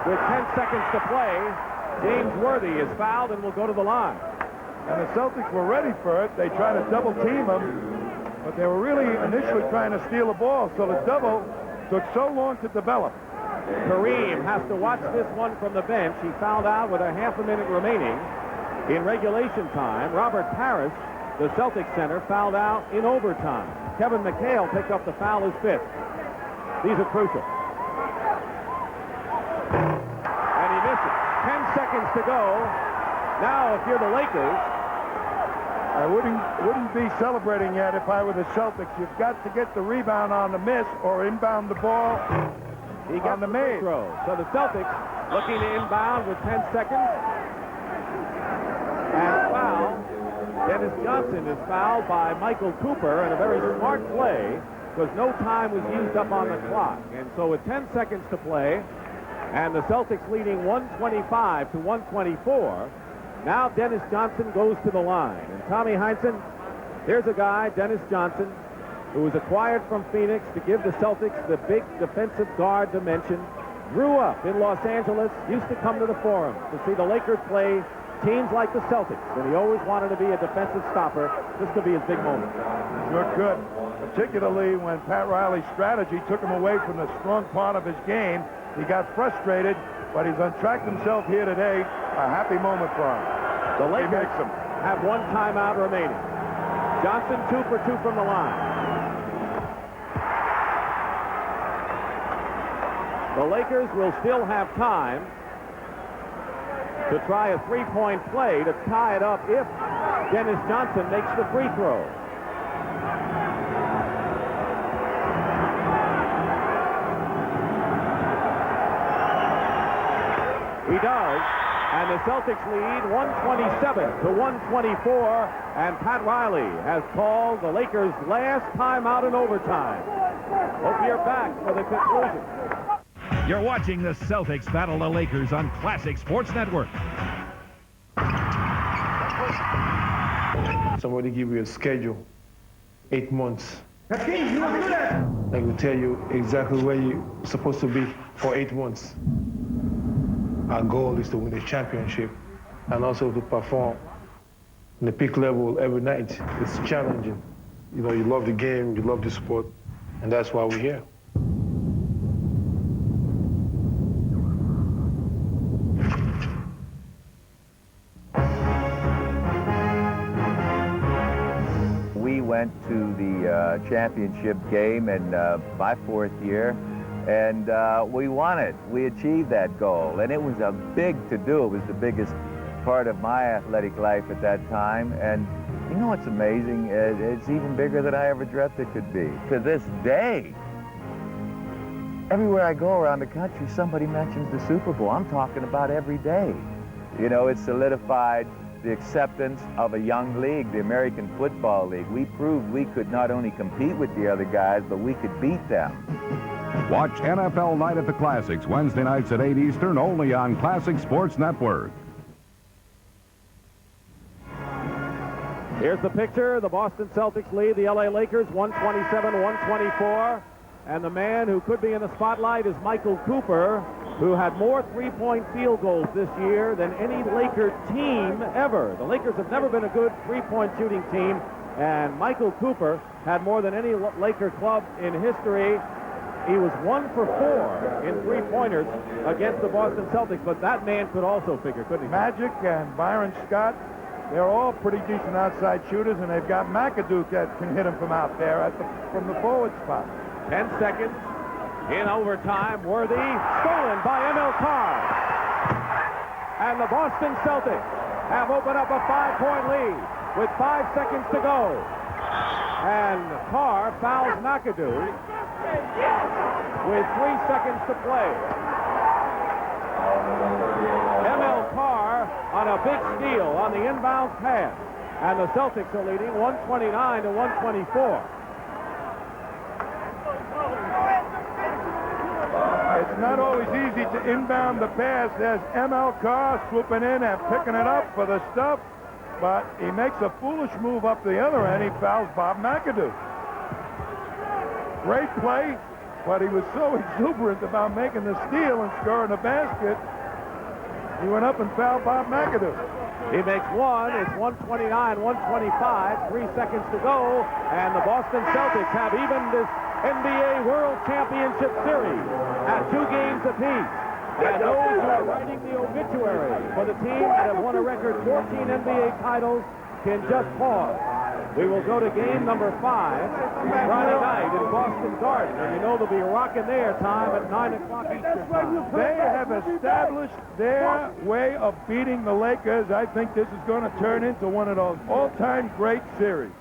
With 10 seconds to play, James Worthy is fouled and will go to the line. And the Celtics were ready for it. They tried to double team him, but they were really initially trying to steal the ball, so the double took so long to develop. Kareem has to watch this one from the bench. He fouled out with a half a minute remaining in regulation time. Robert Parrish, the Celtics center, fouled out in overtime. Kevin McHale picked up the foul, his 5th. These are crucial. And he misses. 10 seconds to go. Now, if you're the Lakers, I wouldn't be celebrating yet if I were the Celtics. You've got to get the rebound on the miss or inbound the ball. He got the free throw. So the Celtics looking to inbound with 10 seconds. And foul. Dennis Johnson is fouled by Michael Cooper, and a very smart play because no time was used up on the clock. And so with 10 seconds to play, and the Celtics leading 125 to 124, now Dennis Johnson goes to the line. And Tommy Heinsohn, here's a guy, Dennis Johnson, who was acquired from Phoenix to give the Celtics the big defensive guard dimension. Grew up in Los Angeles, used to come to the Forum to see the Lakers play teams like the Celtics, and he always wanted to be a defensive stopper. This could be his big moment. Sure could, particularly when Pat Riley's strategy took him away from the strong part of his game. He got frustrated, but he's untracked himself here today. A happy moment for him. The Lakers have 1 timeout remaining. Johnson 2 for 2 from the line. The Lakers will still have time to try a 3-point play to tie it up if Dennis Johnson makes the free throw. He does. And the Celtics lead 127 to 124. And Pat Riley has called the Lakers' last timeout in overtime. Hope you're back for the conclusion. You're watching the Celtics battle the Lakers on Classic Sports Network. Somebody give you a schedule, 8 months. They will tell you exactly where you're supposed to be for 8 months. Our goal is to win the championship and also to perform in the peak level every night. It's challenging. You know, you love the game, you love the sport, and that's why we're here. We went to the championship game in my 4th year, and we won it. We achieved that goal, and it was a big to-do. It was the biggest part of my athletic life at that time, and you know what's amazing? It's even bigger than I ever dreamt it could be. To this day, everywhere I go around the country, somebody mentions the Super Bowl. I'm talking about every day. You know, it's solidified the acceptance of a young league, the American Football League. We proved we could not only compete with the other guys, but we could beat them. Watch NFL Night at the Classics Wednesday nights at 8 Eastern only on Classic Sports Network. Here's the picture. The Boston Celtics lead the LA Lakers 127-124. And the man who could be in the spotlight is Michael Cooper, who had more three-point field goals this year than any Laker team ever. The Lakers have never been a good three-point shooting team, and Michael Cooper had more than any Laker club in history. He was 1 for 4 in three-pointers against the Boston Celtics, but that man could also figure, couldn't he? Magic and Byron Scott, they're all pretty decent outside shooters, and they've got McAdoo that can hit them from out there from the forward spot. 10 seconds in overtime. Worthy stolen by Emil Carr. And the Boston Celtics have opened up a 5-point lead with 5 seconds to go. And Carr fouls McAdoo with 3 seconds to play. Emil Carr on a big steal on the inbound pass. And the Celtics are leading 129-124. It's not always easy to inbound the pass. There's ML Carr swooping in and picking it up for the stuff, but he makes a foolish move up the other end. He fouls Bob McAdoo. Great play, but he was so exuberant about making the steal and scoring the basket, he went up and fouled Bob McAdoo. He makes one. It's 129-125. 3 seconds to go, and the Boston Celtics have evened this NBA World Championship Series at 2 games apiece. And those who are writing the obituary for the team that have won a record 14 NBA titles can just pause. We will go to game number 5 Friday night in Boston Garden. And you know they'll be rocking their time at 9 o'clock Eastern time. They have established their way of beating the Lakers. I think this is going to turn into one of those all-time great series.